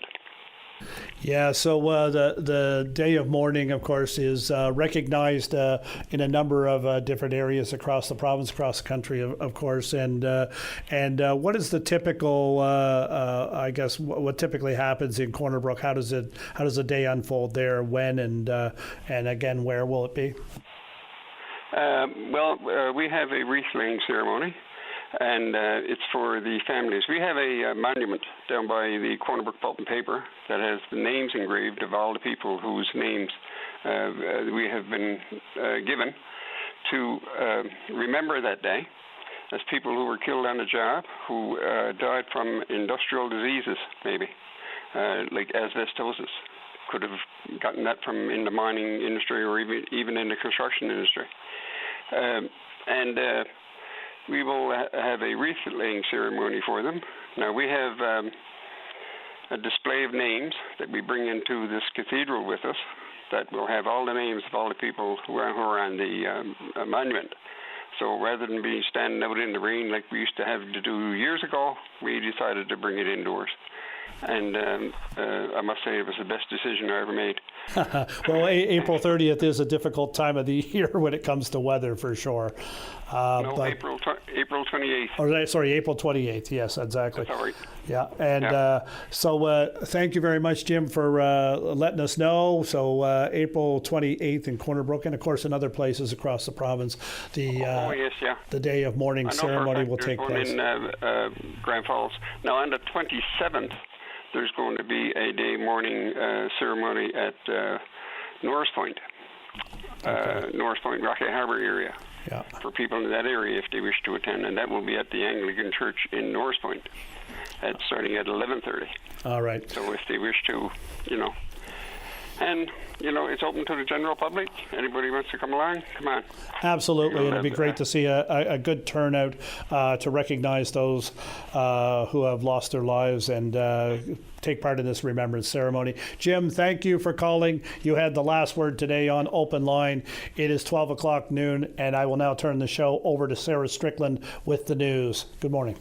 Yeah, so the Day of Mourning, of course, is recognized in a number of different areas across the province, across the country, of course. And what is the typical, I guess, what typically happens in Cornerbrook? How does the day unfold there? When and again, where will it be? We have a wreath laying ceremony. and it's for the families. We have a monument down by the Corner Brook Pulp and Paper that has the names engraved of all the people whose names we have been given to remember that day as people who were killed on the job, who died from industrial diseases, maybe, like asbestosis. Could have gotten that from in the mining industry or even in the construction industry. We will have a wreath-laying ceremony for them. Now, we have a display of names that we bring into this cathedral with us that will have all the names of all the people who are on the monument. So rather than being standing out in the rain like we used to have to do years ago, we decided to bring it indoors. And I must say it was the best decision I ever made. Well, April 30th is a difficult time of the year when it comes to weather, for sure. April 28th. Oh, sorry, April 28th. Yes, exactly. That's all right. Yeah, and so thank you very much, Jim, for letting us know. So April 28th in Corner Brook, and of course in other places across the province, the day of mourning ceremony will take place. In Grand Falls. Now on the 27th, there's going to be a day mourning ceremony at Norris Point, Rocky Harbour area. Yeah. For people in that area if they wish to attend, and that will be at the Anglican Church in Norris Point, starting at 11:30. All right. So if they wish to, and it's open to the general public. Anybody wants to come along, come on. Absolutely, and it'd be great to see a good turnout to recognize those who have lost their lives and take part in this remembrance ceremony. Jim, thank you for calling. You had the last word today on Open Line. It is 12 o'clock noon, and I will now turn the show over to Sarah Strickland with the news. Good morning.